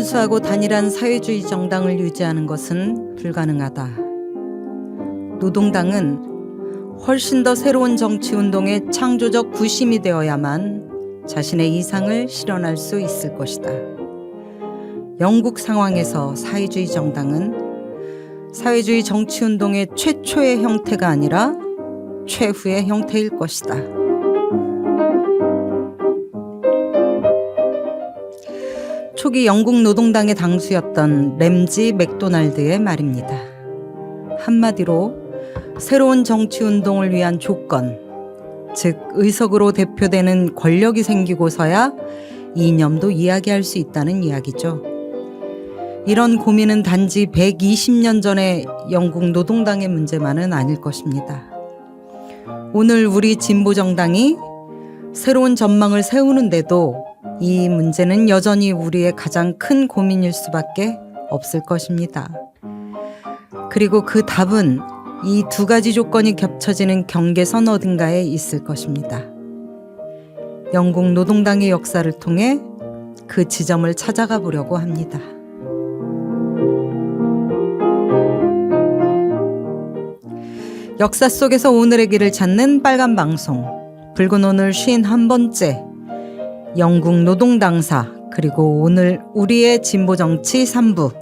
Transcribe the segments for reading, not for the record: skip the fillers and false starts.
순수하고 단일한 사회주의 정당을 유지하는 것은 불가능하다. 노동당은 훨씬 더 새로운 정치운동의 창조적 구심이 되어야만 자신의 이상을 실현할 수 있을 것이다. 영국 상황에서 사회주의 정당은 사회주의 정치운동의 최초의 형태가 아니라 최후의 형태일 것이다. 초기 영국 노동당의 당수였던 램지 맥도날드의 말입니다. 한마디로 새로운 정치운동을 위한 조건, 즉 의석으로 대표되는 권력이 생기고서야 이념도 이야기할 수 있다는 이야기죠. 이런 고민은 단지 120년 전의 영국 노동당의 문제만은 아닐 것입니다. 오늘 우리 진보정당이 새로운 전망을 세우는데도 이 문제는 여전히 우리의 가장 큰 고민일 수밖에 없을 것입니다. 그리고 그 답은 이 두 가지 조건이 겹쳐지는 경계선 어딘가에 있을 것입니다. 영국 노동당의 역사를 통해 그 지점을 찾아가 보려고 합니다. 역사 속에서 오늘의 길을 찾는 빨간 방송, 붉은 오늘 51번째 영국 노동당사, 그리고 오늘 우리의 진보정치 3부,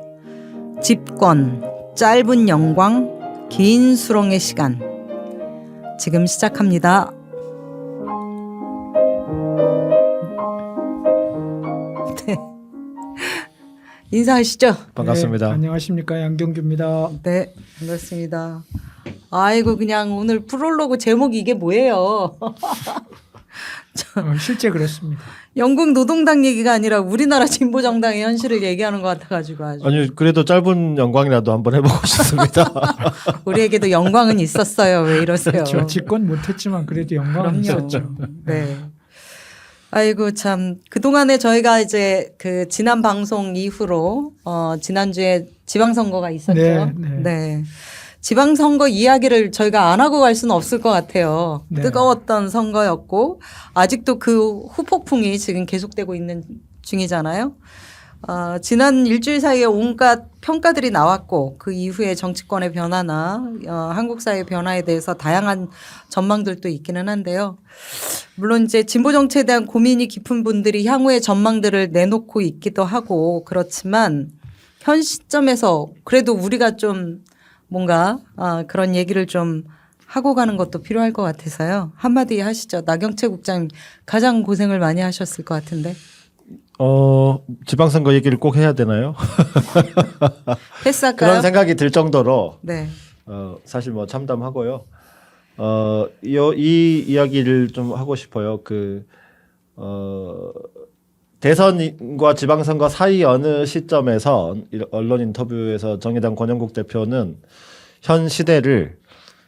집권, 짧은 영광, 긴 수렁의 시간, 지금 시작합니다. 네. 인사하시죠. 반갑습니다. 네, 안녕하십니까, 양경규입니다. 네, 반갑습니다. 아이고, 그냥 오늘 프롤로그 제목이 이게 뭐예요? 실제 그렇습니다. 영국 노동당 얘기가 아니라 우리나라 진보정당의 현실을 얘기하는 것 같아가지고 아주. 아니 그래도 짧은 영광이라도 한번 해보고 싶습니다. 우리에게도 영광은 있었어요. 왜 이러세요? 그렇죠. 집권 못했지만 그래도 영광은 그럼요. 있었죠. 네. 아이고 참, 그동안에 저희가 이제 그 지난 방송 이후로 지난주에 지방선거가 있었죠. 네. 지방선거 이야기를 저희가 안 하고 갈 수는 없을 것 같아요. 네. 뜨거웠던 선거였고 아직도 그 후폭풍이 지금 계속되고 있는 중이잖아요. 지난 일주일 사이에 온갖 평가들이 나왔고 그 이후에 정치권의 변화나 한국 사회의 변화에 대해서 다양한 전망들도 있기는 한데요. 물론 이제 진보 정치에 대한 고민이 깊은 분들이 향후의 전망들을 내놓고 있기도 하고 그렇지만 현 시점에서 그래도 우리가 좀 뭔가 그런 얘기를 좀 하고 가는 것도 필요할 것 같아서요. 한마디 하시죠. 나경채 국장님 가장 고생을 많이 하셨을 것 같은데. 지방선거 얘기를 꼭 해야 되나요? 패스할까요? 그런 생각이 들 정도로 네. 사실 뭐 참담하고요. 이 이야기를 좀 하고 싶어요. 대선과 지방선거 사이 어느 시점에서 언론 인터뷰에서 정의당 권영국 대표는 현 시대를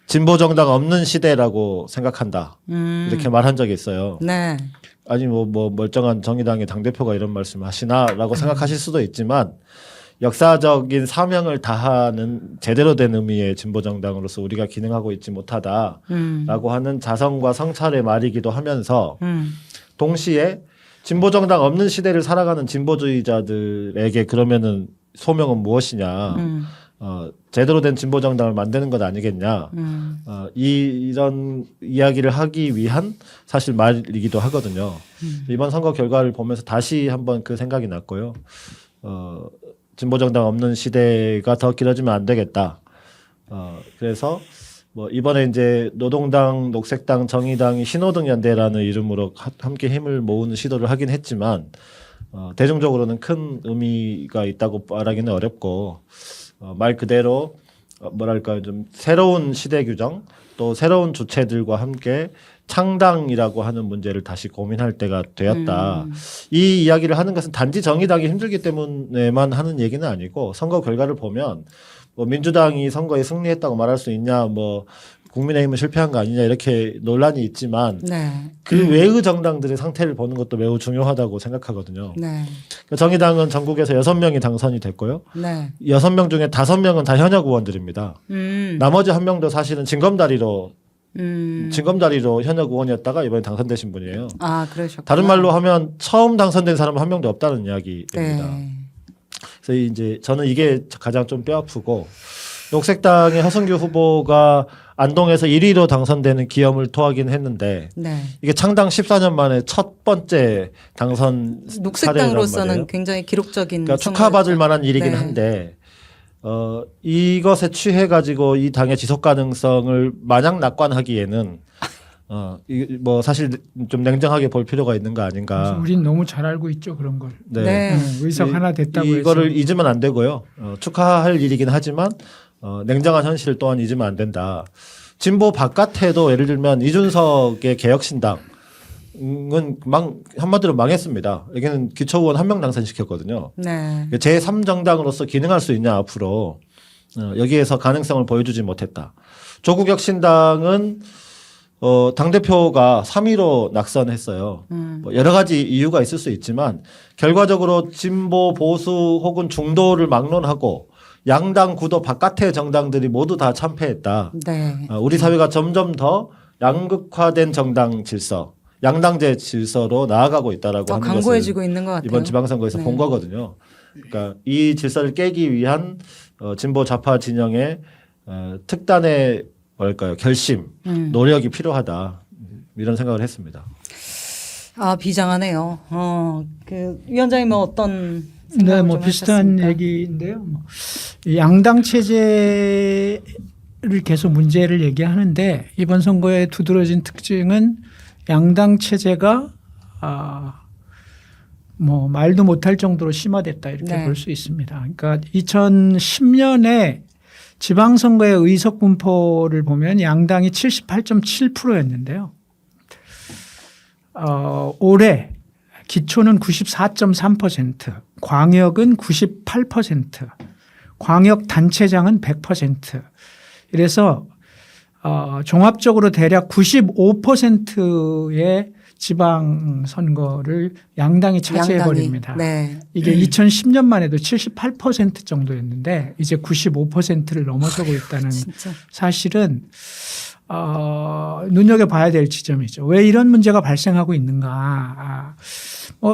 진보정당 없는 시대라고 생각한다. 이렇게 말한 적이 있어요. 네. 아니 뭐 멀쩡한 정의당의 당대표가 이런 말씀을 하시나라고 생각하실 수도 있지만 역사적인 사명을 다하는 제대로 된 의미의 진보정당으로서 우리가 기능하고 있지 못하다라고 하는 자성과 성찰의 말이기도 하면서 동시에 진보정당 없는 시대를 살아가는 진보주의자들에게 그러면은 소명은 무엇이냐. 제대로 된 진보정당을 만드는 것 아니겠냐. 이런 이야기를 하기 위한 사실 말이기도 하거든요. 이번 선거 결과를 보면서 다시 한번 그 생각이 났고요. 진보정당 없는 시대가 더 길어지면 안 되겠다. 그래서 뭐 이번에 이제 노동당, 녹색당, 정의당이 신호등 연대라는 이름으로 함께 힘을 모으는 시도를 하긴 했지만 대중적으로는 큰 의미가 있다고 말하기는 어렵고 말 그대로 뭐랄까요, 좀 새로운 시대 규정 또 새로운 주체들과 함께 창당이라고 하는 문제를 다시 고민할 때가 되었다. 이 이야기를 하는 것은 단지 정의당이 힘들기 때문에만 하는 얘기는 아니고 선거 결과를 보면 뭐 민주당이 선거에 승리했다고 말할 수 있냐, 뭐 국민의힘은 실패한 거 아니냐 이렇게 논란이 있지만 그 외의 정당들의 상태를 보는 것도 매우 중요하다고 생각하거든요. 정의당은 전국에서 6명이 당선이 됐고요. 6명 중에 5명은 다 현역 의원들입니다. 나머지 1명도 사실은 징검다리로 현역 의원이었다가 이번에 당선되신 분이에요. 아, 그러셨구나. 다른 말로 하면 처음 당선된 사람은 한 명도 없다는 이야기입니다. 그래서 이제 저는 이게 가장 좀 뼈아프고 녹색당의 하성규 후보가 안동에서 1위로 당선되는 기염을 토하긴 했는데 네. 이게 창당 14년 만에 첫 번째 당선 사례란 녹색당으로서는 말이에요. 굉장히 기록적인 그러니까 축하받을 선거였죠. 만한 일이긴 네. 한데 이것에 취해 가지고 이 당의 지속 가능성을 마냥 낙관하기에는 뭐 사실 좀 냉정하게 볼 필요가 있는 거 아닌가. 우린 너무 잘 알고 있죠 그런 걸. 네. 네. 의석 하나 됐다고 이거를 해서. 잊으면 안 되고요. 축하할 일이긴 하지만 냉정한 현실 또한 잊으면 안 된다. 진보 바깥에도 예를 들면 이준석의 개혁신당은 한마디로 망했습니다. 여기는 기초의원 1명 당선시켰거든요. 네. 제3정당으로서 기능할 수 있냐 앞으로 여기에서 가능성을 보여주지 못했다. 조국혁신당은 당대표가 3위로 낙선했어요. 뭐 여러 가지 이유가 있을 수 있지만 결과적으로 진보 보수 혹은 중도를 막론하고 양당 구도 바깥의 정당들이 모두 다 참패했다. 네. 우리 사회가 점점 더 양극화된 정당 질서, 양당제 질서로 나아가고 있다라고 더 하는 것을 강고해지고 있는 것 같아요. 이번 지방선거에서 네. 본 거거든요. 그러니까 이 질서를 깨기 위한 진보 좌파 진영의 특단의 뭘까요? 결심, 노력이 필요하다. 이런 생각을 했습니다. 아 비장하네요. 그 위원장님은 어떤 네, 생각을 뭐 좀 비슷한 하셨습니까? 얘기인데요. 뭐 양당 체제를 계속 문제를 얘기하는데 이번 선거의 두드러진 특징은 양당 체제가 뭐 말도 못할 정도로 심화됐다 이렇게 네. 볼 수 있습니다. 그러니까 2010년에 지방선거의 의석 분포를 보면 양당이 78.7%였는데요. 올해 기초는 94.3%, 광역은 98%, 광역 단체장은 100%. 이래서 종합적으로 대략 95%의 지방 선거를 양당이 차지해 버립니다. 네. 이게 2010년만 해도 78% 정도였는데 이제 95%를 넘어서고 있다는 진짜. 사실은 눈여겨봐야 될 지점이죠. 왜 이런 문제가 발생하고 있는가.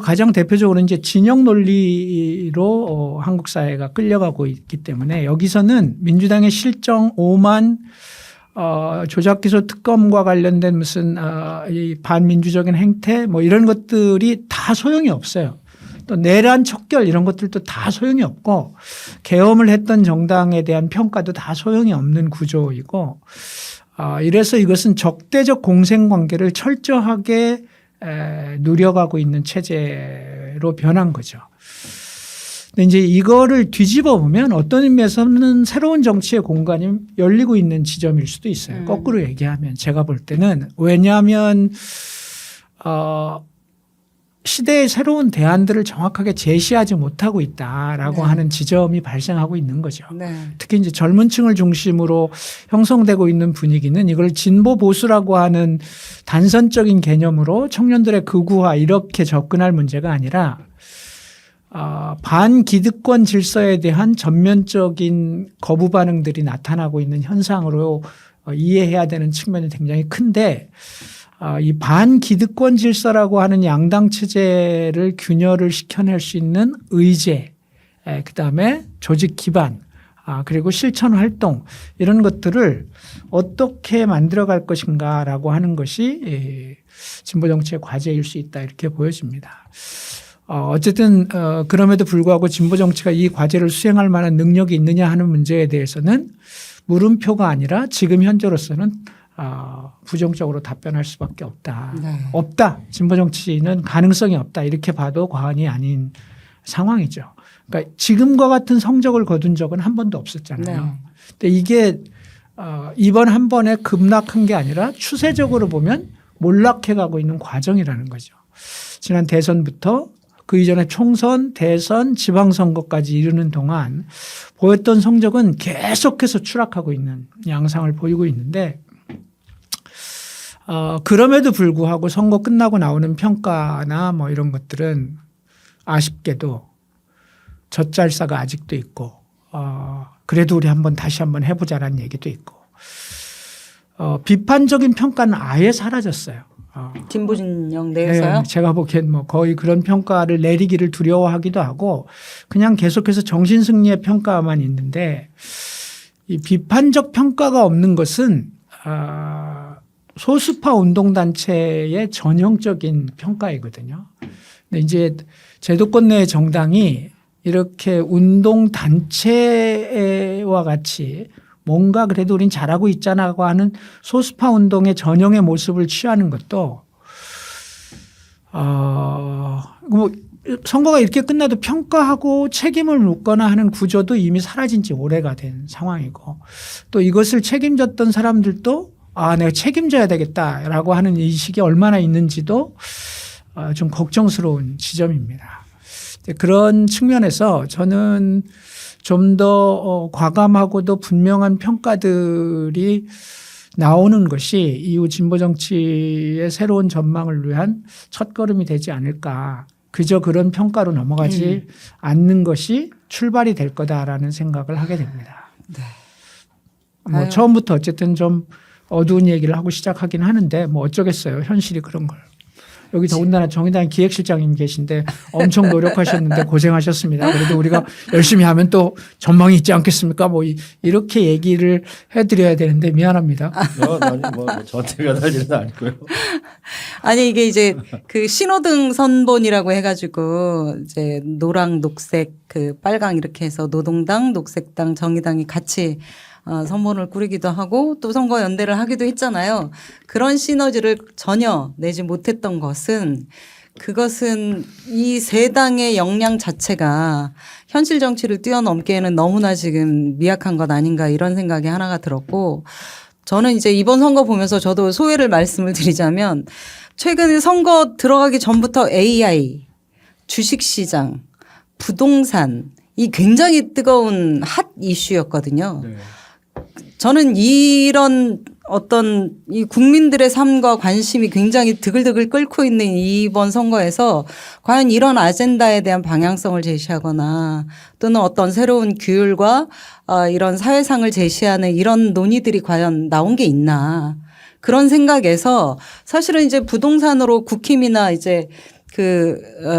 가장 대표적으로 이제 진영 논리로 한국 사회가 끌려가고 있기 때문에 여기서는 민주당의 실정 오만 조작기소 특검과 관련된 무슨 이 반민주적인 행태 뭐 이런 것들이 다 소용이 없어요. 또 내란 척결 이런 것들도 다 소용이 없고 계엄을 했던 정당에 대한 평가도 다 소용이 없는 구조이고 이래서 이것은 적대적 공생관계를 철저하게 누려가고 있는 체제로 변한 거죠. 근데 이제 이거를 뒤집어 보면 어떤 의미에서는 새로운 정치의 공간이 열리고 있는 지점일 수도 있어요. 거꾸로 얘기하면 제가 볼 때는 왜냐하면 시대의 새로운 대안들을 정확하게 제시하지 못하고 있다라고 네. 하는 지점이 발생하고 있는 거죠. 네. 특히 이제 젊은 층을 중심으로 형성되고 있는 분위기는 이걸 진보 보수라고 하는 단선적인 개념으로 청년들의 극우화 이렇게 접근할 문제가 아니라 반기득권 질서에 대한 전면적인 거부 반응들이 나타나고 있는 현상으로 이해해야 되는 측면이 굉장히 큰데 이 반기득권 질서라고 하는 양당 체제를 균열을 시켜낼 수 있는 의제, 그다음에 조직 기반, 그리고 실천 활동 이런 것들을 어떻게 만들어갈 것인가라고 하는 것이 진보 정치의 과제일 수 있다 이렇게 보여집니다. 어쨌든 그럼에도 불구하고 진보 정치가 이 과제를 수행할 만한 능력이 있느냐 하는 문제에 대해서는 물음표가 아니라 지금 현재로서는 부정적으로 답변할 수밖에 없다. 네. 없다. 진보 정치는 가능성이 없다. 이렇게 봐도 과언이 아닌 상황이죠. 그러니까 지금과 같은 성적을 거둔 적은 한 번도 없었잖아요. 네. 근데 이게 이번 한 번에 급락한 게 아니라 추세적으로 보면 몰락해 가고 있는 과정이라는 거죠. 지난 대선부터 그 이전에 총선, 대선, 지방선거까지 이르는 동안 보였던 성적은 계속해서 추락하고 있는 양상을 보이고 있는데 그럼에도 불구하고 선거 끝나고 나오는 평가나 뭐 이런 것들은 아쉽게도 젖잘싸가 아직도 있고 그래도 우리 다시 한번 해보자라는 얘기도 있고 비판적인 평가는 아예 사라졌어요. 진보 진영 내에서요? 네, 제가 보기엔 뭐 거의 그런 평가를 내리기를 두려워하기도 하고 그냥 계속해서 정신승리의 평가만 있는데 이 비판적 평가가 없는 것은 소수파 운동단체의 전형적인 평가이거든요. 근데 이제 제도권 내 정당이 이렇게 운동단체와 같이 뭔가 그래도 우린 잘하고 있잖아고 하는 소수파 운동의 전형의 모습을 취하는 것도 뭐 선거가 이렇게 끝나도 평가하고 책임을 묻거나 하는 구조도 이미 사라진 지 오래가 된 상황이고 또 이것을 책임졌던 사람들도 내가 책임져야 되겠다라고 하는 의식이 얼마나 있는지도 좀 걱정스러운 지점입니다. 그런 측면에서 저는 좀 더 과감하고도 분명한 평가들이 나오는 것이 이후 진보 정치의 새로운 전망을 위한 첫걸음이 되지 않을까. 그저 그런 평가로 넘어가지 않는 것이 출발이 될 거다라는 생각을 하게 됩니다. 네. 뭐 처음부터 어쨌든 좀 어두운 얘기를 하고 시작하긴 하는데 뭐 어쩌겠어요. 현실이 그런 걸. 여기 더군다나 정의당 기획실장님 계신데 엄청 노력하셨는데 고생하셨습니다. 그래도 우리가 열심히 하면 또 전망이 있지 않겠습니까? 뭐 이렇게 얘기를 해드려야 되는데 미안합니다. 아니 뭐 저한테 변할 일은 아니고요. 아니 이게 이제 그 신호등 선본이라고 해가지고 이제 노랑, 녹색, 그 빨강 이렇게 해서 노동당, 녹색당, 정의당이 같이 선본을 꾸리기도 하고 또 선거 연대를 하기도 했잖아요. 그런 시너지를 전혀 내지 못했던 것은 그것은 이 세 당의 역량 자체가 현실 정치를 뛰어넘기에는 너무나 지금 미약한 것 아닌가 이런 생각이 하나가 들었고 저는 이제 이번 선거 보면서 저도 소회를 말씀을 드리자면 최근에 선거 들어가기 전부터 AI, 주식시장, 부동산 이 굉장히 뜨거운 핫 이슈였거든요. 네. 저는 이런 어떤 이 국민들의 삶과 관심이 굉장히 드글드글 끓고 있는 이번 선거에서 과연 이런 아젠다에 대한 방향성을 제시하거나 또는 어떤 새로운 규율과 이런 사회상을 제시하는 이런 논의들이 과연 나온 게 있나 그런 생각에서 사실은 이제 부동산으로 국힘이나 이제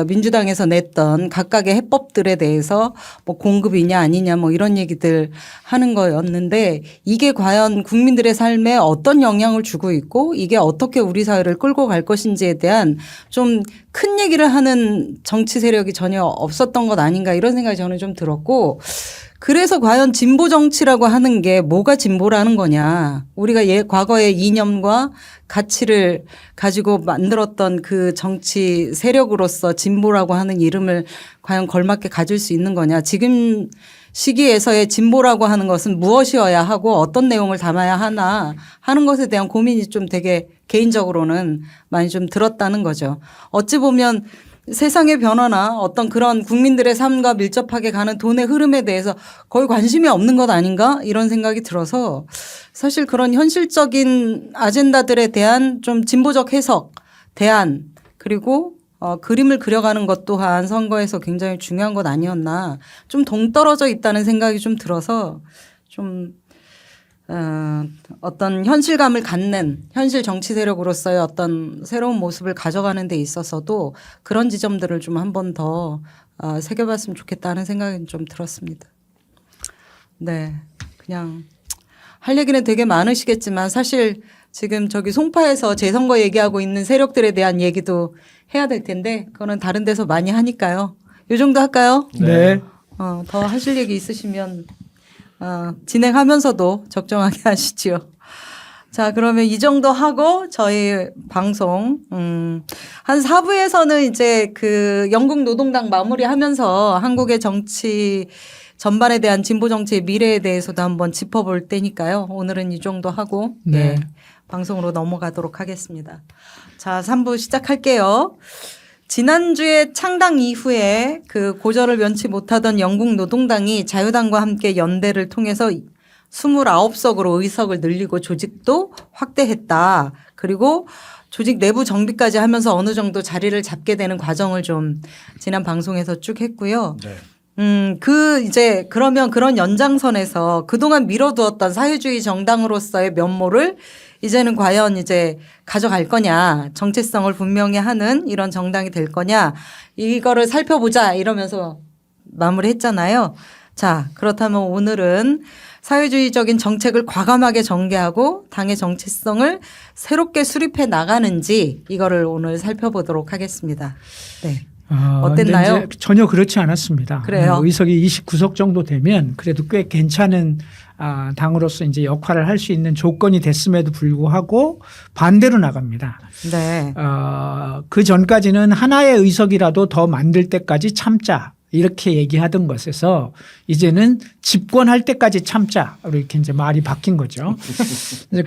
민주당에서 냈던 각각의 해법들에 대해서 뭐 공급이냐 아니냐 뭐 이런 얘기들 하는 거였는데 이게 과연 국민들의 삶에 어떤 영향을 주고 있고 이게 어떻게 우리 사회를 끌고 갈 것인지에 대한 좀 큰 얘기를 하는 정치 세력이 전혀 없었던 것 아닌가 이런 생각이 저는 좀 들었고 그래서 과연 진보 정치라고 하는 게 뭐가 진보라는 거냐. 우리가 과거의 이념과 가치를 가지고 만들었던 그 정치 세력으로서 진보라고 하는 이름을 과연 걸맞게 가질 수 있는 거냐. 지금 시기에서의 진보라고 하는 것은 무엇이어야 하고 어떤 내용을 담아야 하나 하는 것에 대한 고민이 좀 되게 개인적으로는 많이 좀 들었다는 거죠. 어찌 보면 세상의 변화나 어떤 그런 국민들의 삶과 밀접하게 가는 돈의 흐름에 대해서 거의 관심이 없는 것 아닌가 이런 생각이 들어서 사실 그런 현실적인 아젠다들에 대한 좀 진보적 해석, 대안 그리고 그림을 그려가는 것 또한 선거에서 굉장히 중요한 것 아니었나 좀 동떨어져 있다는 생각이 좀 들어서 좀 어떤 현실감을 갖는 현실 정치 세력으로서의 어떤 새로운 모습을 가져가는 데 있어서도 그런 지점들을 좀 한 번 더 새겨봤으면 좋겠다는 생각이 좀 들었습니다. 네. 그냥 할 얘기는 되게 많으시겠지만 사실 지금 저기 송파에서 재선거 얘기하고 있는 세력들에 대한 얘기도 해야 될 텐데 그거는 다른 데서 많이 하니까요. 이 정도 할까요? 네. 더 하실 얘기 있으시면 진행하면서도 적정하게 하시지요. 자, 그러면 이 정도 하고 저희 방송 한 4부에서는 이제 그 영국 노동당 마무리하면서 한국의 정치 전반에 대한 진보 정치의 미래에 대해서도 한번 짚어볼 때니까요. 오늘은 이 정도 하고 네. 방송으로 넘어가도록 하겠습니다. 자, 3부 시작할게요. 지난주에 창당 이후에 그 고전을 면치 못하던 영국 노동당이 자유당과 함께 연대를 통해서 29석으로 의석을 늘리고 조직도 확대했다. 그리고 조직 내부 정비까지 하면서 어느 정도 자리를 잡게 되는 과정을 좀 지난 방송에서 쭉 했고요. 네. 이제 그러면 그런 연장선에서 그동안 미뤄두었던 사회주의 정당으로서의 면모를 이제는 과연 이제 가져갈 거냐, 정체성을 분명히 하는 이런 정당이 될 거냐, 이거를 살펴보자 이러면서 마무리했잖아요. 자, 그렇다면 오늘은 사회주의적인 정책을 과감하게 전개하고 당의 정체성을 새롭게 수립해 나가는지 이거를 오늘 살펴보도록 하겠습니다. 네. 어땠나요? 근데 이제 전혀 그렇지 않았습니다. 그래요? 의석이 29석 정도 되면 그래도 꽤 괜찮은 당으로서 이제 역할을 할 수 있는 조건이 됐음에도 불구하고 반대로 나갑니다. 네. 그 전까지는 하나의 의석이라도 더 만들 때까지 참자. 이렇게 얘기하던 것에서 이제는 집권할 때까지 참자. 이렇게 이제 말이 바뀐 거죠.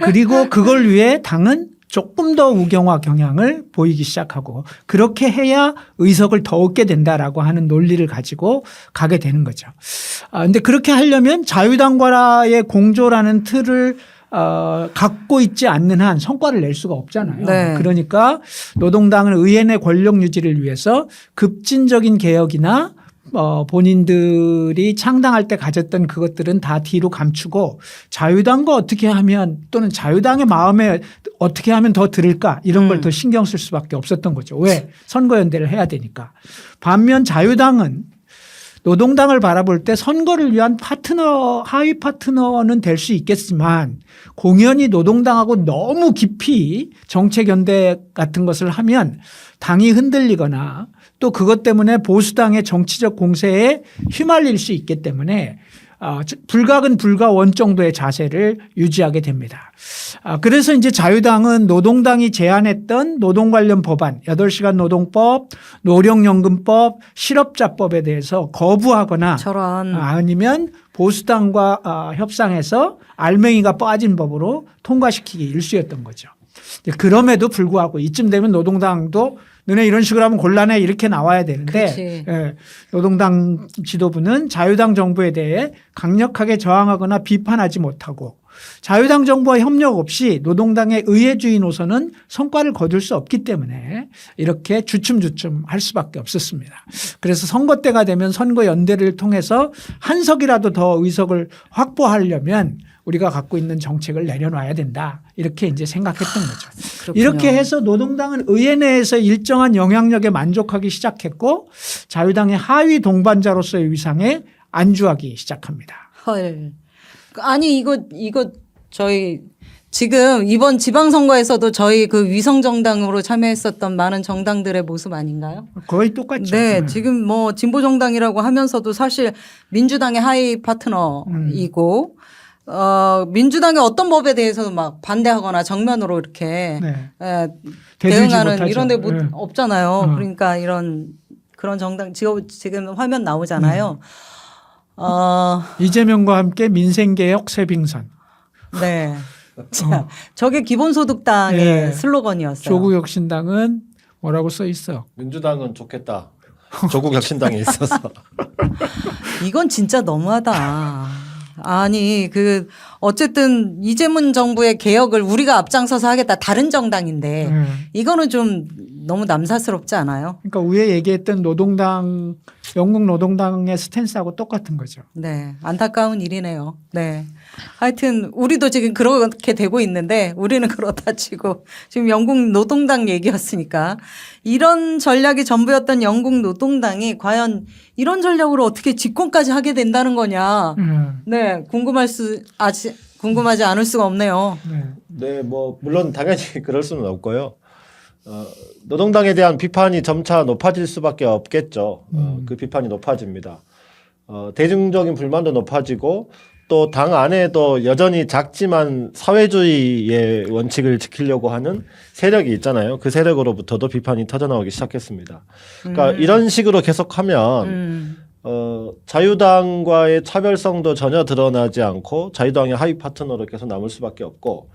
그리고 그걸 위해 당은 조금 더 우경화 경향을 보이기 시작하고 그렇게 해야 의석을 더 얻게 된다라고 하는 논리를 가지고 가게 되는 거죠. 근데 그렇게 하려면 자유당과의 공조라는 틀을 갖고 있지 않는 한 성과를 낼 수가 없잖아요. 네. 그러니까 노동당은 의회 내 권력 유지를 위해서 급진적인 개혁이나 본인들이 창당할 때 가졌던 그것들은 다 뒤로 감추고 자유당과 어떻게 하면 또는 자유당의 마음에 어떻게 하면 더 들을까 이런 걸 더 신경 쓸 수밖에 없었던 거죠. 왜? 선거연대를 해야 되니까. 반면 자유당은 노동당을 바라볼 때 선거를 위한 파트너, 하위 파트너는 될 수 있겠지만 공연히 노동당하고 너무 깊이 정책연대 같은 것을 하면 당이 흔들리거나 또 그것 때문에 보수당의 정치적 공세에 휘말릴 수 있기 때문에 불가근 불가원 정도의 자세를 유지하게 됩니다. 그래서 이제 자유당은 노동당이 제안했던 노동 관련 법안, 8시간 노동법, 노령연금법, 실업자법에 대해서 거부하거나 저런. 아니면 보수당과 협상해서 알맹이가 빠진 법으로 통과시키기 일쑤였던 거죠. 그럼에도 불구하고 이쯤 되면 노동당도 너네 이런 식으로 하면 곤란해 이렇게 나와야 되는데 노동당 지도부는 자유당 정부에 대해 강력하게 저항하거나 비판하지 못하고 자유당 정부와 협력 없이 노동당의 의회주의 노선은 성과를 거둘 수 없기 때문에 이렇게 주춤주춤 할 수밖에 없었습니다. 그래서 선거 때가 되면 선거 연대를 통해서 한 석이라도 더 의석을 확보하려면 우리가 갖고 있는 정책을 내려놔야 된다. 이렇게 이제 생각했던 거죠. 그렇군요. 이렇게 해서 노동당은 의회 내에서 일정한 영향력에 만족하기 시작했고 자유당의 하위 동반자로서의 위상에 안주하기 시작합니다. 헐. 아니 이거 저희 지금 이번 지방선거에서도 저희 그 위성정당으로 참여했었던 많은 정당들의 모습 아닌가요? 거의 똑같죠. 네, 지금 뭐 진보정당이라고 하면서도 사실 민주당의 하위 파트너이고 민주당의 어떤 법에 대해서도 막 반대하거나 정면으로 이렇게 대응하는 이런 데 없잖아요. 그러니까 그런 정당 지금 화면 나오잖아요. 이재명과 함께 민생개혁 새빙선. 네. 자, 저게 기본소득당의 슬로건이었어요. 조국혁신당은 뭐라고 써 있어? 민주당은 좋겠다. 조국혁신당에 있어서. 이건 진짜 너무하다. 아니 어쨌든 이재문 정부의 개혁을 우리가 앞장서서 하겠다. 다른 정당인데 이거는 좀 너무 남사스럽지 않아요? 그러니까 위에 얘기했던 노동당, 영국 노동당의 스탠스하고 똑같은 거죠. 네, 안타까운 일이네요. 네, 하여튼 우리도 지금 그렇게 되고 있는데 우리는 그렇다 치고 지금 영국 노동당 얘기였으니까 이런 전략이 전부였던 영국 노동당이 과연 이런 전략으로 어떻게 집권까지 하게 된다는 거냐? 네, 궁금하지 않을 수가 없네요. 네, 뭐 물론 당연히 그럴 수는 없고요. 노동당에 대한 비판이 점차 높아질 수밖에 없겠죠. 그 비판이 높아집니다. 대중적인 불만도 높아지고 또 당 안에도 여전히 작지만 사회주의의 원칙을 지키려고 하는 세력이 있잖아요. 그 세력으로부터도 비판이 터져나오기 시작했습니다. 그러니까 이런 식으로 계속하면 자유당과의 차별성도 전혀 드러나지 않고 자유당의 하위 파트너로 계속 남을 수밖에 없고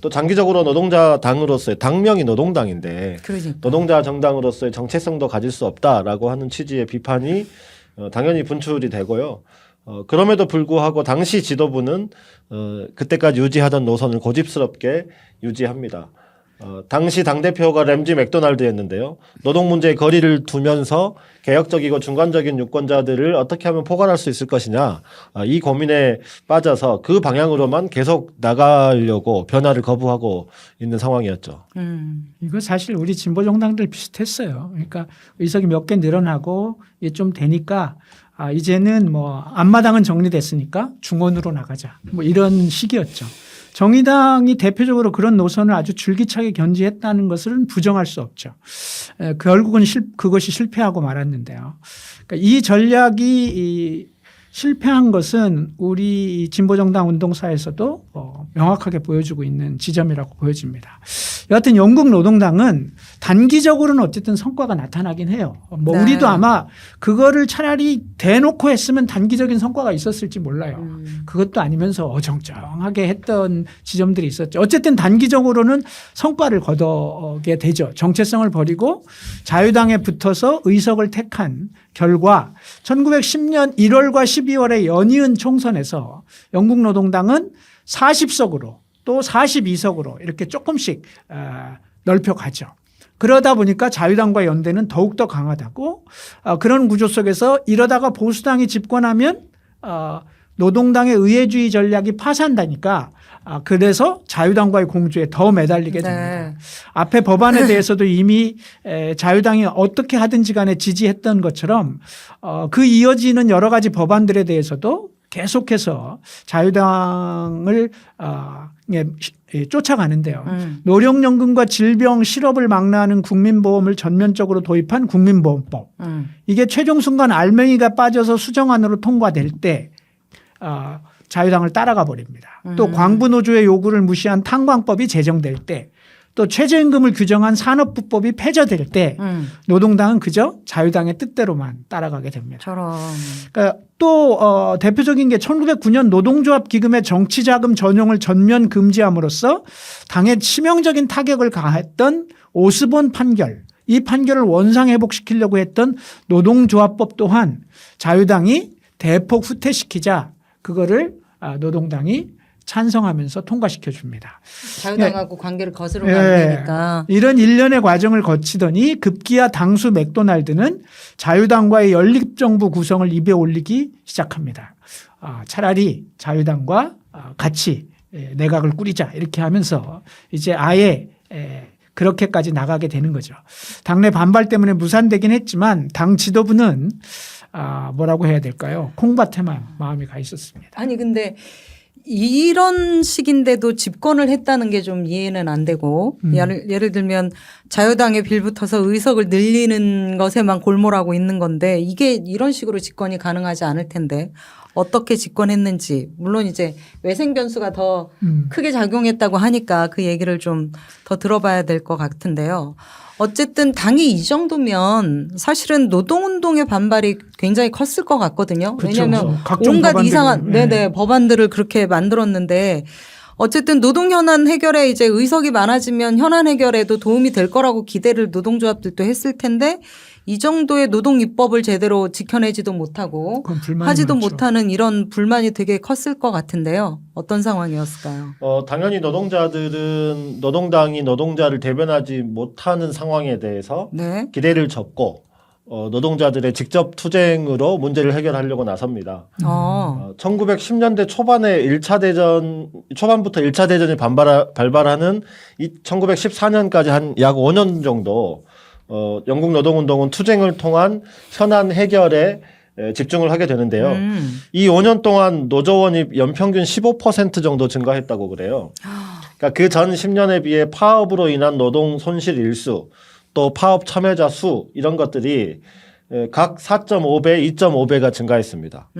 또 장기적으로 노동자 당으로서의 당명이 노동당인데 그러니까. 노동자 정당으로서의 정체성도 가질 수 없다라고 하는 취지의 비판이 당연히 분출이 되고요. 그럼에도 불구하고 당시 지도부는 그때까지 유지하던 노선을 고집스럽게 유지합니다. 당시 당대표가 램지 맥도날드였는데요. 노동 문제에 거리를 두면서 개혁적이고 중간적인 유권자들을 어떻게 하면 포괄할 수 있을 것이냐, 이 고민에 빠져서 그 방향으로만 계속 나가려고 변화를 거부하고 있는 상황이었죠. 이거 사실 우리 진보 정당들 비슷했어요. 그러니까 의석이 몇 개 늘어나고 이게 좀 되니까 이제는 뭐 앞마당은 정리됐으니까 중원으로 나가자. 뭐 이런 식이었죠. 정의당이 대표적으로 그런 노선을 아주 줄기차게 견지했다는 것은 부정할 수 없죠. 결국은 그것이 실패하고 말았는데요. 그러니까 이 전략이 실패한 것은 우리 진보정당 운동사에서도 명확하게 보여주고 있는 지점이라고 보여집니다. 여하튼 영국 노동당은 단기적으로는 어쨌든 성과가 나타나긴 해요. 뭐 네. 우리도 아마 그거를 차라리 대놓고 했으면 단기적인 성과가 있었을지 몰라요. 그것도 아니면서 어정쩡하게 했던 지점들이 있었죠. 어쨌든 단기적으로는 성과를 거두게 되죠. 정체성을 버리고 자유당에 붙어서 의석을 택한 결과 1910년 1월과 12월의 연이은 총선에서 영국 노동당은 40석으로 또 42석으로 이렇게 조금씩 넓혀가죠. 그러다 보니까 자유당과 연대는 더욱더 강하다고 그런 구조 속에서 이러다가 보수당이 집권하면 노동당의 의회주의 전략이 파산다니까 그래서 자유당과의 공조에 더 매달리게 됩니다. 네. 앞에 법안에 대해서도 이미 자유당이 어떻게 하든지 간에 지지했던 것처럼 그 이어지는 여러 가지 법안들에 대해서도 계속해서 자유당을 쫓아가는데요. 노령연금과 질병 실업을 막론하는 국민보험을 전면적으로 도입한 국민보험법. 이게 최종 순간 알맹이가 빠져서 수정안으로 통과될 때 자유당을 따라가 버립니다. 또 광부노조의 요구를 무시한 탄광법이 제정될 때 또 최저임금을 규정한 산업부법이 폐지될 때 노동당은 그저 자유당의 뜻대로만 따라가게 됩니다. 저런. 그러니까 또 대표적인 게 1909년 노동조합 기금의 정치자금 전용을 전면 금지함으로써 당에 치명적인 타격을 가했던 오스본 판결, 이 판결을 원상회복시키려고 했던 노동조합법 또한 자유당이 대폭 후퇴시키자 그거를 노동당이 찬성하면서 통과시켜 줍니다. 자유당하고 관계를 거스르면 안 되니까. 이런 일련의 과정을 거치더니 급기야 당수 맥도날드는 자유당과의 연립정부 구성을 입에 올리기 시작합니다. 차라리 자유당과 같이 내각을 꾸리자 이렇게 하면서 이제 아예 그렇게까지 나가게 되는 거죠. 당내 반발 때문에 무산되긴 했지만 당 지도부는 뭐라고 해야 될까요? 콩밭에만 마음이 가 있었습니다. 아니 근데 이런 식인데도 집권을 했다는 게 좀 이해는 안 되고 예를 들면 자유당에 빌붙어서 의석을 늘리는 것에만 골몰하고 있는 건데 이게 이런 식으로 집권이 가능하지 않을 텐데 어떻게 집권했는지 물론 이제 외생 변수가 더 크게 작용했다고 하니까 그 얘기를 좀 더 들어봐야 될 것 같은데요. 어쨌든 당이 이 정도면 사실은 노동운동의 반발이 굉장히 컸을 것 같거든요. 그렇죠. 왜냐하면 각종 온갖 법안들이, 이상한 법안들을 그렇게 만들었는데 어쨌든 노동 현안 해결에 이제 의석이 많아지면 현안 해결에도 도움이 될 거라고 기대를 노동조합들도 했을 텐데 이 정도의 노동 입법을 제대로 지켜내지도 못하고 그건 불만이 하지도 많죠. 못하는 이런 불만이 되게 컸을 것 같은데요. 어떤 상황이었을까요? 당연히 노동자들은 노동당이 노동자를 대변하지 못하는 상황에 대해서 네. 기대를 접고 노동자들의 직접 투쟁으로 문제를 해결하려고 나섭니다. 1910년대 초반에 1차 대전 초반부터 1차 대전이 발발하는 1914년까지 한 약 5년 정도 영국 노동운동은 투쟁을 통한 현안 해결에 집중을 하게 되는데요. 이 5년 동안 노조원이 연평균 15% 정도 증가했다고 그래요. 그러니까 그 전 10년에 비해 파업으로 인한 노동 손실 일수 또 파업 참여자 수 이런 것들이 각 4.5배, 2.5배가 증가했습니다.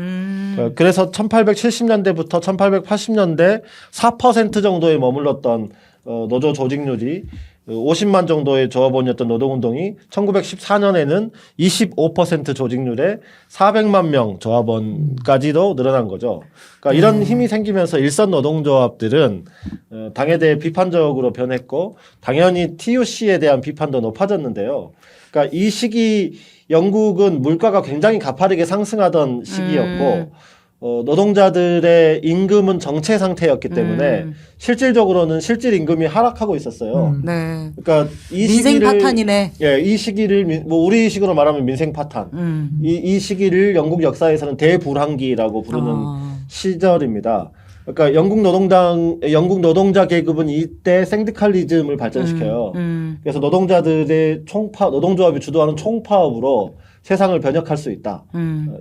그래서 1870년대부터 1880년대 4% 정도에 머물렀던 노조 조직률이 50만 정도의 조합원이었던 노동운동이 1914년에는 25% 조직률에 400만 명 조합원까지도 늘어난 거죠. 그러니까 이런 힘이 생기면서 일선 노동조합들은 당에 대해 비판적으로 변했고 당연히 TUC에 대한 비판도 높아졌는데요. 그러니까 이 시기 영국은 물가가 굉장히 가파르게 상승하던 시기였고 노동자들의 임금은 정체 상태였기 때문에 실질적으로는 실질 임금이 하락하고 있었어요. 네. 그러니까 이 민생 시기를 파탄이네. 예, 이 시기를 뭐 우리 식으로 말하면 민생 파탄. 이 시기를 영국 역사에서는 대불황기라고 부르는 시절입니다. 그러니까 영국 노동자 계급은 이때 생디칼리즘을 발전시켜요. 그래서 노동자들의 노동조합이 주도하는 총파업으로 세상을 변혁할 수 있다.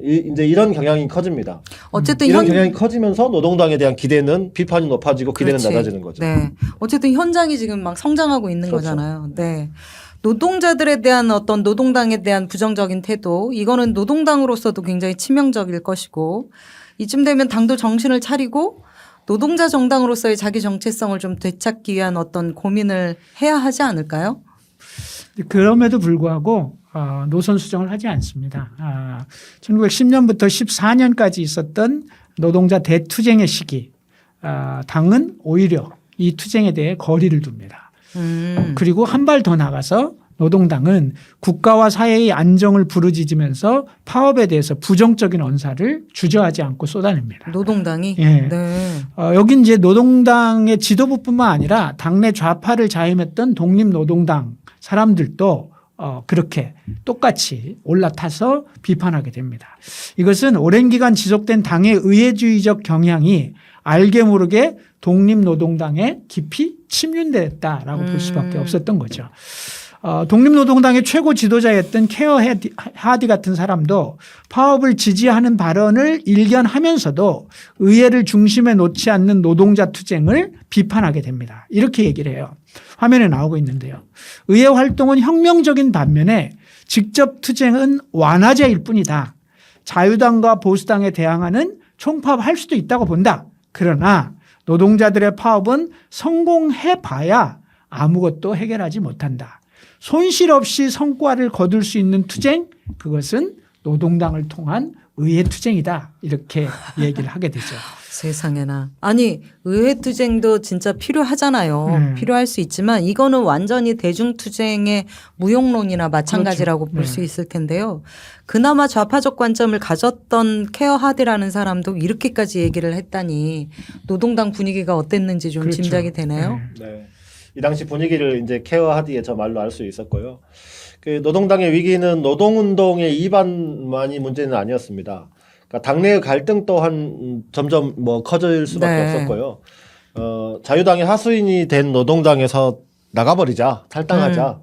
이제 이런 경향이 커집니다. 어쨌든 이런 경향이 커지면서 노동당에 대한 기대는 비판이 높아지고 기대는 그렇지. 낮아지는 거죠. 네. 어쨌든 현장이 지금 막 성장하고 있는 그렇죠. 거잖아요. 네. 노동자들에 대한 어떤 노동당에 대한 부정적인 태도, 이거는 노동당으로서도 굉장히 치명적일 것이고, 이쯤 되면 당도 정신을 차리고 노동자 정당으로서의 자기 정체성을 좀 되찾기 위한 어떤 고민을 해야 하지 않을까요? 그럼에도 불구하고 노선 수정을 하지 않습니다. 1910년부터 14년까지 있었던 노동자 대투쟁의 시기, 당은 오히려 이 투쟁에 대해 거리를 둡니다. 그리고 한 발 더 나가서 노동당은 국가와 사회의 안정을 부르짖으면서 파업에 대해서 부정적인 언사를 주저하지 않고 쏟아냅니다. 노동당이? 예. 네. 여긴 이제 노동당의 지도부뿐만 아니라 당내 좌파를 자임했던 독립노동당 사람들도 그렇게 똑같이 올라타서 비판하게 됩니다. 이것은 오랜 기간 지속된 당의 의회주의적 경향이 알게 모르게 독립노동당에 깊이 침륜됐다라고 볼 수밖에 없었던 거죠. 독립노동당의 최고 지도자였던 케어 하디 같은 사람도 파업을 지지하는 발언을 일견하면서도 의회를 중심에 놓지 않는 노동자 투쟁을 비판하게 됩니다. 이렇게 얘기를 해요. 화면에 나오고 있는데요. 의회 활동은 혁명적인 반면에 직접 투쟁은 완화제일 뿐이다. 자유당과 보수당에 대항하는 총파업할 수도 있다고 본다. 그러나 노동자들의 파업은 성공해봐야 아무것도 해결하지 못한다. 손실 없이 성과를 거둘 수 있는 투쟁, 그것은 노동당을 통한 의회 투쟁이다. 이렇게 얘기를 하게 되죠. 세상에나. 아니, 의회투쟁도 진짜 필요하잖아요. 필요할 수 있지만 이거는 완전히 대중투쟁의 무용론이나 마찬가지라고 그렇죠. 볼 수 있을 텐데요. 그나마 좌파적 관점을 가졌던 케어 하디라는 사람도 이렇게까지 얘기를 했다니 노동당 분위기가 어땠는지 좀 그렇죠. 짐작이 되네요. 네. 이 당시 분위기를 이제 케어 하디의 저 말로 알 수 있었고요. 그 노동당의 위기는 노동운동의 이반만이 문제는 아니었습니다. 그러니까 당내의 갈등 또한 점점 뭐 커질 수밖에 네. 없었고요. 자유당의 하수인이 된 노동당에서 나가버리자, 탈당하자,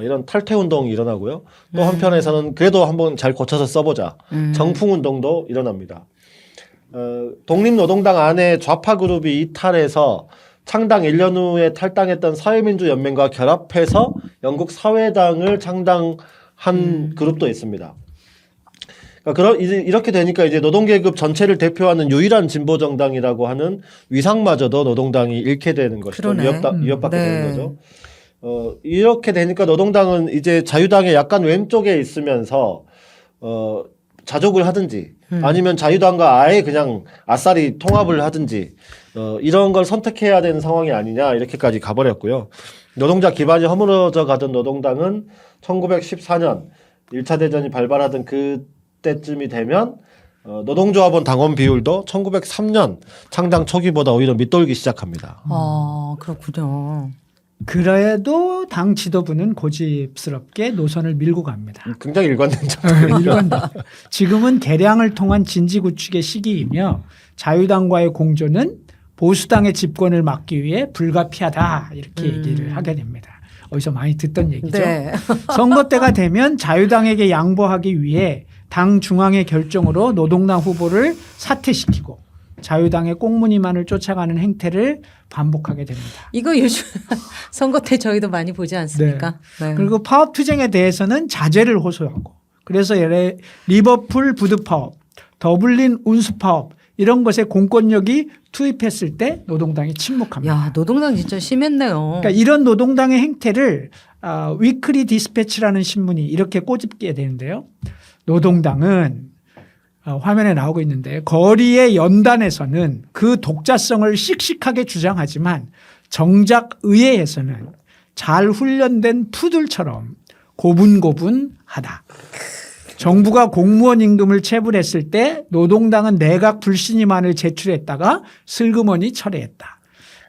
이런 탈퇴 운동이 일어나고요. 또 한편에서는 그래도 한번 잘 고쳐서 써보자, 정풍 운동도 일어납니다. 독립노동당 안에 좌파 그룹이 이탈해서 창당 1년 후에 탈당했던 사회민주연맹과 결합해서 영국 사회당을 창당한 그룹도 있습니다. 그러니까 이렇게 되니까 이제 노동계급 전체를 대표하는 유일한 진보 정당이라고 하는 위상마저도 노동당이 잃게 되는 것이죠. 위협받게 네. 되는 거죠. 이렇게 되니까 노동당은 이제 자유당의 약간 왼쪽에 있으면서 자족을 하든지 아니면 자유당과 아예 그냥 아싸리 통합을 하든지 이런 걸 선택해야 되는 상황이 아니냐 이렇게까지 가버렸고요. 노동자 기반이 허물어져 가던 노동당은 1914년 1차 대전이 발발하던 그때쯤이 되면 노동조합원 당원 비율도 1903년 창당 초기보다 오히려 밑돌기 시작합니다. 그렇군요. 그래도 당 지도부는 고집스럽게 노선을 밀고 갑니다. 굉장히 일관된 일관다. 지금은 개량을 통한 진지 구축의 시기이며 자유당과의 공조는 보수당의 집권을 막기 위해 불가피하다 이렇게 얘기를 하게 됩니다. 어디서 많이 듣던 얘기죠. 네. 선거 때가 되면 자유당에게 양보하기 위해 당 중앙의 결정으로 노동당 후보를 사퇴시키고 자유당의 꽁무니만을 쫓아가는 행태를 반복하게 됩니다. 이거 요즘 선거 때 저희도 많이 보지 않습니까? 네. 그리고 파업 투쟁에 대해서는 자제를 호소하고 그래서 리버풀 부두 파업, 더블린 운수 파업 이런 것에 공권력이 투입했을 때 노동당이 침묵합니다. 야, 노동당 진짜 심했네요. 그러니까 이런 노동당의 행태를 위클리 디스패치라는 신문이 이렇게 꼬집게 되는데요. 노동당은 화면에 나오고 있는데 거리의 연단에서는 그 독자성을 씩씩하게 주장하지만 정작 의회에서는 잘 훈련된 푸들처럼 고분고분하다. 정부가 공무원 임금을 체불했을 때 노동당은 내각 불신임안을 제출했다가 슬그머니 철회했다.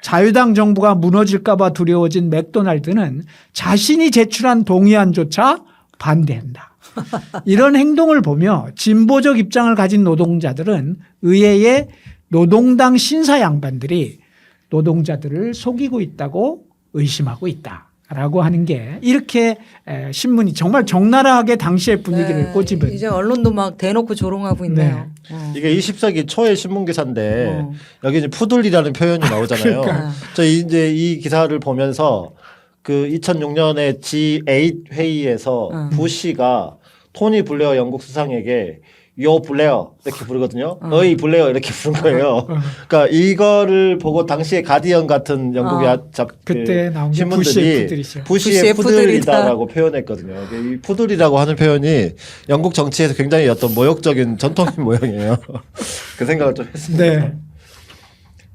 자유당 정부가 무너질까 봐 두려워진 맥도날드는 자신이 제출한 동의안조차 반대한다. 이런 행동을 보며 진보적 입장을 가진 노동자들은 의회의 노동당 신사 양반들이 노동자들을 속이고 있다고 의심하고 있다라고 하는 게 이렇게 신문이 정말 적나라하게 당시의 분위기를 꼬집은. 이제 언론도 막 대놓고 조롱하고 있네요. 이게 20세기 초의 신문 기사인데 여기 이제 푸들이라는 표현이 나오잖아요. 그러니까. 저 이제 이 기사를 보면서 그 2006년에 G8 회의에서 부시가 토니 블레어 영국 수상에게 요 블레어 이렇게 부르거든요. 어이 블레어 이렇게 부른 거예요. 그러니까 이거를 보고 당시에 가디언 같은 영국의 그때 나온 게 신문들이 부시의 푸들이다라고 표현했거든요. 이 푸들이라고 하는 표현이 영국 정치에서 굉장히 어떤 모욕적인 전통인 모양이에요. 그 생각을 좀 했습니다. 네.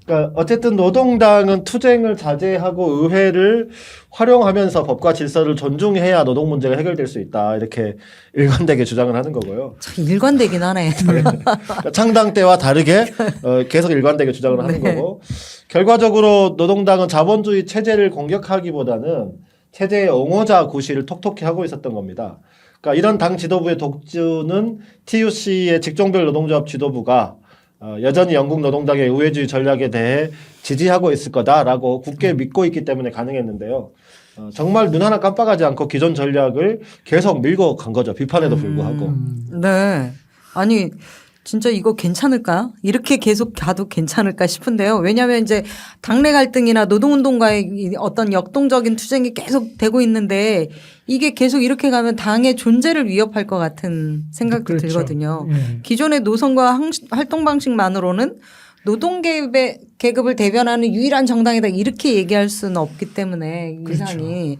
그러니까 어쨌든 노동당은 투쟁을 자제하고 의회를 활용하면서 법과 질서를 존중해야 노동 문제가 해결될 수 있다. 이렇게 일관되게 주장을 하는 거고요. 참 일관되긴 하네. 그러니까 창당 때와 다르게 계속 일관되게 주장을 하는 거고 결과적으로 노동당은 자본주의 체제를 공격하기보다는 체제의 옹호자 구실을 톡톡히 하고 있었던 겁니다. 그러니까 이런 당 지도부의 독주는 TUC의 직종별 노동조합 지도부가 여전히 영국 노동당의 우회주의 전략에 대해 지지하고 있을 거다라고 굳게 믿고 있기 때문에 가능했는데요. 정말 눈 하나 깜빡하지 않고 기존 전략을 계속 밀고 간 거죠. 비판에도 불구하고. 네. 아니 진짜 이거 괜찮을까? 이렇게 계속 가도 괜찮을까 싶은데요. 왜냐하면 이제 당내 갈등이나 노동운동과의 어떤 역동적인 투쟁이 계속 되고 있는데 이게 계속 이렇게 가면 당의 존재를 위협할 것 같은 생각도 그렇죠. 들거든요. 예. 기존의 노선과 활동 방식만으로는 노동계급을 대변하는 유일한 정당이다 이렇게 얘기할 수는 없기 때문에 이 그렇죠. 이상이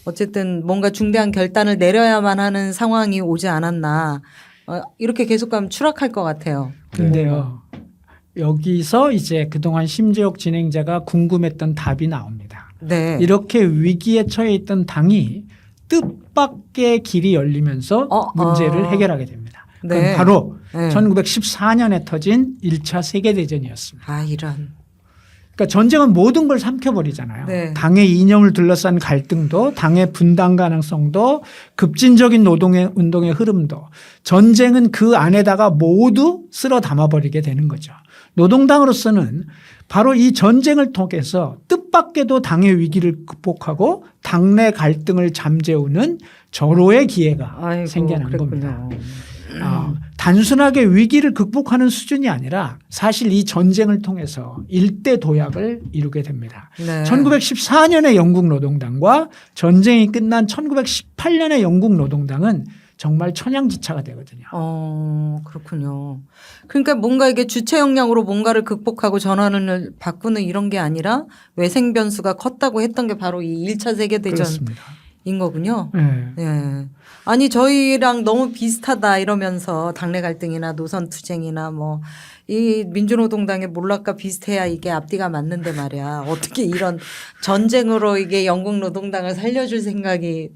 어쨌든 뭔가 중대한 결단을 내려야만 하는 상황이 오지 않았나. 이렇게 계속 가면 추락할 것 같아요. 근데요. 여기서 이제 그동안 심재옥 진행자가 궁금했던 답이 나옵니다. 네. 이렇게 위기에 처해 있던 당이 뜻밖의 길이 열리면서 문제를 해결하게 됩니다. 그건 네. 바로 네. 1914년에 터진 1차 세계대전이었습니다. 아 이런. 그러니까 전쟁은 모든 걸 삼켜버리잖아요. 네. 당의 이념을 둘러싼 갈등도 당의 분단 가능성도 급진적인 노동의 운동의 흐름도 전쟁은 그 안에다가 모두 쓸어 담아버리게 되는 거죠. 노동당으로서는 바로 이 전쟁을 통해서 뜻밖에도 당의 위기를 극복하고 당내 갈등을 잠재우는 절호의 기회가 아이고, 생겨난 그랬군요. 겁니다. 단순하게 위기를 극복하는 수준이 아니라 사실 이 전쟁을 통해서 일대 도약을 이루게 됩니다. 네. 1914년의 영국 노동당과 전쟁이 끝난 1918년의 영국 노동당은 정말 천양지차가 되거든요. 그렇군요. 그러니까 뭔가 이게 주체 역량으로 뭔가를 극복하고 전환을 바꾸는 이런 게 아니라 외생 변수가 컸다고 했던 게 바로 이 1차 세계대전인 그렇습니다. 거군요. 네. 네. 아니 저희랑 너무 비슷하다 이러면서 당내 갈등이나 노선 투쟁이나 뭐 이 민주노동당의 몰락과 비슷해야 이게 앞뒤가 맞는데 말이야. 어떻게 이런 전쟁으로 이게 영국 노동당을 살려줄 생각이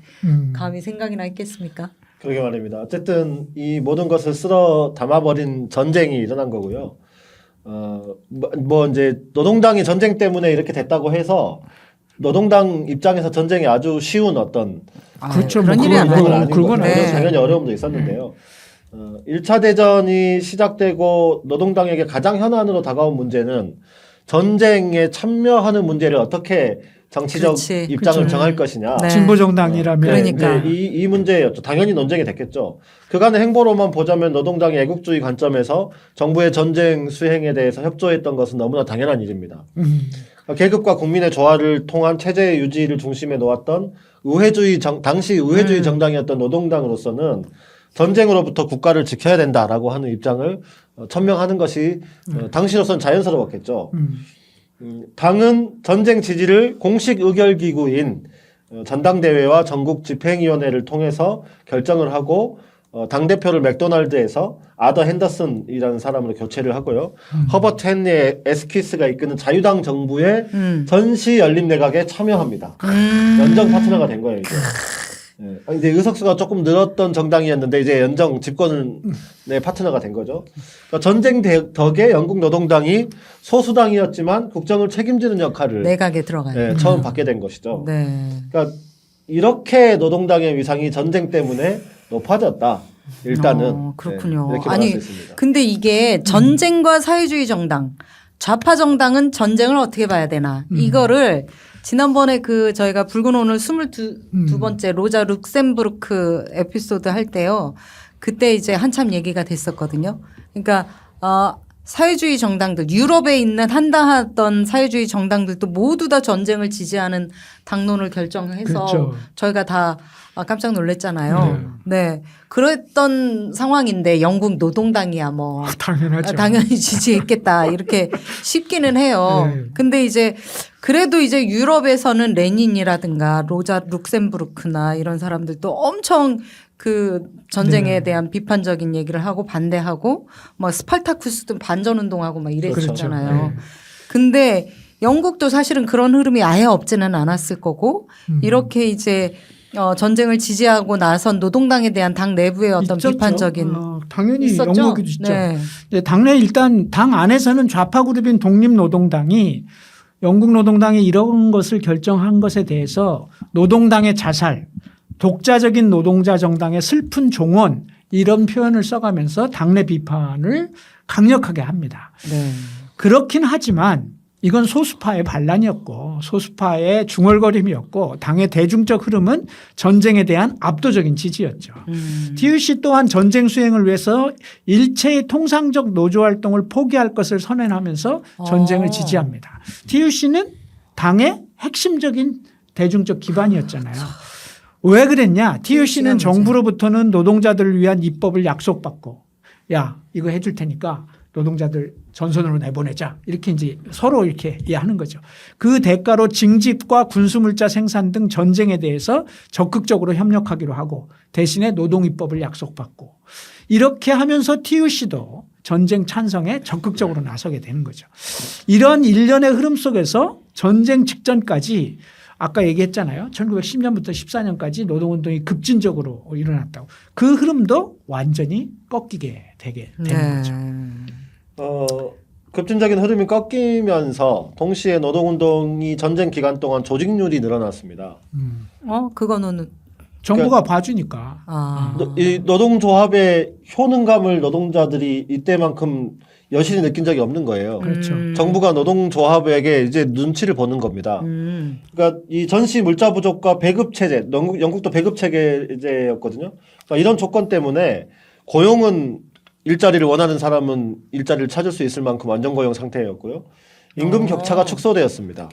감히 생각이나 있겠습니까? 그러게 말입니다. 어쨌든 이 모든 것을 쓸어 담아버린 전쟁이 일어난 거고요. 뭐 이제 노동당이 전쟁 때문에 이렇게 됐다고 해서 노동당 입장에서 전쟁이 아주 쉬운 어떤 그렇죠. 그런 뭐 일이 그건 아니고. 그건 네. 아니죠. 당연히 어려움도 있었는데요. 1차 대전이 시작되고 노동당에게 가장 현안으로 다가온 문제는 전쟁에 참여하는 문제를 어떻게 정치적 그렇지. 입장을 그렇죠. 정할 것이냐. 네. 진보정당이라면 그러니까. 네, 이 문제였죠. 당연히 논쟁이 됐겠죠. 그간의 행보로만 보자면 노동당의 애국주의 관점에서 정부의 전쟁 수행에 대해서 협조했던 것은 너무나 당연한 일입니다. 계급과 국민의 조화를 통한 체제 유지를 중심에 놓았던 당시 의회주의 정당이었던 노동당으로서는 전쟁으로부터 국가를 지켜야 된다라고 하는 입장을 천명하는 것이 당시로서는 자연스러웠겠죠. 당은 전쟁 지지를 공식 의결기구인 전당대회와 전국 집행위원회를 통해서 결정을 하고 당대표를 맥도날드에서 아더 핸더슨이라는 사람으로 교체를 하고요. 허버트 헨리의 에스키스가 이끄는 자유당 정부의 전시 열린 내각에 참여합니다. 연정 파트너가 된 거예요. 이제. 예. 이제 의석수가 조금 늘었던 정당이었는데 이제 연정 집권의 파트너가 된 거죠. 그러니까 전쟁 덕에 영국 노동당이 소수당이었지만 국정을 책임지는 역할을 내각에 들어가요. 처음 받게 된 것이죠. 네. 그러니까 이렇게 노동당의 위상이 전쟁 때문에 높아졌다. 일단은 그렇군요. 네, 이렇게 아니, 말할 수 있습니다. 근데 이게 전쟁과 사회주의 정당, 좌파 정당은 전쟁을 어떻게 봐야 되나? 이거를 지난번에 그 저희가 붉은 오늘 22번째 로자 룩셈부르크 에피소드 할 때요. 그때 이제 한참 얘기가 됐었거든요. 그러니까 사회주의 정당들, 유럽에 있는 한당하던 사회주의 정당들도 모두 다 전쟁을 지지하는 당론을 결정해서 그렇죠. 저희가 다 깜짝 놀랐잖아요. 네. 그랬던 상황인데 영국 노동당이야 뭐. 당연하죠. 당연히 지지했겠다. 이렇게 쉽기는 해요. 네. 근데 이제 그래도 이제 유럽에서는 레닌이라든가 로자 룩셈부르크나 이런 사람들도 엄청 그 전쟁에 네. 대한 비판적인 얘기를 하고 반대하고 막 스파르타쿠스도 반전 운동하고 막 이랬잖아요. 그렇죠. 네. 근데 영국도 사실은 그런 흐름이 아예 없지는 않았을 거고 이렇게 이제 전쟁을 지지하고 나선 노동당에 대한 당 내부의 어떤 있었죠. 비판적인 당연히 있었죠? 영국에도 있죠. 네. 네, 당내 일단 당 안에서는 좌파 그룹인 독립노동당이 영국 노동당이 이런 것을 결정한 것에 대해서 노동당의 자살, 독자적인 노동자 정당의 슬픈 종언 이런 표현을 써가면서 당내 비판을 강력하게 합니다. 네. 그렇긴 하지만 이건 소수파의 반란이었고 소수파의 중얼거림이었고 당의 대중적 흐름은 전쟁에 대한 압도적인 지지였죠. TUC 또한 전쟁 수행을 위해서 일체의 통상적 노조 활동을 포기할 것을 선언하면서 전쟁을 지지합니다. TUC는 당의 핵심적인 대중적 기반이었잖아요. 왜 그랬냐? TUC는 정부로부터는 노동자들을 위한 입법을 약속받고 야 이거 해줄 테니까 노동자들 전선으로 내보내자 이렇게 이제 서로 이렇게 이해하는 거죠. 그 대가로 징집과 군수물자 생산 등 전쟁에 대해서 적극적으로 협력하기로 하고 대신에 노동 입법을 약속받고 이렇게 하면서 TUC도 전쟁 찬성에 적극적으로 나서게 되는 거죠. 이런 일련의 흐름 속에서 전쟁 직전까지 아까 얘기했잖아요. 1910년부터 14년까지 노동운동이 급진적으로 일어났다고. 그 흐름도 완전히 꺾이게 되게 되는 거죠. 급진적인 흐름이 꺾이면서 동시에 노동운동이 전쟁 기간 동안 조직률이 늘어났습니다. 그거는 정부가 봐주니까. 이 노동조합의 효능감을 노동자들이 이때만큼 여실히 느낀 적이 없는 거예요. 그렇죠. 정부가 노동조합에게 이제 눈치를 보는 겁니다. 그러니까 이 전시 물자 부족과 배급 체제, 영국도 배급 체제였거든요. 그러니까 이런 조건 때문에 고용은 일자리를 원하는 사람은 일자리를 찾을 수 있을 만큼 안정고용 상태였고요. 임금 격차가 축소되었습니다.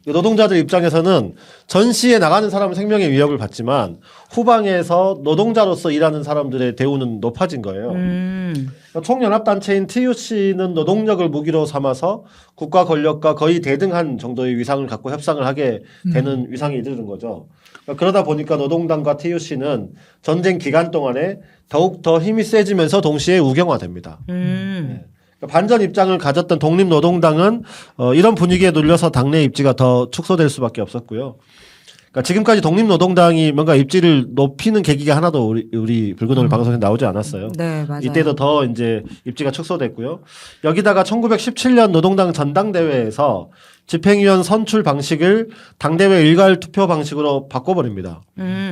노동자들 입장에서는 전시에 나가는 사람은 생명의 위협을 받지만 후방에서 노동자로서 일하는 사람들의 대우는 높아진 거예요. 그러니까 총연합단체인 TUC는 노동력을 무기로 삼아서 국가 권력과 거의 대등한 정도의 위상을 갖고 협상을 하게 되는 위상이 이르는 거죠. 그러다 보니까 노동당과 TUC는 전쟁 기간 동안에 더욱 더 힘이 세지면서 동시에 우경화됩니다. 네. 반전 입장을 가졌던 독립노동당은 이런 분위기에 눌려서 당내 입지가 더 축소될 수밖에 없었고요. 그러니까 지금까지 독립노동당이 뭔가 입지를 높이는 계기가 하나도 우리 붉은 오늘 방송에 나오지 않았어요. 네, 맞아요. 이때도 더 이제 입지가 축소됐고요. 여기다가 1917년 노동당 전당대회에서 집행위원 선출 방식을 당대회 일괄 투표 방식으로 바꿔버립니다.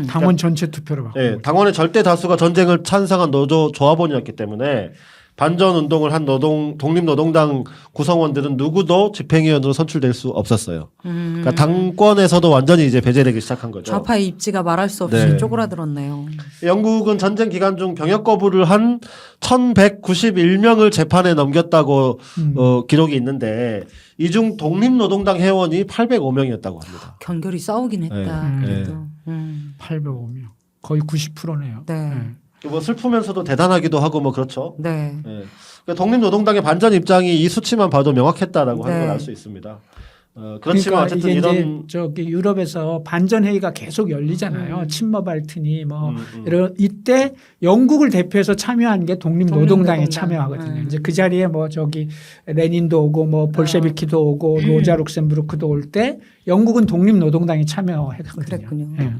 당원 전체 투표로 바꿔. 네, 당원의 절대 다수가 전쟁을 찬성한 노조 조합원이었기 때문에 반전 운동을 한 독립노동당 구성원들은 누구도 집행위원으로 선출될 수 없었어요. 그러니까 당권에서도 완전히 이제 배제되기 시작한 거죠. 좌파의 입지가 말할 수 없이 네. 쪼그라들었네요. 영국은 전쟁 기간 중 병역 거부를 한 1191명을 재판에 넘겼다고 기록이 있는데 이 중 독립노동당 회원이 805명이었다고 합니다. 견결이 싸우긴 했다. 네. 그래도. 805명. 거의 90%네요. 네. 뭐 슬프면서도 대단하기도 하고 뭐 그렇죠. 네. 네. 그러니까 독립노동당의 반전 입장이 이 수치만 봐도 명확했다라고 하는 걸 알 수 있습니다. 그렇지만 그러니까 어쨌든 이게 이런 이제 저기 유럽에서 반전 회의가 계속 열리잖아요. 친머발트니 뭐 이런 이때 영국을 대표해서 참여한 게 독립노동당에 독립노동당. 참여하거든요. 이제 그 자리에 뭐 저기 레닌도 오고 뭐 볼셰비키도 오고 로자 룩셈부르크도 올 때 영국은 독립노동당이 참여했거든요. 그랬군요. 예.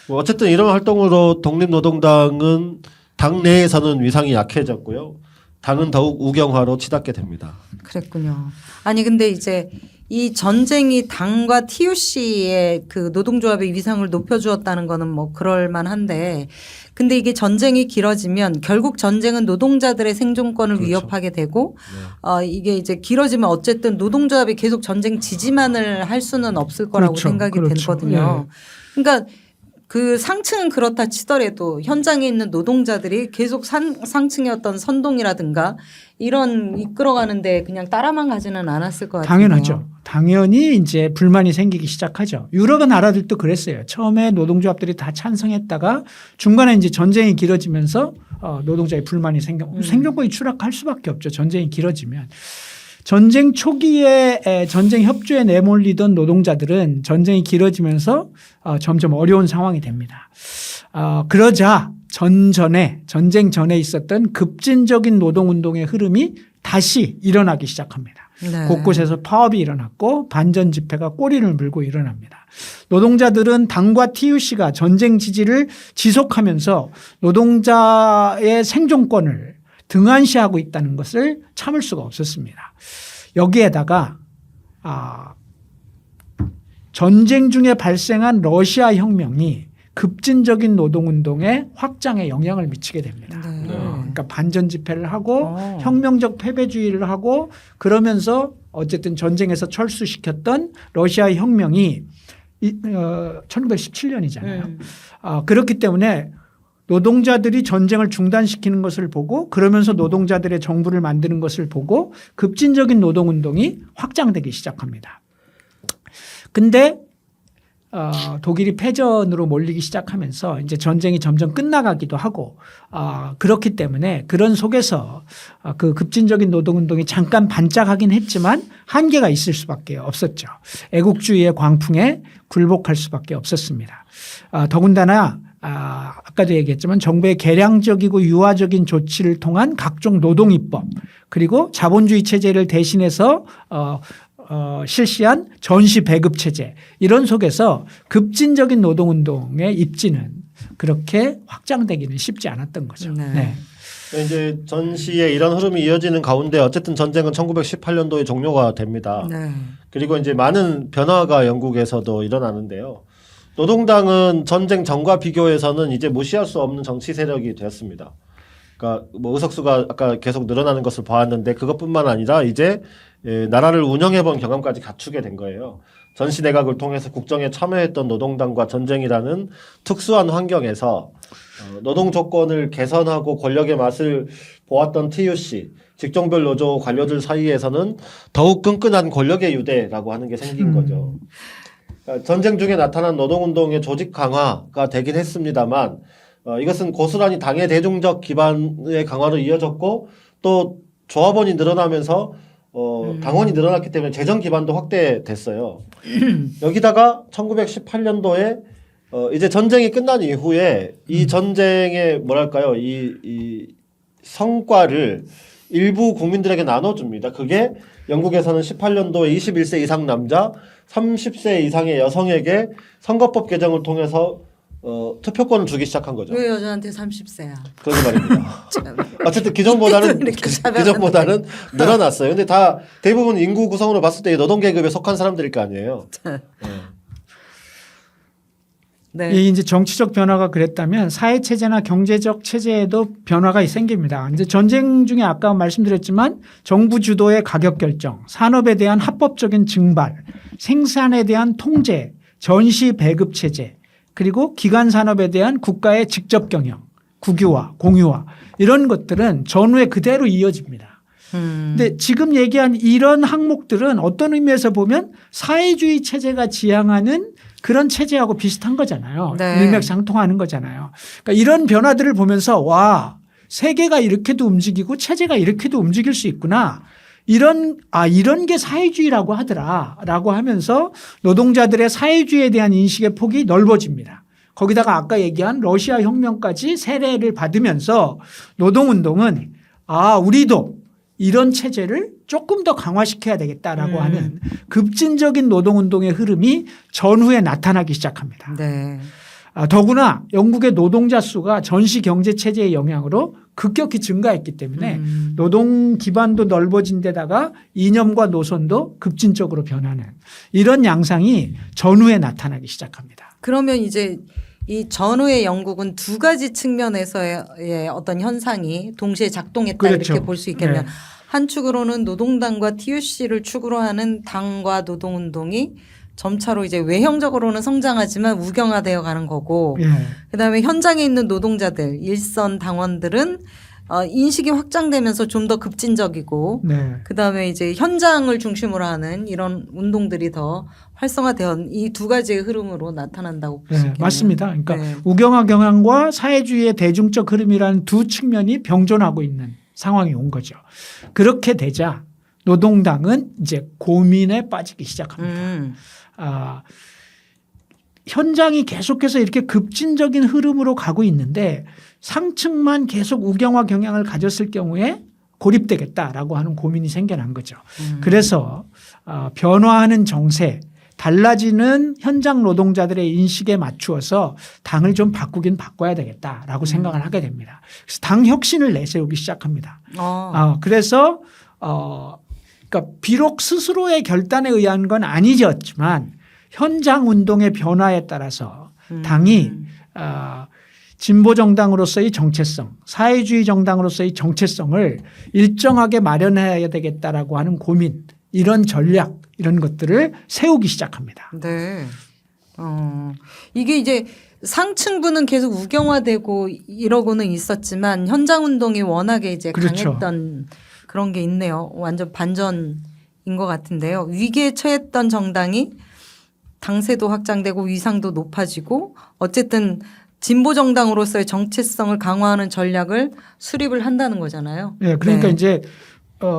뭐 어쨌든 이런 활동으로 독립노동당은 당내에서는 위상이 약해졌고요. 당은 더욱 우경화로 치닫게 됩니다. 그랬군요. 아니 근데 이제 이 전쟁이 당과 TUC의 그 노동조합의 위상을 높여주었다는 거는 뭐 그럴 만한데 근데 이게 전쟁이 길어지면 결국 전쟁은 노동자들의 생존권을 그렇죠. 위협하게 되고 이게 이제 길어지면 어쨌든 노동조합이 계속 전쟁 지지만을 할 수는 없을 거라고 그렇죠. 생각이 그렇죠. 되거든요. 그러니까 그 상층은 그렇다 치더라도 현장에 있는 노동자들이 계속 상층의 어떤 선동이라든가 이런 이끌어가는데 그냥 따라만 가지는 않았을 것 같아요. 당연하죠. 당연히 이제 불만이 생기기 시작하죠. 유럽의 나라들도 그랬어요. 처음에 노동조합들이 다 찬성했다가 중간에 이제 전쟁이 길어지면서 노동자의 불만이 생존권이 추락할 수밖에 없죠. 전쟁이 길어지면. 전쟁 초기에 전쟁 협조에 내몰리던 노동자들은 전쟁이 길어지면서 점점 어려운 상황이 됩니다. 그러자 전쟁 전에 있었던 급진적인 노동운동의 흐름이 다시 일어나기 시작합니다. 네. 곳곳에서 파업이 일어났고 반전 집회가 꼬리를 물고 일어납니다. 노동자들은 당과 TUC가 전쟁 지지를 지속하면서 노동자의 생존권을 등한시하고 있다는 것을 참을 수가 없었습니다. 여기에다가 전쟁 중에 발생한 러시아 혁명이 급진적인 노동운동의 확장에 영향을 미치게 됩니다. 네. 그러니까 반전 집회를 하고 혁명적 패배주의를 하고 그러면서 어쨌든 전쟁에서 철수시켰던 러시아 혁명이 1917년이잖아요. 그렇기 때문에 노동자들이 전쟁을 중단시키는 것을 보고 그러면서 노동자들의 정부를 만드는 것을 보고 급진적인 노동운동이 확장되기 시작합니다. 근데 독일이 패전으로 몰리기 시작하면서 이제 전쟁이 점점 끝나가기도 하고 그렇기 때문에 그런 속에서 그 급진적인 노동운동이 잠깐 반짝하긴 했지만 한계가 있을 수밖에 없었죠. 애국주의의 광풍에 굴복할 수밖에 없었습니다. 더군다나 아까도 얘기했지만 정부의 개량적이고 유화적인 조치를 통한 각종 노동입법 그리고 자본주의 체제를 대신해서 실시한 전시 배급 체제 이런 속에서 급진적인 노동운동의 입지는 그렇게 확장되기는 쉽지 않았던 거죠. 네. 네. 이제 전시에 이런 흐름이 이어지는 가운데 어쨌든 전쟁은 1918년도에 종료가 됩니다. 네. 그리고 이제 많은 변화가 영국에서도 일어나는데요. 노동당은 전쟁 전과 비교해서는 이제 무시할 수 없는 정치 세력이 되었습니다. 그러니까 뭐 의석수가 아까 계속 늘어나는 것을 보았는데 그것뿐만 아니라 이제 나라를 운영해본 경험까지 갖추게 된 거예요. 전시 내각을 통해서 국정에 참여했던 노동당과 전쟁이라는 특수한 환경에서 노동 조건을 개선하고 권력의 맛을 보았던 TUC, 직종별 노조 관료들 사이에서는 더욱 끈끈한 권력의 유대라고 하는 게 생긴 거죠. 그러니까 전쟁 중에 나타난 노동운동의 조직 강화가 되긴 했습니다만 이것은 고스란히 당의 대중적 기반의 강화로 이어졌고 또 조합원이 늘어나면서 당원이 늘어났기 때문에 재정 기반도 확대됐어요. 여기다가 1918년도에 이제 전쟁이 끝난 이후에 이 전쟁의 뭐랄까요 이 성과를 일부 국민들에게 나눠줍니다. 그게 영국에서는 18년도에 21세 이상 남자, 30세 이상의 여성에게 선거법 개정을 통해서 투표권을 주기 시작한 거죠. 왜 여자한테 30세야? 그러게 말입니다. 어쨌든 기존보다는 늘어났어요. 근데 다 대부분 인구 구성으로 봤을 때 노동 계급에 속한 사람들일 거 아니에요. 네. 이 이제 정치적 변화가 그랬다면 사회 체제나 경제적 체제에도 변화가 생깁니다. 이제 전쟁 중에 아까 말씀드렸지만 정부 주도의 가격 결정, 산업에 대한 합법적인 증발, 생산에 대한 통제, 전시 배급 체제, 그리고 기간 산업에 대한 국가의 직접 경영, 국유화, 공유화 이런 것들은 전후에 그대로 이어집니다. 근데 지금 얘기한 이런 항목들은 어떤 의미에서 보면 사회주의 체제가 지향하는 그런 체제하고 비슷한 거잖아요. 네. 일맥상통하는 거잖아요. 그러니까 이런 변화들을 보면서 와 세계가 이렇게도 움직이고 체제가 이렇게도 움직일 수 있구나. 이런 게 사회주의라고 하더라라고 하면서 노동자들의 사회주의에 대한 인식의 폭이 넓어집니다. 거기다가 아까 얘기한 러시아 혁명까지 세례를 받으면서 노동운동은 우리도 이런 체제를 조금 더 강화시켜야 되겠다라고 하는 급진적인 노동운동의 흐름이 전후에 나타나기 시작합니다. 네. 더구나 영국의 노동자 수가 전시 경제 체제의 영향으로 급격히 증가했기 때문에 노동 기반도 넓어진 데다가 이념과 노선도 급진적으로 변하는 이런 양상이 전후에 나타나기 시작합니다. 그러면 이제 이 전후의 영국은 두 가지 측면에서의 어떤 현상이 동시에 작동했다 그렇죠. 이렇게 볼 수 있겠네요. 네. 한 축으로는 노동당과 TUC를 축으로 하는 당과 노동운동이 점차로 이제 외형적으로는 성장하지만 우경화되어 가는 거고 예. 그다음에 현장에 있는 노동자들 일선 당원들은 인식이 확장되면서 좀 더 급진적이고 네. 그다음에 이제 현장을 중심으로 하는 이런 운동들이 더 활성화된 이 두 가지의 흐름으로 나타난다고 볼 수 있겠네요. 맞습니다. 그러니까 네. 우경화 경향과 사회주의의 대중적 흐름이라는 두 측면이 병존하고 있는 상황이 온 거죠. 그렇게 되자 노동당은 이제 고민에 빠지기 시작합니다. 현장이 계속해서 이렇게 급진적인 흐름으로 가고 있는데 상층만 계속 우경화 경향을 가졌을 경우에 고립되겠다라고 하는 고민이 생겨난 거죠. 그래서 변화하는 정세, 달라지는 현장 노동자들의 인식에 맞추어서 당을 좀 바꾸긴 바꿔야 되겠다라고 생각을 하게 됩니다. 그래서 당 혁신을 내세우기 시작합니다. 그래서 그러니까 비록 스스로의 결단에 의한 건 아니었지만 현장 운동의 변화에 따라서 당이 진보 정당으로서의 정체성, 사회주의 정당으로서의 정체성을 일정하게 마련해야 되겠다라고 하는 고민, 이런 전략, 이런 것들을 세우기 시작합니다. 네. 이게 이제 상층부는 계속 우경화되고 이러고는 있었지만 현장 운동이 워낙에 이제 그렇죠. 강했던 그런 게 있네요. 완전 반전인 것 같은데요. 위기에 처했던 정당이 당세도 확장되고 위상도 높아지고 어쨌든 진보 정당으로서의 정체성을 강화하는 전략을 수립을 한다는 거잖아요. 네, 그러니까 네. 이제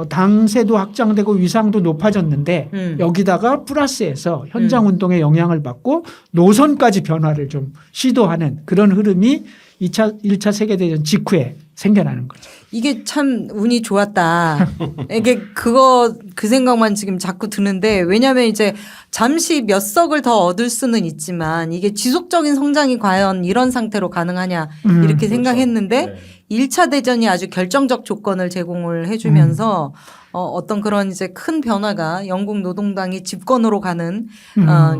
당세도 확장되고 위상도 높아졌는데 여기다가 플러스해서 현장 운동의 영향을 받고 노선까지 변화를 좀 시도하는 그런 흐름이 1차 세계대전 직후에 생겨나는 거죠. 이게 참 운이 좋았다. 이게 그 생각만 지금 자꾸 드는데 왜냐하면 이제 잠시 몇 석을 더 얻을 수는 있지만 이게 지속적인 성장이 과연 이런 상태로 가능하냐 이렇게 생각했는데 그렇죠. 1차 대전이 아주 결정적 조건을 제공을 해주면서 어떤 그런 이제 큰 변화가 영국 노동당이 집권으로 가는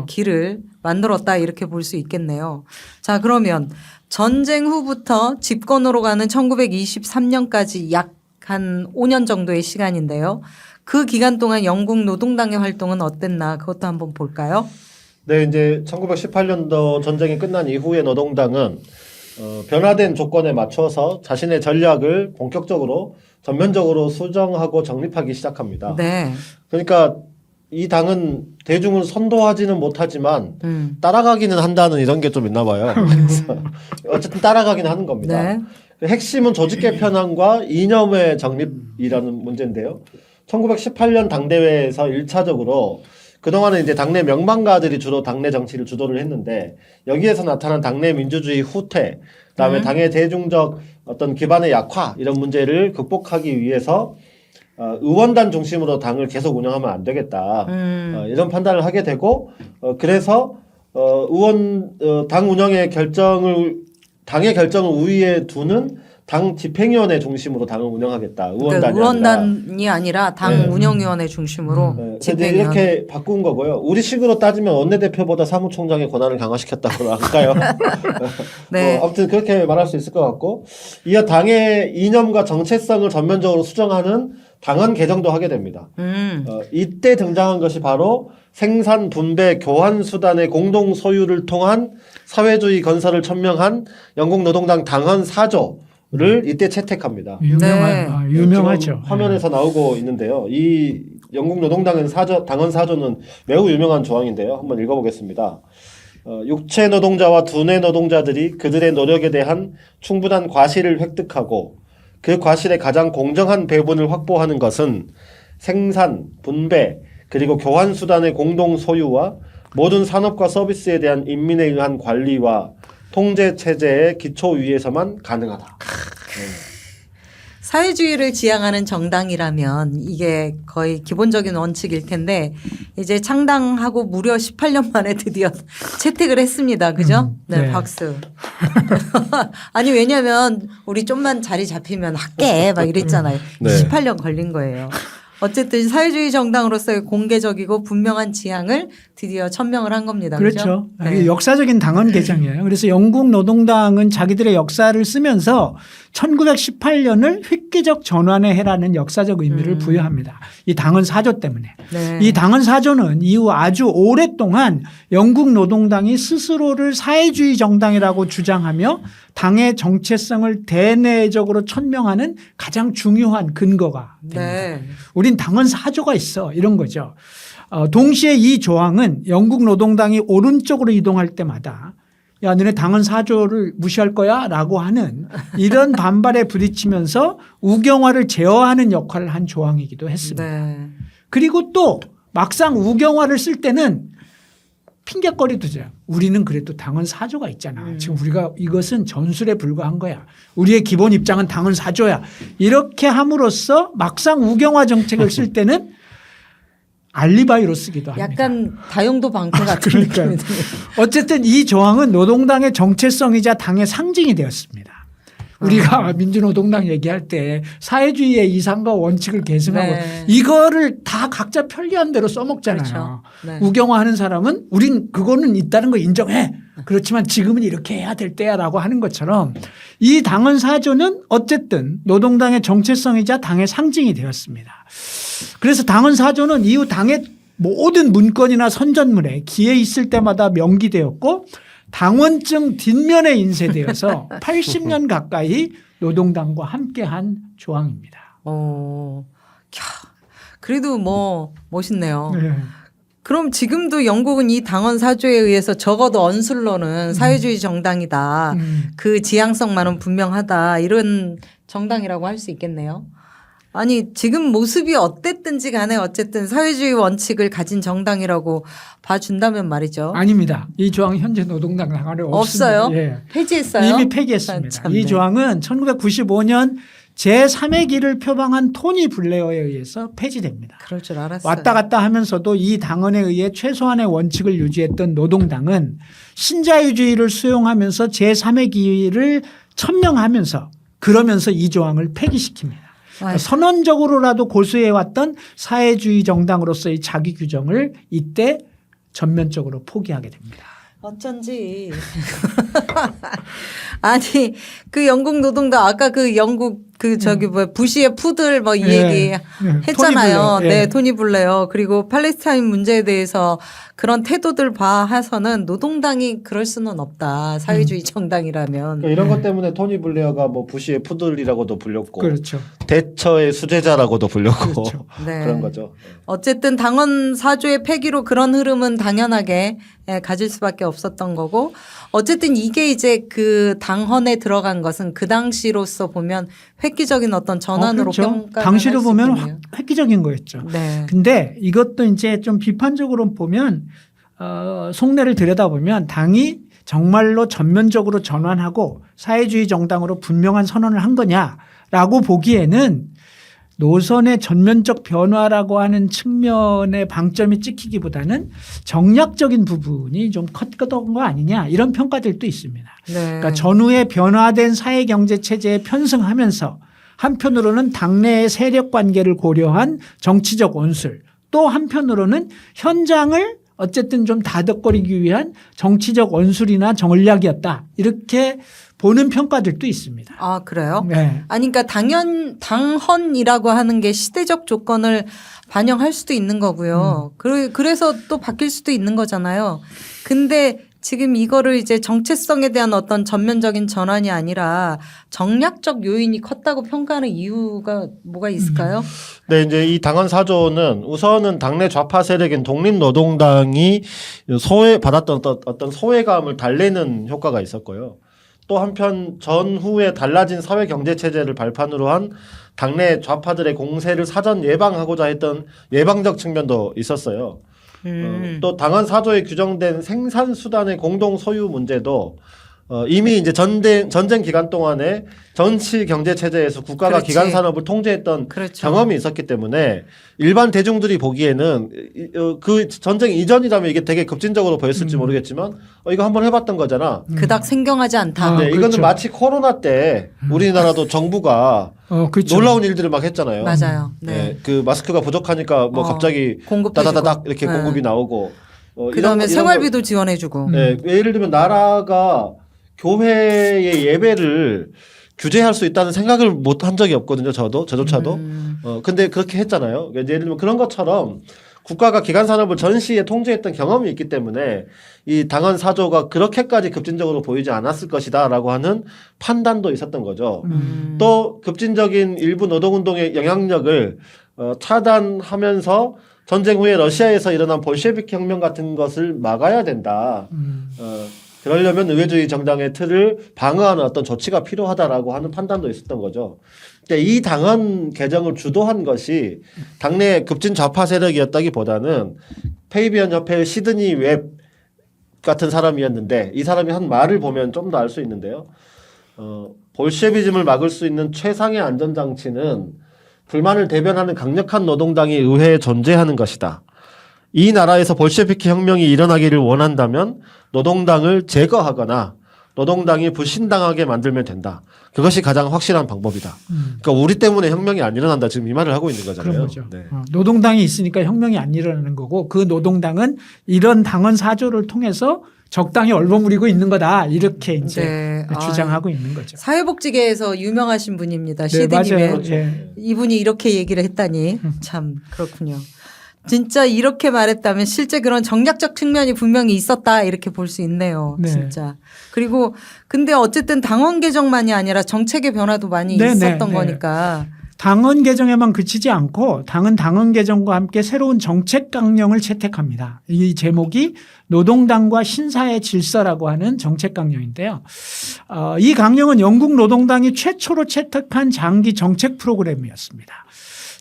길을 만들었다 이렇게 볼 수 있겠네요. 자, 그러면 전쟁 후부터 집권으로 가는 1923년까지 약 한 5년 정도의 시간인데요. 그 기간 동안 영국 노동당의 활동은 어땠나 그것도 한번 볼까요? 네, 이제 1918년도 전쟁이 끝난 이후에 노동당은 변화된 조건에 맞춰서 자신의 전략을 본격적으로 전면적으로 수정하고 정립하기 시작합니다. 네. 그러니까 이 당은 대중을 선도하지는 못하지만 따라가기는 한다는 이런 게 좀 있나 봐요. 그래서 어쨌든 따라가기는 하는 겁니다. 네. 핵심은 조직 개편안과 이념의 정립이라는 문제인데요. 1918년 당대회에서 1차적으로 그동안은 이제 당내 명방가들이 주로 당내 정치를 주도를 했는데 여기에서 나타난 당내 민주주의 후퇴, 그다음에 당의 대중적 어떤 기반의 약화 이런 문제를 극복하기 위해서 의원단 중심으로 당을 계속 운영하면 안 되겠다. 이런 판단을 하게 되고 그래서 당 운영의 당의 결정을 우위에 두는 당 집행위원회 중심으로 당을 운영하겠다. 의원단이 아니라 당 운영위원회 중심으로 집행위원회. 이렇게 바꾼 거고요. 우리식으로 따지면 원내대표보다 사무총장의 권한을 강화시켰다고 할까요? 네. 아무튼 그렇게 말할 수 있을 것 같고 이어 당의 이념과 정체성을 전면적으로 수정하는 당헌 개정도 하게 됩니다. 이때 등장한 것이 바로 생산, 분배, 교환 수단의 공동 소유를 통한 사회주의 건설을 천명한 영국 노동당 당헌 4조를 이때 채택합니다. 유명하죠. 화면에서 나오고 있는데요. 이 영국 노동당은 당헌 4조는 매우 유명한 조항인데요. 한번 읽어보겠습니다. 육체 노동자와 두뇌 노동자들이 그들의 노력에 대한 충분한 과실을 획득하고 그 과실의 가장 공정한 배분을 확보하는 것은 생산, 분배, 그리고 교환 수단의 공동 소유와 모든 산업과 서비스에 대한 인민에 의한 관리와 통제 체제의 기초 위에서만 가능하다. 사회주의를 지향하는 정당이라면 이게 거의 기본적인 원칙일 텐데 이제 창당하고 무려 18년 만에 드디어 채택을 했습니다. 그죠? 네, 네. 박수. 아니 왜냐하면 우리 좀만 자리 잡히면 할게 막 이랬잖아요. 네. 18년 걸린 거예요. 어쨌든 사회주의 정당으로서의 공개적이고 분명한 지향을 드디어 천명을 한 겁니다. 그렇죠. 네. 이게 역사적인 당헌 개정이에요. 그래서 영국 노동당은 자기들의 역사를 쓰면서 1918년을 획기적 전환의 해라는 역사적 의미를 부여합니다. 이 당헌 4조 때문에. 네. 이 당헌 4조는 이후 아주 오랫동안 영국 노동당이 스스로를 사회주의 정당이라고 주장하며 당의 정체성을 대내적으로 천명하는 가장 중요한 근거가 됩니다. 네. 우린 당헌 4조가 있어 이런 거죠. 동시에 이 조항은 영국 노동당이 오른쪽으로 이동할 때마다 야 너네 당헌 4조를 무시할 거야 라고 하는 이런 반발에 부딪히면서 우경화를 제어하는 역할을 한 조항이기도 했습니다. 네. 그리고 또 막상 우경화를 쓸 때는 핑계거리도 죠. 우리는 그래도 당헌 4조가 있잖아. 지금 우리가 이것은 전술에 불과한 거야. 우리의 기본 입장은 당헌 4조야. 이렇게 함으로써 막상 우경화 정책을 쓸 때는 알리바이로 쓰기도 합니다. 약간 다용도 방패 같은 그러니까요. 느낌이 듭니다. 어쨌든 이 조항은 노동당의 정체성이자 당의 상징이 되었습니다. 우리가 민주노동당 얘기할 때 사회주의의 이상과 원칙을 계승하고 네. 이거를 다 각자 편리한 대로 써먹잖아요. 그렇죠. 네. 우경화하는 사람은 우린 그거는 있다는 거 인정해. 그렇지만 지금은 이렇게 해야 될 때야라고 하는 것처럼 이 당헌 4조는 어쨌든 노동당의 정체성이자 당의 상징이 되었습니다. 그래서 당헌 4조는 이후 당의 모든 문건이나 선전물에 기회 있을 때마다 명기되었고 당원증 뒷면에 인쇄되어서 80년 가까이 노동당과 함께한 조항입니다. 그래도 뭐 멋있네요. 네. 그럼 지금도 영국은 이 당헌 4조에 의해서 적어도 언술로는 사회주의 정당이다. 그 지향성만은 분명하다. 이런 정당이라고 할 수 있겠네요. 아니 지금 모습이 어땠든지 간에 어쨌든 사회주의 원칙을 가진 정당이라고 봐준다면 말이죠. 아닙니다. 이 조항 현재 노동당 당헌에 없어요? 없습니다. 예. 폐지했어요? 이미 아, 폐기했습니다. 참네. 이 조항은 1995년 제3의 길을 표방한 토니 블레어에 의해서 폐지됩니다. 그럴 줄 알았어요. 왔다 갔다 하면서도 이 당헌에 의해 최소한의 원칙을 유지했던 노동당은 신자유주의를 수용하면서 제3의 길을 천명하면서 그러면서 이 조항을 폐기시킵니다. 아이고. 선언적으로라도 고수해왔던 사회주의 정당으로서의 자기 규정을 이때 전면적으로 포기하게 됩니다. 어쩐지. 아니, 그 영국 노동당 아까 그 영국 그 저기 뭐 부시의 푸들 뭐 이 얘기 했잖아요. 토니 블레어. 예. 네, 토니 블레어. 그리고 팔레스타인 문제에 대해서 그런 태도들 봐서는 노동당이 그럴 수는 없다. 사회주의 정당이라면. 그러니까 이런 것 때문에 토니 블레어가 뭐 부시의 푸들이라고도 불렸고 그렇죠. 대처의 수제자라고도 불렸고 그렇죠. 네. 그런 거죠. 어쨌든 당헌 4조의 폐기로 그런 흐름은 당연하게 가질 수밖에 없었던 거고 어쨌든 이게 이제 그 당헌에 들어간 것은 그 당시로서 보면 획기적인 어떤 전환으로 그렇죠. 평가를 당시로 할수 보면 있겠네요. 획기적인 거였죠. 네. 근데 이것도 이제 좀 비판적으로 보면 속내를 들여다보면 당이 정말로 전면적으로 전환하고 사회주의 정당으로 분명한 선언을 한 거냐라고 보기에는 노선의 전면적 변화라고 하는 측면의 방점이 찍히기보다는 정략적인 부분이 좀 컸던 거 아니냐 이런 평가들도 있습니다. 네. 그러니까 전후에 변화된 사회경제 체제에 편승하면서 한편으로는 당내의 세력 관계를 고려한 정치적 원술 또 한편으로는 현장을 어쨌든 좀 다독거리기 위한 정치적 원술이나 전략이었다. 이렇게 보는 평가들도 있습니다. 아, 그래요? 네. 아니, 그러니까 당헌이라고 하는 게 시대적 조건을 반영할 수도 있는 거고요. 그래서 또 바뀔 수도 있는 거잖아요. 근데 지금 이거를 이제 정체성에 대한 어떤 전면적인 전환이 아니라 정략적 요인이 컸다고 평가하는 이유가 뭐가 있을까요? 네, 이제 이 당헌 4조는 우선은 당내 좌파 세력인 독립노동당이 받았던 어떤 소외감을 달래는 효과가 있었고요. 또 한편 전후에 달라진 사회 경제 체제를 발판으로 한 당내 좌파들의 공세를 사전 예방하고자 했던 예방적 측면도 있었어요. 또 당헌 4조에 규정된 생산 수단의 공동 소유 문제도 이미 이제 전쟁 기간 동안에 전시 경제 체제에서 국가가 그렇지. 기간 산업을 통제했던 그렇죠. 경험이 있었기 때문에 일반 대중들이 보기에는 그 전쟁 이전이라면 이게 되게 급진적으로 보였을지 모르겠지만 이거 한번 해봤던 거잖아. 그닥 생경하지 않다. 네, 그렇죠. 이거는 마치 코로나 때 우리나라도 정부가 그렇죠. 놀라운 일들을 막 했잖아요. 맞아요. 네. 네, 그 마스크가 부족하니까 뭐 갑자기 공급해주고. 따다다닥 이렇게 네. 공급이 나오고 그다음에 이런 생활비도 거, 지원해주고. 네, 예를 들면 나라가 교회의 예배를 규제할 수 있다는 생각을 못 한 적이 없거든요. 저조차도. 근데 그렇게 했잖아요. 그러니까 예를 들면 그런 것처럼 국가가 기간 산업을 전시에 통제했던 경험이 있기 때문에 이 당헌 4조가 그렇게까지 급진적으로 보이지 않았을 것이다라고 하는 판단도 있었던 거죠. 또 급진적인 일부 노동운동의 영향력을 차단하면서 전쟁 후에 러시아에서 일어난 볼셰비키 혁명 같은 것을 막아야 된다. 그러려면 의회주의 정당의 틀을 방어하는 어떤 조치가 필요하다라고 하는 판단도 있었던 거죠. 근데 이 당헌 개정을 주도한 것이 당내 급진 좌파 세력이었다기보다는 페이비언 협회의 시드니 웹 같은 사람이었는데 이 사람이 한 말을 보면 좀 더 알 수 있는데요. 볼셰비즘을 막을 수 있는 최상의 안전장치는 불만을 대변하는 강력한 노동당이 의회에 존재하는 것이다. 이 나라에서 볼셰비키 혁명이 일어나기를 원한다면 노동당을 제거하거나 노동당이 불신당하게 만들면 된다. 그것이 가장 확실한 방법이다. 그러니까 우리 때문에 혁명이 안 일어난다. 지금 이 말을 하고 있는 거잖아요. 그런 거죠. 네. 노동당이 있으니까 혁명이 안 일어나는 거고 그 노동당은 이런 당헌 4조를 통해서 적당히 얼버무리고 있는 거다. 이렇게 이제 네. 주장하고 있는 거죠. 사회복지계에서 유명하신 분입니다. 네, 시드님의 맞아요. 예. 이분이 이렇게 얘기를 했다니 참 그렇군요. 진짜 이렇게 말했다면 실제 그런 정략적 측면이 분명히 있었다 이렇게 볼 수 있네요. 네. 진짜. 그리고 근데 어쨌든 당원 개정만이 아니라 정책의 변화도 많이 네, 있었던 네. 거니까. 당헌 개정에만 그치지 않고 당헌 개정과 함께 새로운 정책 강령을 채택합니다. 이 제목이 노동당과 신사의 질서라고 하는 정책 강령인데요. 이 강령은 영국 노동당이 최초로 채택한 장기 정책 프로그램이었습니다.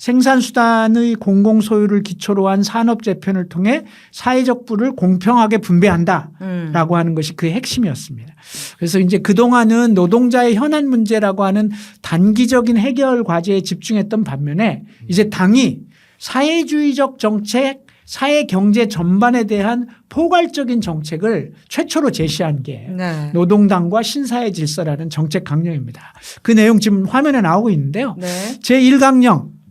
생산수단의 공공소유를 기초로 한 산업재편을 통해 사회적 부를 공평하게 분배한다라고 하는 것이 그 핵심이었습니다. 그래서 이제 그동안은 노동자의 현안 문제라고 하는 단기적인 해결 과제에 집중했던 반면에 이제 당이 사회주의적 정책, 사회 경제 전반에 대한 포괄적인 정책을 최초로 제시한 게 네. 노동당과 신사의 질서라는 정책 강령입니다. 그 내용 지금 화면에 나오고 있는데요. 네. 제1강령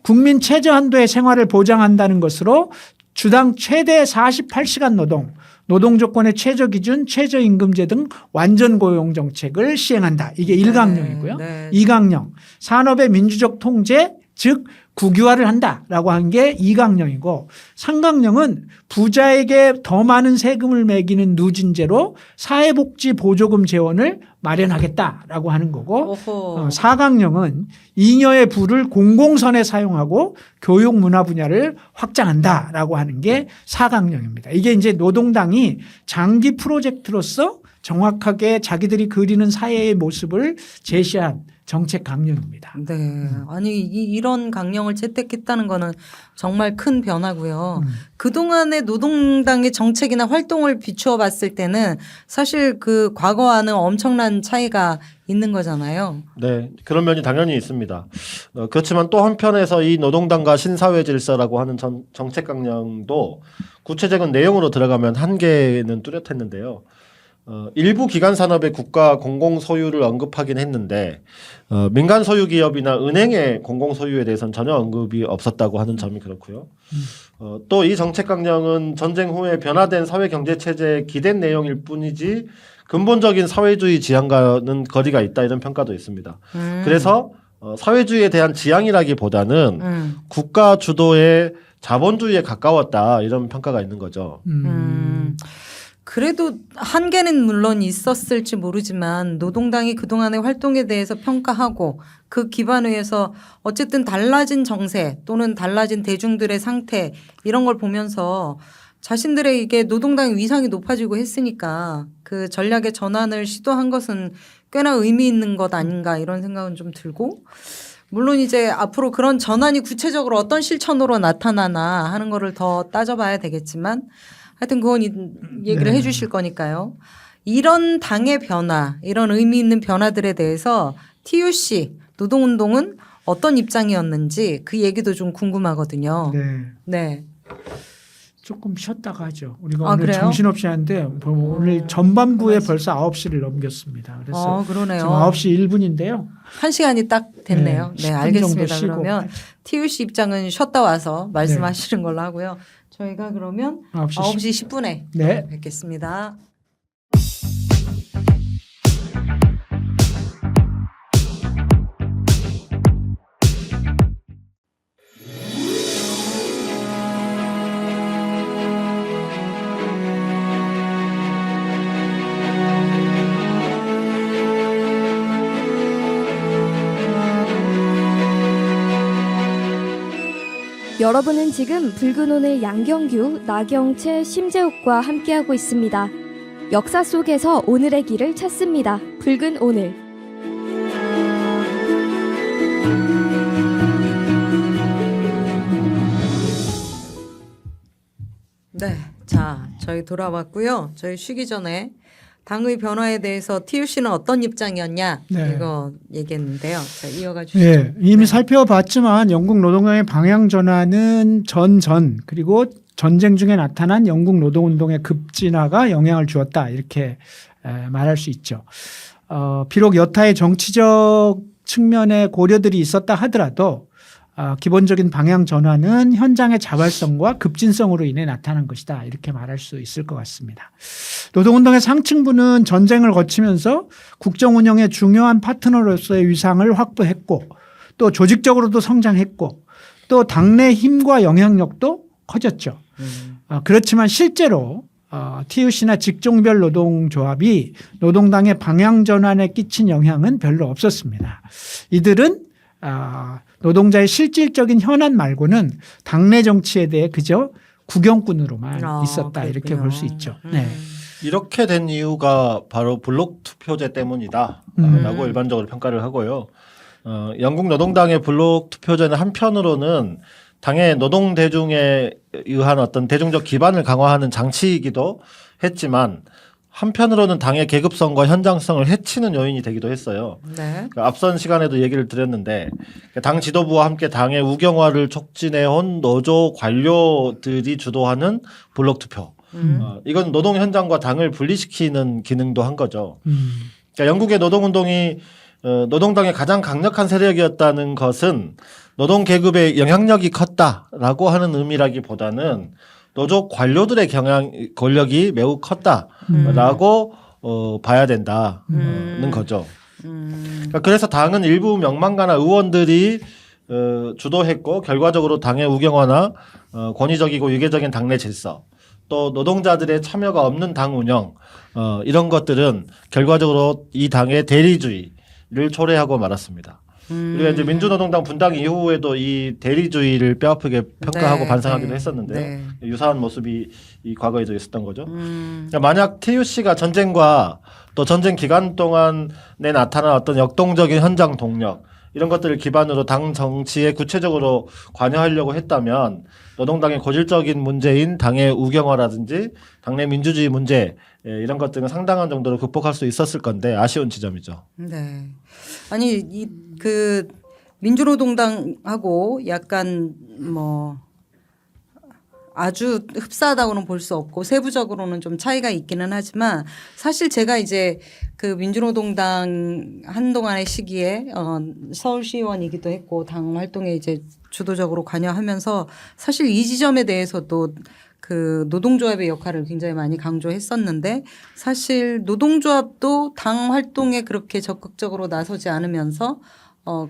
국민 최저 한도의 생활을 보장한다는 것으로 주당 최대 48시간 노동 조건의 최저 기준, 최저임금제 등 완전 고용 정책을 시행한다. 이게 1강령이고요. 네. 2강령 산업의 민주적 통제 즉 국유화를 한다라고 한 게 2강령이고 3강령은 부자에게 더 많은 세금을 매기는 누진제로 사회복지 보조금 재원을 마련하겠다라고 하는 거고 오호. 4강령은 잉여의 부를 공공선에 사용하고 교육 문화 분야를 확장한다라고 하는 게 4강령입니다. 이게 이제 노동당이 장기 프로젝트로서 정확하게 자기들이 그리는 사회의 모습을 제시한 정책 강령입니다. 네. 아니 이런 강령을 채택했다는 거는 정말 큰 변화고요. 그동안의 노동당의 정책이나 활동을 비추어 봤을 때는 사실 그 과거와는 엄청난 차이가 있는 거잖아요. 네, 그런 면이 당연히 있습니다. 그렇지만 또 한편에서 이 노동당과 신사회 질서라고 하는 정책 강령도 구체적인 내용으로 들어가면 한계는 뚜렷했는데요. 일부 기간 산업의 국가 공공 소유를 언급하긴 했는데 민간 소유 기업이나 은행의 공공 소유에 대해서는 전혀 언급이 없었다고 하는 점이 그렇고요. 또 이 정책 강령은 전쟁 후에 변화된 사회 경제 체제에 기댄 내용일 뿐이지 근본적인 사회주의 지향과는 거리가 있다 이런 평가도 있습니다. 그래서 사회주의에 대한 지향이라기보다는 국가 주도의 자본주의에 가까웠다 이런 평가가 있는 거죠. 그래도 한계는 물론 있었을지 모르지만 노동당이 그동안의 활동에 대해서 평가하고 그 기반 위에서 어쨌든 달라진 정세 또는 달라진 대중들의 상태 이런 걸 보면서 자신들의 이게 노동당의 위상이 높아지고 했으니까 그 전략의 전환을 시도한 것은 꽤나 의미 있는 것 아닌가 이런 생각은 좀 들고 물론 이제 앞으로 그런 전환이 구체적으로 어떤 실천으로 나타나나 하는 거를 더 따져봐야 되겠지만 하여튼 그건 얘기를 네. 해 주실 거니까요. 이런 당의 변화, 이런 의미 있는 변화들에 대해서 TUC 노동운동은 어떤 입장이었는지 그 얘기도 좀 궁금하거든요. 네. 네. 조금 쉬었다가 하죠. 우리가 아, 오늘 그래요? 정신없이 하는데 오늘 전반부에 벌써 9시를 넘겼습니다. 그래서 그러네요. 지금 9시 1분인데요. 1시간이 딱 됐네요. 네, 네, 10분 알겠습니다. 정도 쉬고 그러면 하죠. TUC 입장은 쉬었다 와서 말씀하시는 걸로 하고요. 저희가 그러면 9시 9시 10분에 네. 뵙겠습니다. 여러분은 지금 붉은 오늘 양경규, 나경채, 심재욱과 함께하고 있습니다. 역사 속에서 오늘의 길을 찾습니다. 붉은 오늘. 네. 자, 저희 돌아왔고요. 저희 쉬기 전에 당의 변화에 대해서 TUC는 어떤 입장이었냐 네. 이거 얘기했는데요. 자, 이어가 주시죠. 네, 이미 네. 살펴봤지만 영국 노동의 방향 전환은 그리고 전쟁 중에 나타난 영국 노동운동의 급진화가 영향을 주었다 이렇게 말할 수 있죠. 비록 여타의 정치적 측면의 고려들이 있었다 하더라도 기본적인 방향 전환은 현장의 자발성과 급진성으로 인해 나타난 것이다 이렇게 말할 수 있을 것 같습니다. 노동운동의 상층부는 전쟁을 거치면서 국정운영의 중요한 파트너로서의 위상을 확보했고 또 조직적으로도 성장했고 또 당내 힘과 영향력도 커졌죠. 그렇지만 실제로 TUC나 직종별 노동조합이 노동당의 방향 전환에 끼친 영향은 별로 없었습니다. 이들은 노동자의 실질적인 현안 말고는 당내 정치에 대해 그저 구경꾼으로만 있었다 이렇게 볼 수 있죠. 네. 이렇게 된 이유가 바로 블록 투표제 때문이다라고 일반적으로 평가를 하고요. 영국 노동당의 블록 투표제는 한편으로는 당의 노동 대중에 의한 어떤 대중적 기반을 강화하는 장치이기도 했지만 한편으로는 당의 계급성과 현장성을 해치는 요인이 되기도 했어요. 네. 앞선 시간에도 얘기를 드렸는데 당 지도부와 함께 당의 우경화를 촉진해온 노조 관료들이 주도하는 블록 투표. 이건 노동 현장과 당을 분리시키는 기능도 한 거죠. 그러니까 영국의 노동운동이 노동당의 가장 강력한 세력이었다는 것은 노동 계급의 영향력이 컸다라고 하는 의미라기보다는 노조 관료들의 권력이 매우 컸다라고 봐야 된다는 거죠. 그러니까 그래서 당은 일부 명망가나 의원들이 주도했고 결과적으로 당의 우경화나 권위적이고 유계적인 당내 질서 또 노동자들의 참여가 없는 당 운영 이런 것들은 결과적으로 이 당의 대리주의를 초래하고 말았습니다. 우리가 이제 민주노동당 분당 이후에도 이 대리주의를 뼈아프게 평가하고 네, 반성하기도 네, 했었는데요. 네. 유사한 모습이 이 과거에도 있었던 거죠. 그러니까 만약 TUC가 전쟁과 또 전쟁 기간 동안에 나타난 어떤 역동적인 현장 동력 이런 것들을 기반으로 당 정치에 구체적으로 관여하려고 했다면 노동당의 고질적인 문제인 당의 우경화라든지 당내 민주주의 문제 이런 것들은 상당한 정도로 극복할 수 있었을 건데 아쉬운 지점이죠. 네. 아니 그 민주노동당하고 약간 뭐 아주 흡사하다고는 볼 수 없고 세부적으로는 좀 차이가 있기는 하지만 사실 제가 이제 그 민주노동당 한동안의 시기에 서울시의원이기도 했고 당 활동에 이제 주도적으로 관여하면서 사실 이 지점에 대해서도 그 노동조합의 역할을 굉장히 많이 강조했었는데 사실 노동조합도 당 활동에 그렇게 적극적으로 나서지 않으면서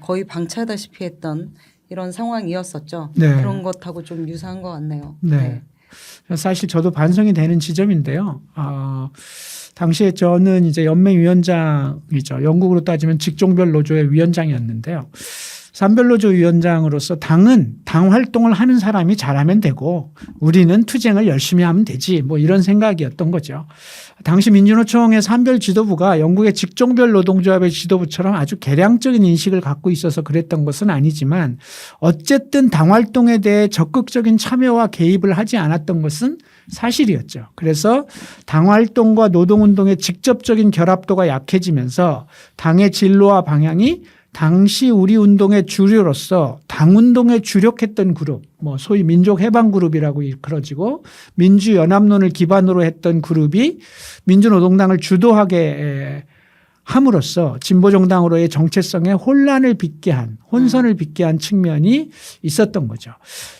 거의 방치하다시피 했던 이런 상황이었었죠. 네. 그런 것하고 좀 유사한 것 같네요. 네. 사실 저도 반성이 되는 지점인데요. 당시에 저는 이제 연맹위원장이죠. 영국으로 따지면 직종별 노조의 위원장이었는데요. 산별노조 위원장으로서 당은 당 활동을 하는 사람이 잘하면 되고 우리는 투쟁을 열심히 하면 되지 뭐 이런 생각이었던 거죠. 당시 민주노총의 산별 지도부가 영국의 직종별 노동조합의 지도부처럼 아주 개량적인 인식을 갖고 있어서 그랬던 것은 아니지만 어쨌든 당 활동에 대해 적극적인 참여와 개입을 하지 않았던 것은 사실이었죠. 그래서 당 활동과 노동운동의 직접적인 결합도가 약해지면서 당의 진로와 방향이 당시 우리 운동의 주류로서 당운동에 주력했던 그룹, 뭐 소위 민족해방그룹이라고 일컬어지고 민주연합론을 기반으로 했던 그룹이 민주노동당을 주도하게 함으로써 진보정당으로의 정체성에 혼선을 빚게 한 측면이 있었던 거죠.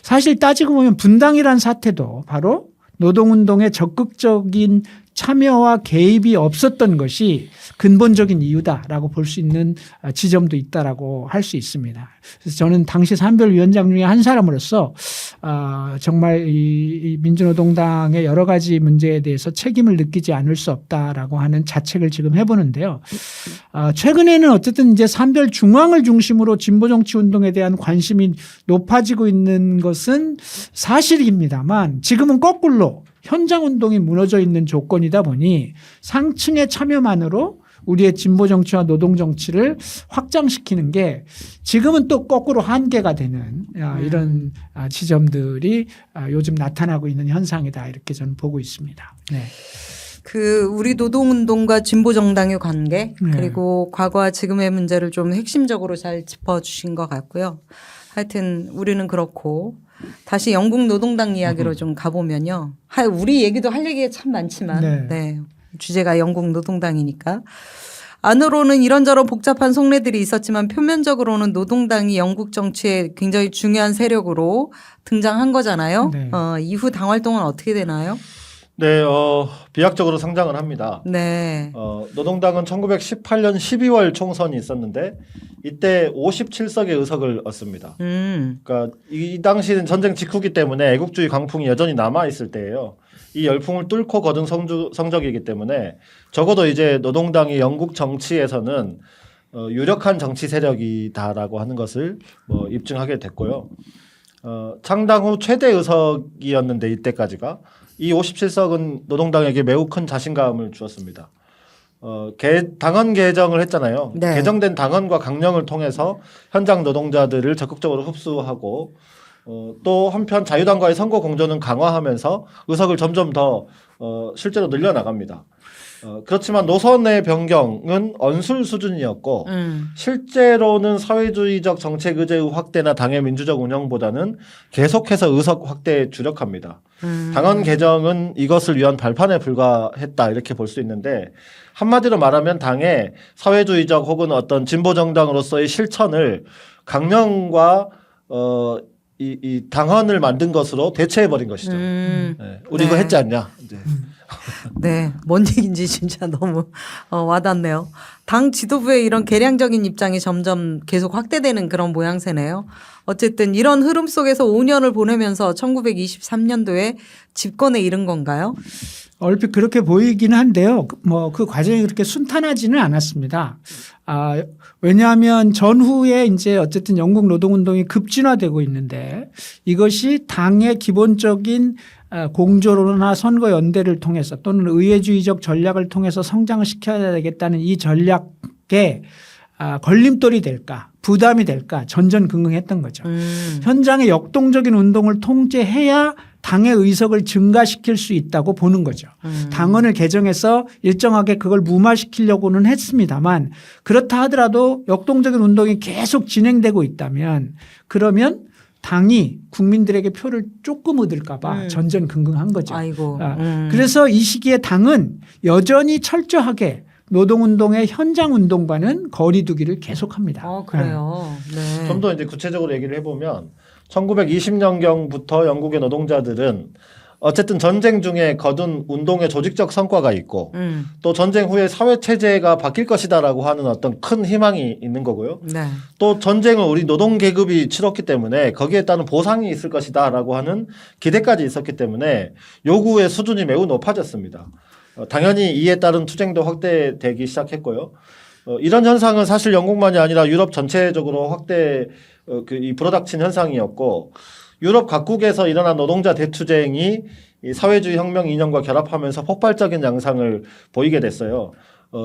사실 따지고 보면 분당이란 사태도 바로 노동운동의 적극적인 참여와 개입이 없었던 것이 근본적인 이유다라고 볼 수 있는 지점도 있다라고 할 수 있습니다. 그래서 저는 당시 산별위원장 중에 한 사람으로서 정말 이 민주노동당의 여러 가지 문제에 대해서 책임을 느끼지 않을 수 없다라고 하는 자책을 지금 해보는데요. 최근에는 어쨌든 이제 산별 중앙을 중심으로 진보정치 운동에 대한 관심이 높아지고 있는 것은 사실입니다만 지금은 거꾸로 현장 운동이 무너져 있는 조건이다 보니 상층의 참여만으로 우리의 진보 정치와 노동 정치를 확장시키는 게 지금은 또 거꾸로 한계가 되는 이런 지점들이 요즘 나타나고 있는 현상이다 이렇게 저는 보고 있습니다. 네. 우리 노동운동과 진보정당의 관계 네. 그리고 과거와 지금의 문제를 좀 핵심적으로 잘 짚어주신 것 같고요. 하여튼 우리는 그렇고 다시 영국 노동당 이야기로 좀 가보면요. 우리 얘기도 할 얘기가 참 많지만 네. 주제가 영국 노동당이니까 안으로는 이런저런 복잡한 속내들이 있었지만 표면적으로는 노동당이 영국 정치에 굉장히 중요한 세력으로 등장한 거잖아요. 네. 이후 당 활동은 어떻게 되나요? 네, 비약적으로 성장을 합니다. 네. 노동당은 1918년 12월 총선이 있었는데 이때 57석의 의석을 얻습니다. 그러니까 이 당시는 전쟁 직후기 때문에 애국주의 강풍이 여전히 남아 있을 때예요. 이 열풍을 뚫고 거둔 성적이기 때문에 적어도 이제 노동당이 영국 정치에서는 유력한 정치 세력이다라고 하는 것을 입증하게 됐고요. 창당 후 최대 의석이었는데 이때까지가 이 57석은 노동당에게 매우 큰 자신감을 주었습니다. 당헌 개정을 했잖아요. 네. 개정된 당헌과 강령을 통해서 현장 노동자들을 적극적으로 흡수하고 또 한편 자유당과의 선거 공조는 강화하면서 의석을 점점 더 실제로 늘려나갑니다. 그렇지만 노선의 변경은 언술 수준이었고 실제로는 사회주의적 정책 의제의 확대나 당의 민주적 운영보다는 계속해서 의석 확대에 주력합니다. 당헌 개정은 이것을 위한 발판에 불과했다 이렇게 볼 수 있는데 한마디로 말하면 당의 사회주의적 혹은 어떤 진보 정당으로서의 실천을 강령과 이 당헌을 만든 것으로 대체해 버린 것이죠. 네. 우리 이거 했지 않냐? 이제. 네, 뭔 얘기인지 진짜 너무 와닿네요. 당 지도부의 이런 개량적인 입장이 점점 계속 확대되는 그런 모양새네요. 어쨌든 이런 흐름 속에서 5년을 보내면서 1923년도에 집권에 이른 건가요? 얼핏 그렇게 보이기는 한데요. 그 과정이 그렇게 순탄하지는 않았습니다. 왜냐하면 전후에 이제 어쨌든 영국 노동운동이 급진화되고 있는데 이것이 당의 기본적인 공조로나 선거 연대를 통해서 또는 의회주의적 전략을 통해서 성장을 시켜야 되겠다는 이 전략에 걸림돌이 될까 부담이 될까 전전긍긍했던 거죠. 현장의 역동적인 운동을 통제해야 당의 의석을 증가시킬 수 있다고 보는 거죠. 당헌을 개정해서 일정하게 그걸 무마시키려고는 했습니다만 그렇다 하더라도 역동적인 운동이 계속 진행되고 있다면 그러면 당이 국민들에게 표를 조금 얻을까 봐 전전긍긍한 거죠. 아이고. 그래서 이 시기에 당은 여전히 철저하게 노동운동의 현장 운동과는 거리두기를 계속합니다. 그래요. 네. 좀 더 이제 구체적으로 얘기를 해보면 1920년경부터 영국의 노동자들은 어쨌든 전쟁 중에 거둔 운동의 조직적 성과가 있고 또 전쟁 후에 사회 체제가 바뀔 것이다라고 하는 어떤 큰 희망이 있는 거고요. 네. 또 전쟁을 우리 노동 계급이 치렀기 때문에 거기에 따른 보상이 있을 것이다라고 하는 기대까지 있었기 때문에 요구의 수준이 매우 높아졌습니다. 당연히 이에 따른 투쟁도 확대되기 시작했고요. 이런 현상은 사실 영국만이 아니라 유럽 전체적으로 확대 이 불어닥친 현상이었고 유럽 각국에서 일어난 노동자 대투쟁이 이 사회주의 혁명 이념과 결합하면서 폭발적인 양상을 보이게 됐어요.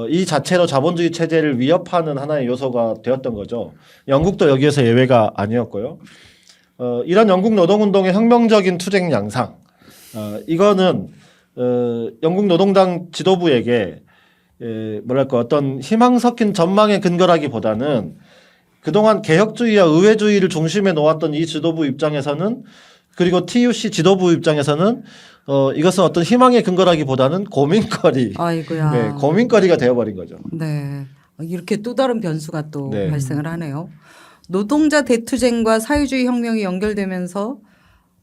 이 자체로 자본주의 체제를 위협하는 하나의 요소가 되었던 거죠. 영국도 여기에서 예외가 아니었고요. 이런 영국 노동운동의 혁명적인 투쟁 양상, 이거는 영국 노동당 지도부에게 뭐랄까 어떤 희망 섞인 전망의 근거라기보다는 그동안 개혁주의와 의회주의를 중심에 놓았던 이 지도부 입장에서는 그리고 TUC 지도부 입장에서는 이것은 어떤 희망의 근거라기보다는 고민거리, 아이고야. 네, 고민거리가 되어버린 거죠. 네. 이렇게 또 다른 변수가 또 네. 발생을 하네요. 노동자 대투쟁과 사회주의 혁명이 연결되면서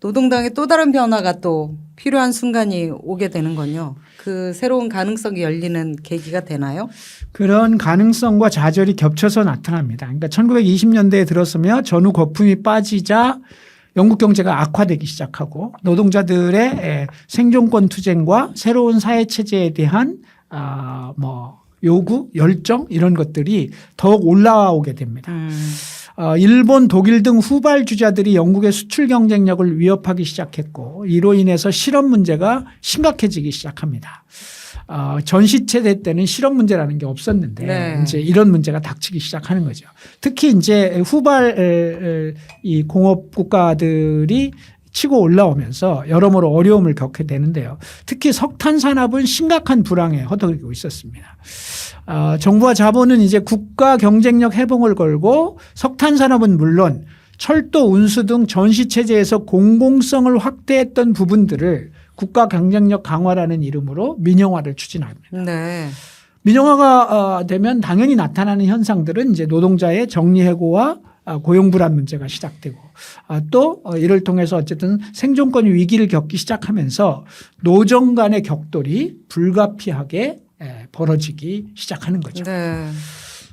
노동당의 또 다른 변화가 또 필요한 순간이 오게 되는군요. 그 새로운 가능성이 열리는 계기가 되나요? 그런 가능성과 좌절이 겹쳐서 나타납니다. 그러니까 1920년대에 들었으며 전후 거품이 빠지자 영국 경제가 악화되기 시작하고 노동자들의 생존권 투쟁과 새로운 사회 체제에 대한 요구, 열정 이런 것들이 더욱 올라오게 됩니다. 일본, 독일 등 후발 주자들이 영국의 수출 경쟁력을 위협하기 시작했고 이로 인해서 실업 문제가 심각해지기 시작합니다. 전시체제 때는 실업 문제라는 게 없었는데 네. 이제 이런 문제가 닥치기 시작하는 거죠. 특히 이제 후발 이 공업 국가들이 치고 올라오면서 여러모로 어려움을 겪게 되는데요. 특히 석탄 산업은 심각한 불황에 허덕이고 있었습니다. 정부와 자본은 이제 국가 경쟁력 회복을 걸고 석탄 산업은 물론 철도, 운수 등 전시 체제에서 공공성을 확대했던 부분들을 국가 경쟁력 강화라는 이름으로 민영화를 추진합니다. 네. 민영화가 되면 당연히 나타나는 현상들은 이제 노동자의 정리해고와 고용 불안 문제가 시작되고 또 이를 통해서 어쨌든 생존권 위기를 겪기 시작하면서 노정 간의 격돌이 불가피하게 벌어지기 시작하는 거죠. 네.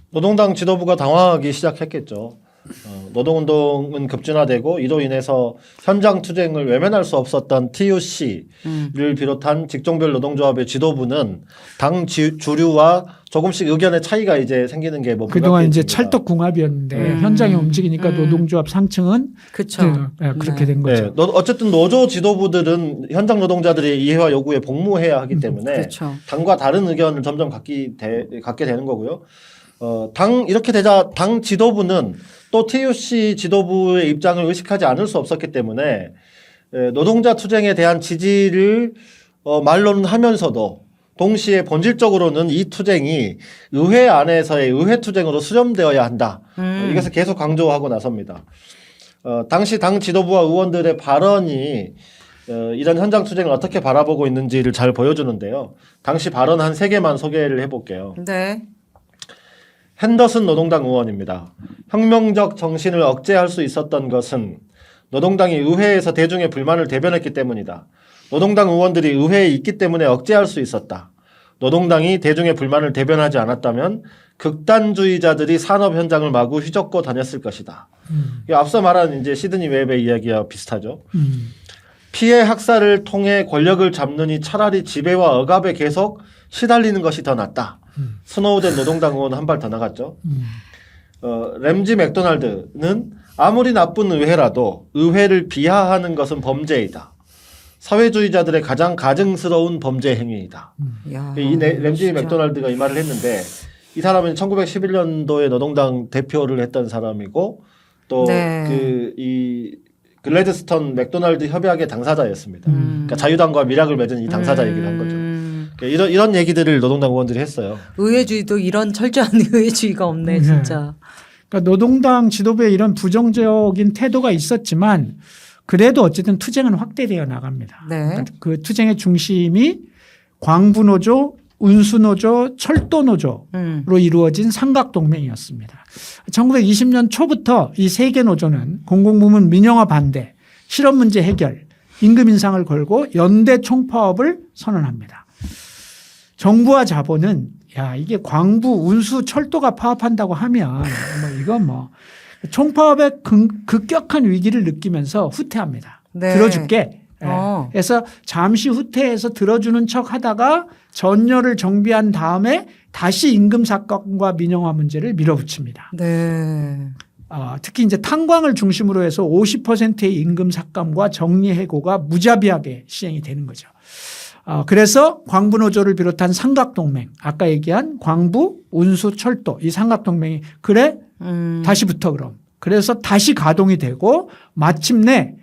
노동당 지도부가 당황하기 시작했겠죠. 노동운동은 급진화되고 이로 인해서 현장 투쟁을 외면할 수 없었던 TUC를 비롯한 직종별 노동조합의 지도부는 당 주류와 조금씩 의견의 차이가 이제 생기는 게 뭐 그동안 이제 찰떡궁합이었는데 현장에 움직이니까 노동조합 상층은 그렇죠. 그렇게 된 거죠. 네. 어쨌든 노조 지도부들은 현장 노동자들의 이해와 요구에 복무해야 하기 때문에 그렇죠. 당과 다른 의견을 점점 갖게 되는 거고요. 이렇게 되자 당 지도부는 또 TUC 지도부의 입장을 의식하지 않을 수 없었기 때문에 노동자 투쟁에 대한 지지를 말로는 하면서도 동시에 본질적으로는 이 투쟁이 의회 안에서의 의회 투쟁으로 수렴되어야 한다. 이것을 계속 강조하고 나섭니다. 당시 당 지도부와 의원들의 발언이 이런 현장 투쟁을 어떻게 바라보고 있는지를 잘 보여주는데요. 당시 발언 한 3개만 소개를 해볼게요. 네. 핸더슨 노동당 의원입니다. 혁명적 정신을 억제할 수 있었던 것은 노동당이 의회에서 대중의 불만을 대변했기 때문이다. 노동당 의원들이 의회에 있기 때문에 억제할 수 있었다. 노동당이 대중의 불만을 대변하지 않았다면 극단주의자들이 산업 현장을 마구 휘젓고 다녔을 것이다. 앞서 말한 이제 시드니 웹의 이야기와 비슷하죠. 피해 학살을 통해 권력을 잡느니 차라리 지배와 억압에 계속 시달리는 것이 더 낫다. 스노우된 노동당 의원은 한 발 더 나갔죠. 램지 맥도날드는 아무리 나쁜 의회라도 의회를 비하하는 것은 범죄이다. 사회주의자들의 가장 가증스러운 범죄 행위이다. 램지 맥도날드가 이 말을 했는데 이 사람은 1911년도에 노동당 대표를 했던 사람이고 또 이 글래드스턴 맥도날드 협약의 당사자였습니다. 그러니까 자유당과 밀약을 맺은 이 당사자 얘기를 한 거죠. 이런 얘기들을 노동당 의원들이 했어요. 의회주의도 이런 철저한 의회주의가 없네, 진짜. 그러니까 노동당 지도부에 이런 부정적인 태도가 있었지만 그래도 어쨌든 투쟁은 확대되어 나갑니다. 네. 그러니까 그 투쟁의 중심이 광부노조, 운수노조, 철도노조로 이루어진 삼각동맹이었습니다. 1920년 초부터 이 3개 노조는 공공부문 민영화 반대, 실업 문제 해결, 임금 인상을 걸고 연대 총파업을 선언합니다. 정부와 자본은 이게 광부, 운수, 철도가 파업한다고 하면 총파업의 급격한 위기를 느끼면서 후퇴합니다. 네. 들어줄게. 그래서 잠시 후퇴해서 들어주는 척 하다가 전열을 정비한 다음에 다시 임금 사건과 민영화 문제를 밀어붙입니다. 네. 특히 이제 탄광을 중심으로 해서 50%의 임금 삭감과 정리해고가 무자비하게 시행이 되는 거죠. 그래서 광부노조를 비롯한 삼각동맹, 아까 얘기한 광부, 운수, 철도 이 삼각동맹이 그래 다시 붙어 그럼. 그래서 다시 가동이 되고 마침내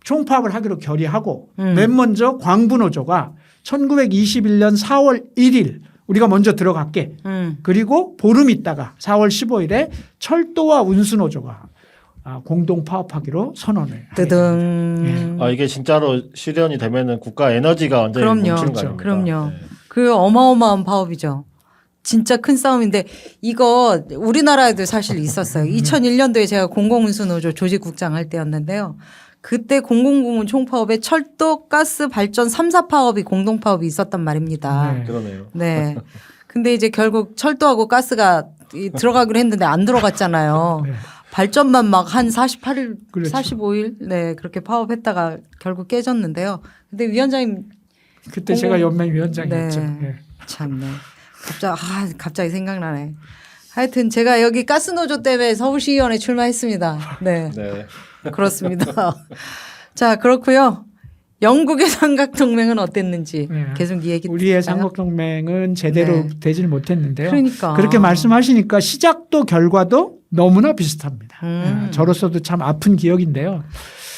총파업을 하기로 결의하고 맨 먼저 광부노조가 1921년 4월 1일 우리가 먼저 들어갈게. 그리고 보름 있다가 4월 15일에 철도와 운수노조가 공동 파업하기로 선언을 하게 됩니다. 뜨등. 이게 진짜로 실현이 되면은 국가 에너지가 완전히 뭉치는 거 아닙니까? 그럼요. 네. 그 어마어마한 파업이죠. 진짜 큰 싸움인데 이거 우리나라에도 사실 있었어요. 2001년도에 제가 공공운수노조 조직국장 할 때였는데요. 그때 공공부문 총파업에 철도, 가스, 발전 3사 파업이 공동파업이 있었단 말입니다. 네. 그러네요. 네. 근데 이제 결국 철도하고 가스가 들어가기로 했는데 안 들어갔잖아요. 네. 발전만 막 한 48일, 그렇죠. 45일 네 그렇게 파업했다가 결국 깨졌는데요. 근데 위원장님 그때 제가 연맹위원장이었죠. 네. 네. 참네. 갑자기 생각나네. 하여튼 제가 여기 가스노조 때문에 서울시의원에 출마했습니다. 네. 네. 그렇습니다. 자, 그렇고요. 영국의 삼각동맹은 어땠는지 네. 계속 이 얘기 우리의 들을까요? 삼각동맹은 제대로 네. 되질 못했는데요. 그러니까. 그렇게 말씀하시니까 시작도 결과도 너무나 비슷합니다. 저로서도 참 아픈 기억인데요.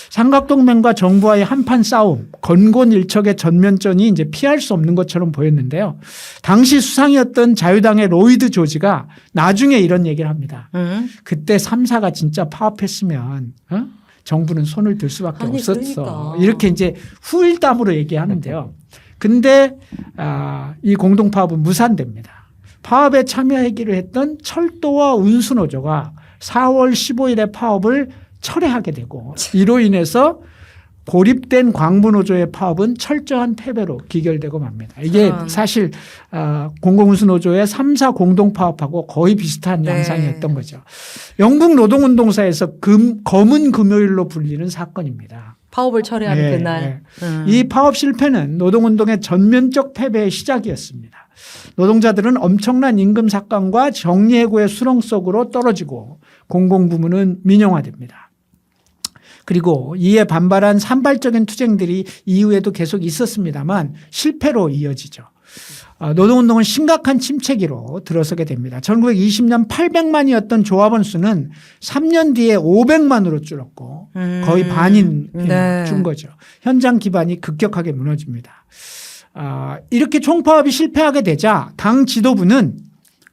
삼각동맹과 정부와의 한판 싸움, 건곤일척의 전면전이 이제 피할 수 없는 것처럼 보였는데요. 당시 수상이었던 자유당의 로이드 조지가 나중에 이런 얘기를 합니다. 그때 3사가 진짜 파업했으면 정부는 손을 들 수밖에 아니, 없었어. 그러니까. 이렇게 이제 후일담으로 얘기하는데요. 근데 이 공동파업은 무산됩니다. 파업에 참여하기로 했던 철도와 운수노조가 4월 15일에 파업을 철회하게 되고 이로 인해서 고립된 광부노조의 파업은 철저한 패배로 기결되고 맙니다. 이게 사실 공공운수노조의 3사 공동파업하고 거의 비슷한 네. 양상이었던 거죠. 영국 노동운동사에서 검은 금요일로 불리는 사건입니다. 파업을 철회하는 네, 그날. 이 파업 실패는 노동운동의 전면적 패배의 시작이었습니다. 노동자들은 엄청난 임금 삭감과 정리해고의 수렁 속으로 떨어지고 공공부문은 민영화됩니다. 그리고 이에 반발한 산발적인 투쟁들이 이후에도 계속 있었습니다만 실패로 이어지죠. 노동운동은 심각한 침체기로 들어서게 됩니다. 1920년 800만이었던 조합원 수는 3년 뒤에 500만으로 줄었고 거의 반인 네. 준 거죠. 현장 기반이 급격하게 무너집니다. 이렇게 총파업이 실패하게 되자 당 지도부는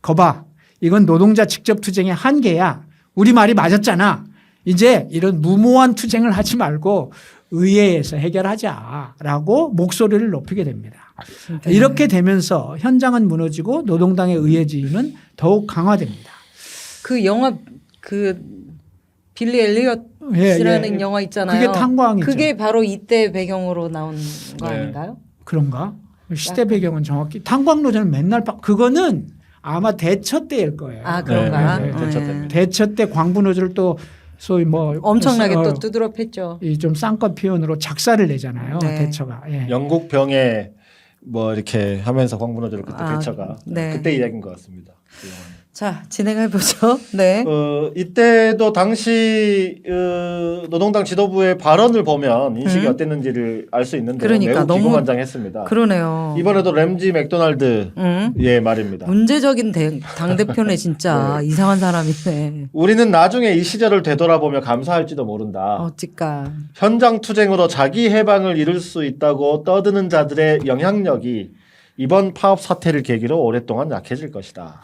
거봐 이건 노동자 직접 투쟁의 한계야. 우리 말이 맞았잖아. 이제 이런 무모한 투쟁을 하지 말고 의회에서 해결하자라고 목소리를 높이게 됩니다. 네. 이렇게 되면서 현장은 무너지고 노동당의 의회 지위는 더욱 강화됩니다. 그 영화 그 빌리 엘리엇이라는 예. 영화 있잖아요. 그게 탄광이죠. 그게 바로 이때 배경으로 나온 거 네. 아닌가요? 그런가? 시대 배경은 정확히 탄광노조는 맨날 그거는 아마 대처 때일 거예요. 아 그런가? 네, 대처 때입니다. 대처 때 광부노조를 또 소위 뭐 엄청나게 또 두드러 팼죠. 이 좀 쌍꺼 표현으로 작사를 내잖아요. 네. 대처가. 예. 영국 병에 뭐 이렇게 하면서 광부노조를 그때 아, 대처가 네. 그때 이야기인 것 같습니다. 그 영화는. 자 진행해 보죠. 네. 이때도 당시 노동당 지도부의 발언을 보면 인식이 어땠는지를 알 수 있는데 그러니까 매우 너무 기고만장했습니다. 그러네요. 이번에도 램지 맥도날드 예 말입니다. 문제적인 당 대표네 진짜 이상한 사람이네. 우리는 나중에 이 시절을 되돌아보며 감사할지도 모른다. 어찌까. 현장 투쟁으로 자기 해방을 이룰 수 있다고 떠드는 자들의 영향력이 이번 파업 사태를 계기로 오랫동안 약해질 것이다.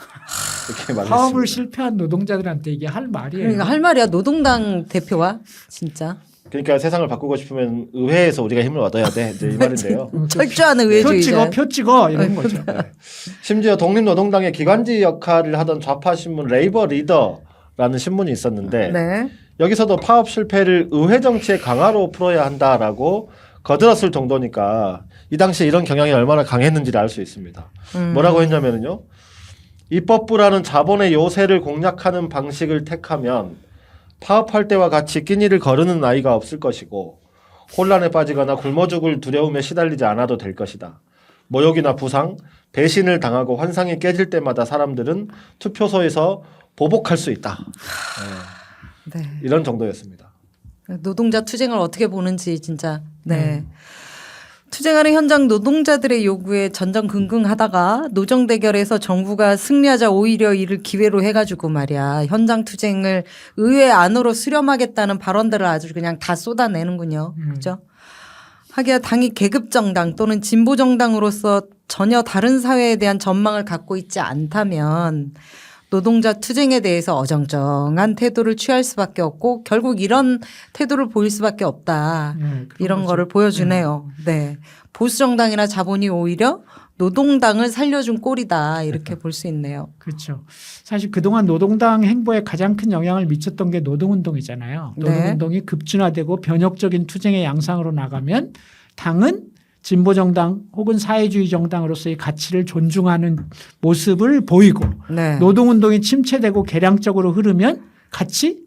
이렇게 말했습니다. 파업을 실패한 노동자들한테 이게 할 말이에요. 그러니까 할 말이야 노동당 대표와 진짜 그러니까 세상을 바꾸고 싶으면 의회에서 우리가 힘을 얻어야 돼. 이제 이 말인데요. 철저한 표 의회주의자. 찍어 이런 거죠. 심지어 독립노동당의 기관지 역할을 하던 좌파 신문 레이버 리더라는 신문이 있었는데 네. 여기서도 파업 실패를 의회 정치의 강화로 풀어야 한다라고 거들었을 정도니까 이 당시에 이런 경향이 얼마나 강했는지를 알 수 있습니다. 뭐라고 했냐면요. 입법부라는 자본의 요새를 공략하는 방식을 택하면 파업할 때와 같이 끼니를 거르는 나이가 없을 것이고 혼란에 빠지거나 굶어 죽을 두려움에 시달리지 않아도 될 것이다. 모욕이나 부상, 배신을 당하고 환상이 깨질 때마다 사람들은 투표소에서 보복할 수 있다. 네. 이런 정도였습니다. 노동자 투쟁을 어떻게 보는지 진짜 네. 투쟁하는 현장 노동자들의 요구에 전전긍긍하다가 노정 대결에서 정부가 승리하자 오히려 이를 기회로 해가지고 말이야 현장 투쟁을 의회 안으로 수렴하겠다는 발언들을 아주 그냥 다 쏟아내는군요. 그렇죠? 하기야 당이 계급 정당 또는 진보 정당으로서 전혀 다른 사회에 대한 전망을 갖고 있지 않다면 노동자 투쟁에 대해서 어정쩡한 태도를 취할 수밖에 없고 결국 이런 태도를 보일 수밖에 없다. 이런 거죠. 거를 보여주네요. 네. 보수 정당이나 자본이 오히려 노동당을 살려준 꼴이다. 이렇게 볼 수 있네요. 그렇죠. 사실 그동안 노동당 행보에 가장 큰 영향을 미쳤던 게 노동운동이잖아요. 네. 노동운동이 급진화되고 변혁적인 투쟁의 양상으로 나가면 당은 진보정당 혹은 사회주의 정당으로서의 가치를 존중하는 모습을 보이고 네. 노동운동이 침체되고 개량적으로 흐르면 같이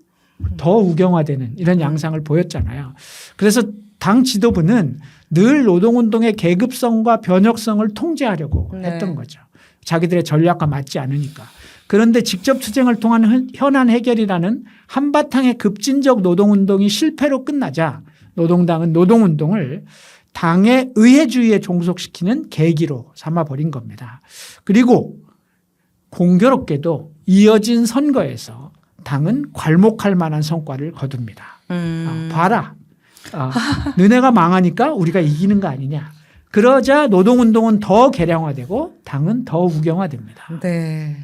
더 우경화되는 이런 양상을 보였잖아요. 그래서 당 지도부는 늘 노동운동의 계급성과 변혁성을 통제하려고 네. 했던 거죠. 자기들의 전략과 맞지 않으니까. 그런데 직접 투쟁을 통한 현안 해결이라는 한바탕의 급진적 노동운동이 실패로 끝나자 노동당은 노동운동을 당의 의회주의에 종속시키는 계기로 삼아버린 겁니다. 그리고 공교롭게도 이어진 선거에서 당은 괄목할 만한 성과를 거둡니다. 봐라. 너네가 망하니까 우리가 이기는 거 아니냐. 그러자 노동운동은 더 개량화되고 당은 더 우경화됩니다. 네.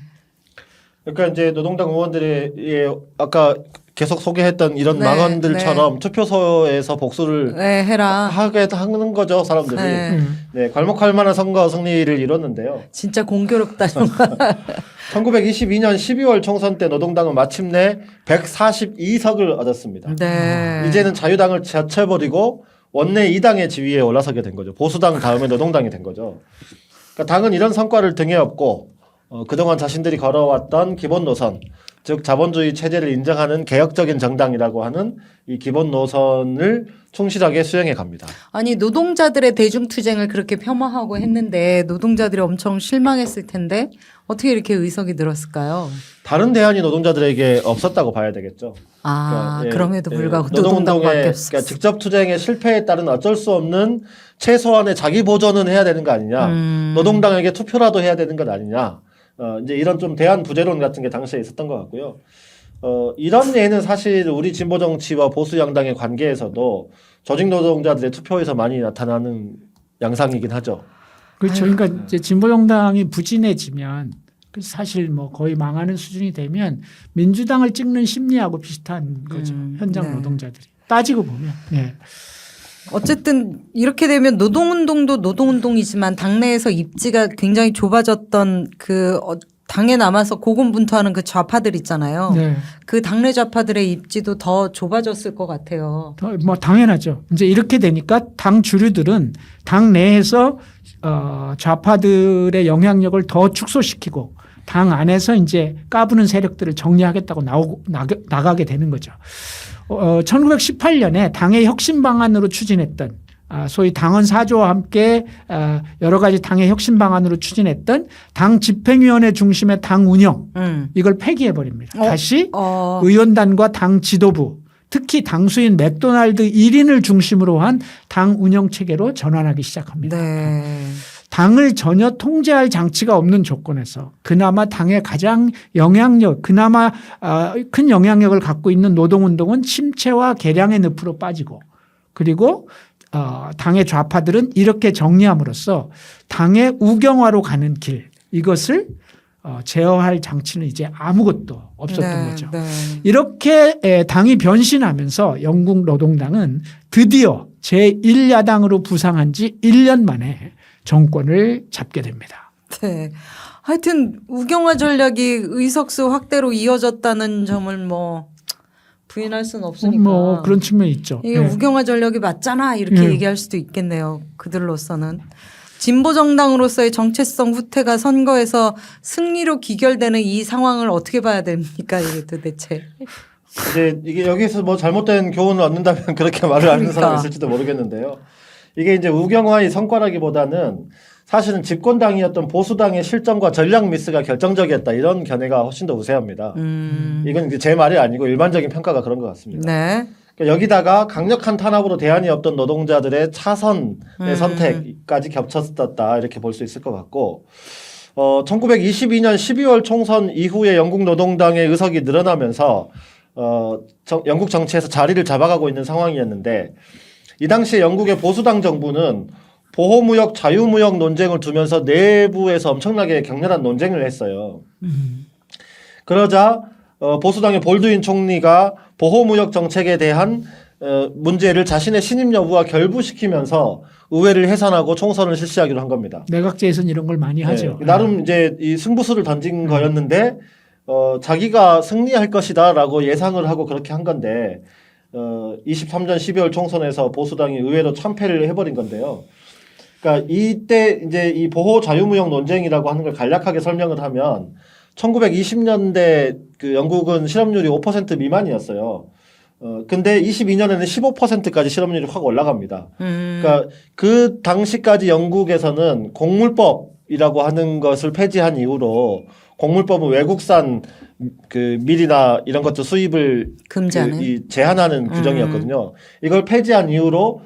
그러니까 이제 노동당 의원들의 아까 계속 소개했던 이런 네, 망언들처럼 투표소에서 복수를 네, 해라. 하게 하는 거죠, 사람들이. 네. 네, 괄목할 만한 선거 승리를 이뤘는데요. 진짜 공교롭다. 정말. 1922년 12월 총선 때 노동당은 마침내 142석을 얻었습니다. 네. 이제는 자유당을 제쳐버리고 원내 2당의 지위에 올라서게 된 거죠. 보수당 다음에 노동당이 된 거죠. 그러니까 당은 이런 성과를 등에 업고 그동안 자신들이 걸어왔던 기본 노선, 즉 자본주의 체제를 인정하는 개혁적인 정당이라고 하는 이 기본 노선을 충실하게 수행해 갑니다. 아니 노동자들의 대중투쟁을 그렇게 폄하하고 했는데 노동자들이 엄청 실망했을 텐데 어떻게 이렇게 의석이 늘었을까요? 다른 대안이 노동자들에게 없었다고 봐야 되겠죠. 아 그러니까, 그럼에도 불구하고 노동당밖에 노동운동의 없었어. 그러니까 직접 투쟁의 실패에 따른 어쩔 수 없는 최소한의 자기 보전은 해야 되는 거 아니냐. 노동당에게 투표라도 해야 되는 것 아니냐. 이제 이런 좀 대안 부재론 같은 게 당시에 있었던 것 같고요. 이런 예는 사실 우리 진보 정치와 보수 양당의 관계에서도 조직 노동자들의 투표에서 많이 나타나는 양상이긴 하죠. 그렇죠. 그러니까 이제 진보정당이 부진해지면 사실 뭐 거의 망하는 수준이 되면 민주당을 찍는 심리하고 비슷한 거죠. 현장 네. 노동자들이 따지고 보면. 네. 어쨌든 이렇게 되면 노동운동도 노동운동이지만 당내에서 입지가 굉장히 좁아졌던 그 당에 남아서 고군분투하는 그 좌파들 있잖아요. 네. 그 당내 좌파들의 입지도 더 좁아졌을 것 같아요. 뭐 당연하죠. 이제 이렇게 되니까 당 주류들은 당 내에서 좌파들의 영향력을 더 축소시키고 당 안에서 이제 까부는 세력들을 정리하겠다고 나가게 되는 거죠. 1918년에 당의 혁신 방안으로 추진했던 소위 당헌 4조와 함께 여러 가지 당의 혁신 방안으로 추진했던 당 집행위원회 중심의 당 운영 이걸 폐기해 버립니다. 다시 의원단과 당 지도부 특히 당수인 맥도날드 1인을 중심으로 한 당 운영 체계로 전환하기 시작합니다. 네. 당을 전혀 통제할 장치가 없는 조건에서 그나마 당의 가장 그나마 큰 영향력을 갖고 있는 노동운동은 침체와 개량의 늪으로 빠지고 그리고 당의 좌파들은 이렇게 정리함으로써 당의 우경화로 가는 길 이것을 제어할 장치는 이제 아무것도 없었던 거죠. 네. 이렇게 당이 변신하면서 영국 노동당은 드디어 제1야당으로 부상한 지 1년 만에 정권을 잡게 됩니다. 네. 하여튼 우경화 전략이 의석수 확대로 이어졌다는 점을 뭐 부인할 수는 없으니까. 뭐 그런 측면이 있죠. 이게 네. 우경화 전략이 맞잖아 이렇게 얘기할 수도 있겠네요. 그들로서는. 진보 정당으로서의 정체성 후퇴가 선거에서 승리로 귀결되는 이 상황을 어떻게 봐야 됩니까 이게 도대체. 이제 이게 여기서 뭐 잘못된 교훈을 얻는다면 그렇게 말을 하는 그러니까. 사람이 있을지도 모르겠는데요. 이게 이제 우경화의 성과라기보다는 사실은 집권당이었던 보수당의 실정과 전략 미스가 결정적이었다 이런 견해가 훨씬 더 우세합니다. 이건 이제 제 말이 아니고 일반적인 평가가 그런 것 같습니다. 네. 그러니까 여기다가 강력한 탄압으로 대안이 없던 노동자들의 차선의 선택까지 겹쳤었다 이렇게 볼 수 있을 것 같고 1922년 12월 총선 이후에 영국 노동당의 의석이 늘어나면서 영국 정치에서 자리를 잡아가고 있는 상황이었는데 이 당시에 영국의 보수당 정부는 보호무역, 자유무역 논쟁을 두면서 내부에서 엄청나게 격렬한 논쟁을 했어요. 그러자 보수당의 볼드윈 총리가 보호무역 정책에 대한 문제를 자신의 신임 여부와 결부시키면서 의회를 해산하고 총선을 실시하기로 한 겁니다. 내각제에서는 이런 걸 많이 하죠. 네, 나름 이제 이 승부수를 던진 거였는데 자기가 승리할 것이다라고 예상을 하고 그렇게 한 건데 23년 12월 총선에서 보수당이 의외로 참패를 해버린 건데요. 그러니까 이때 이제 이 보호 자유무역 논쟁이라고 하는 걸 간략하게 설명을 하면 1920년대 그 영국은 실업률이 5% 미만이었어요. 근데 22년에는 15%까지 실업률이 확 올라갑니다. 그러니까 그 당시까지 영국에서는 곡물법이라고 하는 것을 폐지한 이후로 곡물법은 외국산 그 밀이나 이런 것들 수입을 금지하는 제한하는 규정이었거든요. 이걸 폐지한 이후로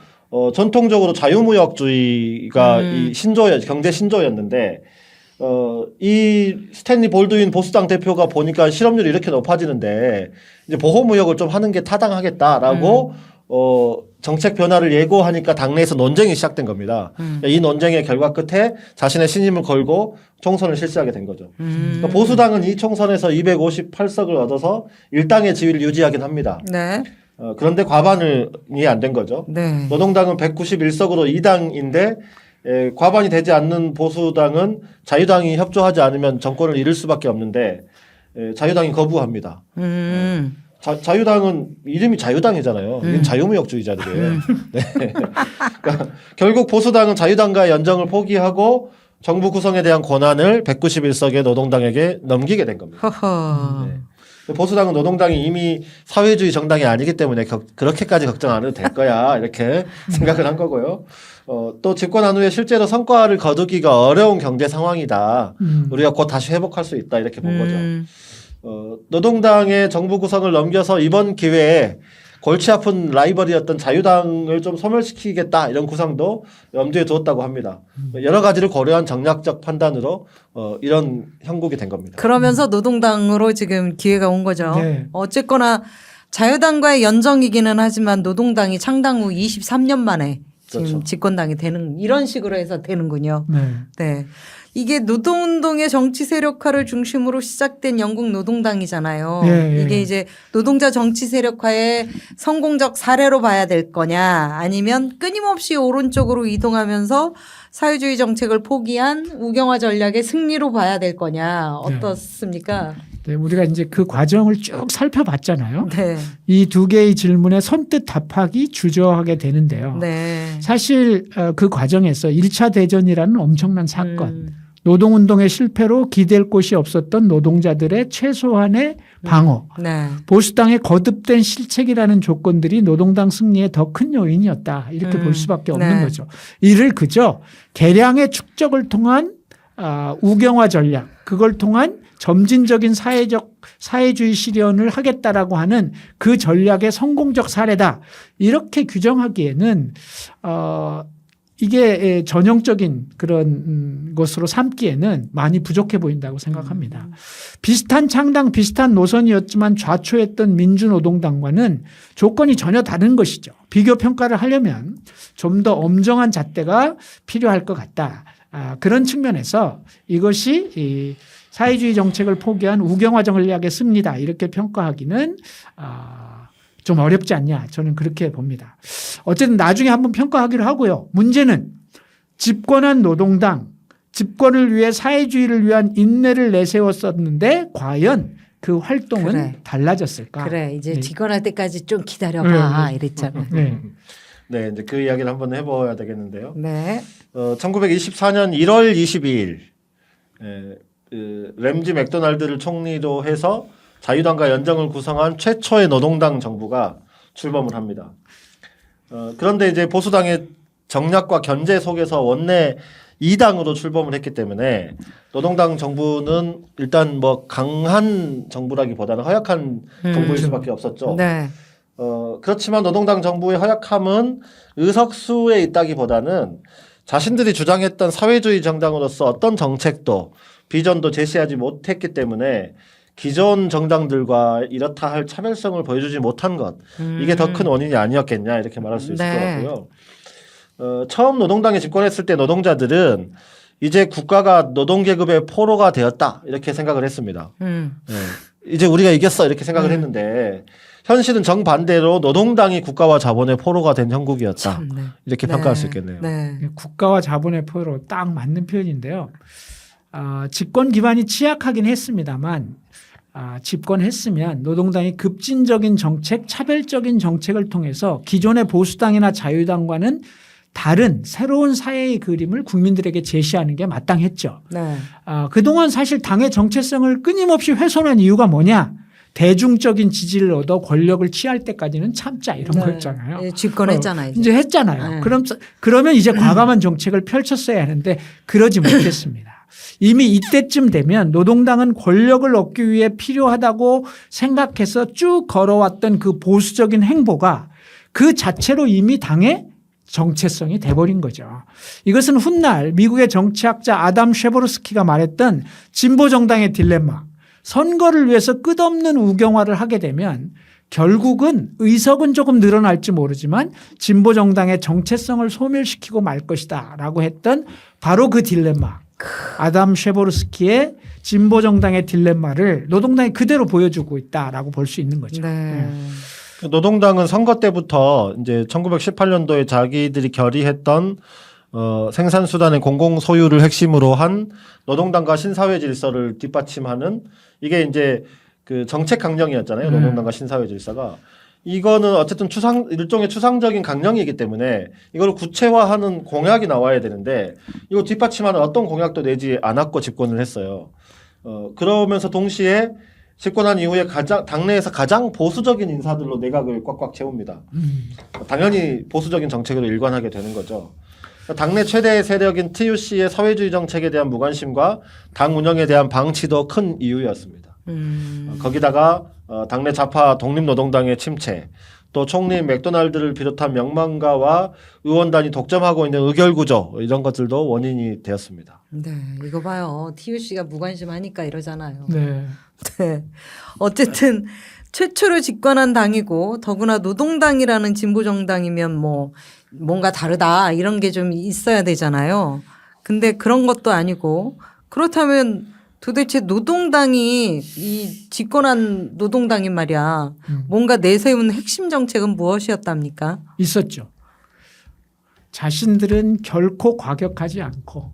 전통적으로 자유무역주의가 이 경제 신조였는데 이 스탠리 볼드윈 보수당 대표가 보니까 실업률이 이렇게 높아지는데 이제 보호무역을 좀 하는 게 타당하겠다라고 정책 변화를 예고하니까 당내에서 논쟁이 시작된 겁니다. 이 논쟁의 결과 끝에 자신의 신임을 걸고 총선을 실시하게 된 거죠. 그러니까 보수당은 이 총선에서 258석을 얻어서 일당의 지위를 유지하긴 합니다. 네. 그런데 과반이 안 된 거죠. 네. 노동당은 191석으로 2당인데 과반이 되지 않는 보수당은 자유당이 협조하지 않으면 정권을 잃을 수밖에 없는데 자유당이 거부합니다. 자유당은 이름이 자유당이잖아요. 이건 자유무역주의자들이에요. 네. 그러니까 결국 보수당은 자유당과의 연정을 포기하고 정부 구성에 대한 권한을 191석의 노동당에게 넘기게 된 겁니다. 허허. 네. 보수당은 노동당이 이미 사회주의 정당이 아니기 때문에 그렇게까지 걱정 안 해도 될 거야 이렇게 생각을 한 거고요. 또 집권한 후에 실제로 성과를 거두기가 어려운 경제 상황이다. 우리가 곧 다시 회복할 수 있다 이렇게 본 거죠. 노동당의 정부 구성을 넘겨서 이번 기회에 골치 아픈 라이벌이었던 자유당을 좀 소멸시키겠다 이런 구상도 염두에 두었다고 합니다. 여러 가지를 고려한 정략적 판단으로 이런 형국이 된 겁니다. 그러면서 노동당으로 지금 기회가 온 거죠. 네. 어쨌거나 자유당과의 연정이기는 하지만 노동당이 창당 후 23년 만에 지금 그렇죠. 집권당이 되는 이런 식으로 해서 되는군요. 네. 네. 이게 노동운동의 정치 세력화를 중심으로 시작된 영국 노동당이잖아요. 예, 예. 이게 이제 노동자 정치 세력화의 성공적 사례로 봐야 될 거냐 아니면 끊임없이 오른쪽으로 이동하면서 사회주의 정책을 포기한 우경화 전략의 승리로 봐야 될 거냐 어떻습니까? 네, 우리가 이제 그 과정을 쭉 살펴봤잖아요. 네. 이 두 개의 질문에 선뜻 답하기 주저하게 되는데요. 네. 사실 그 과정에서 1차 대전이라는 엄청난 사건, 노동운동의 실패로 기댈 곳이 없었던 노동자들의 최소한의 방어, 네. 보수당의 거듭된 실책이라는 조건들이 노동당 승리의 더 큰 요인이었다. 이렇게 볼 수밖에 없는 네. 거죠. 이를 그저 개량의 축적을 통한 우경화 전략, 그걸 통한 점진적인 사회주의 실현을 하겠다라고 하는 그 전략의 성공적 사례다. 이렇게 규정하기에는 이게 전형적인 그런 것으로 삼기에는 많이 부족해 보인다고 생각합니다. 비슷한 창당, 비슷한 노선이었지만 좌초했던 민주노동당과는 조건이 전혀 다른 것이죠. 비교 평가를 하려면 좀 더 엄정한 잣대가 필요할 것 같다. 그런 측면에서 이것이 이 사회주의 정책을 포기한 우경화 전략의 승리다. 이렇게 평가하기는 좀 어렵지 않냐. 저는 그렇게 봅니다. 어쨌든 나중에 한번 평가하기로 하고요. 문제는 집권한 노동당, 집권을 위해 사회주의를 위한 인내를 내세웠었는데 과연 그 활동은 그래. 달라졌을까? 그래 이제 네. 집권할 때까지 좀 기다려봐 이랬잖아. 네. 네, 이제 그 이야기를 한번 해봐야 되겠는데요. 네. 1924년 1월 22일 램지 맥도날드를 총리로 해서 자유당과 연정을 구성한 최초의 노동당 정부가 출범을 합니다. 그런데 이제 보수당의 정략과 견제 속에서 원내 2당으로 출범을 했기 때문에 노동당 정부는 일단 뭐 강한 정부라기보다는 허약한 정부일 수밖에 없었죠. 네. 그렇지만 노동당 정부의 허약함은 의석수에 있다기보다는 자신들이 주장했던 사회주의 정당으로서 어떤 정책도 비전도 제시하지 못했기 때문에 기존 정당들과 이렇다 할 차별성을 보여주지 못한 것 이게 더 큰 원인이 아니었겠냐 이렇게 말할 수 있을 것 네. 같고요. 처음 노동당이 집권했을 때 노동자들은 이제 국가가 노동계급의 포로가 되었다 이렇게 생각을 했습니다. 네. 이제 우리가 이겼어 이렇게 생각을 했는데 현실은 정반대로 노동당이 국가와 자본의 포로가 된 형국이었다. 참, 네. 이렇게 네. 평가할 수 있겠네요. 네. 국가와 자본의 포로 딱 맞는 표현인데요. 집권 기반이 취약하긴 했습니다만 집권했으면 노동당이 급진적인 정책, 차별적인 정책을 통해서 기존의 보수당이나 자유당과는 다른 새로운 사회의 그림을 국민들에게 제시하는 게 마땅했죠. 네. 그동안 사실 당의 정체성을 끊임없이 훼손한 이유가 뭐냐? 대중적인 지지를 얻어 권력을 취할 때까지는 참자 이런 거였잖아요. 예, 집권했잖아요. 이제 했잖아요. 네. 그러면 이제 과감한 정책을 펼쳤어야 하는데 그러지 못했습니다. 이미 이때쯤 되면 노동당은 권력을 얻기 위해 필요하다고 생각해서 쭉 걸어왔던 그 보수적인 행보가 그 자체로 이미 당의 정체성이 돼버린 거죠. 이것은 훗날 미국의 정치학자 아담 쉐보르스키가 말했던 진보 정당의 딜레마. 선거를 위해서 끝없는 우경화를 하게 되면 결국은 의석은 조금 늘어날지 모르지만 진보 정당의 정체성을 소멸시키고 말 것이다 라고 했던 바로 그 딜레마. 아담 쉐보르스키의 진보 정당의 딜레마를 노동당이 그대로 보여주고 있다라고 볼 수 있는 거죠. 네. 노동당은 선거 때부터 이제 1918년도에 자기들이 결의했던 생산수단의 공공 소유를 핵심으로 한 노동당과 신사회 질서를 뒷받침하는 이게 이제 그 정책 강령이었잖아요. 노동당과 신사회 질서가. 이거는 어쨌든 일종의 추상적인 강령이기 때문에 이걸 구체화하는 공약이 나와야 되는데 이거 뒷받침하는 어떤 공약도 내지 않았고 집권을 했어요. 그러면서 동시에 집권한 이후에 당내에서 가장 보수적인 인사들로 내각을 꽉꽉 채웁니다. 당연히 보수적인 정책으로 일관하게 되는 거죠. 당내 최대 세력인 TUC의 사회주의 정책에 대한 무관심과 당 운영에 대한 방치도 큰 이유였습니다. 거기다가 당내 좌파 독립노동당의 침체, 또 총리 맥도날드를 비롯한 명망가와 의원단이 독점하고 있는 의결구조 이런 것들도 원인이 되었습니다. 네. 이거 봐요. TUC가 무관심하니까 이러잖아요. 네. 네. 어쨌든 최초로 집권한 당이고 더구나 노동당이라는 진보 정당이면 뭐 뭔가 다르다 이런 게 좀 있어야 되잖아요. 근데 그런 것도 아니고 그렇다면 도대체 노동당이 이 집권한 노동당이 말이야 뭔가 내세운 핵심 정책은 무엇이었답니까? 있었죠. 자신들은 결코 과격하지 않고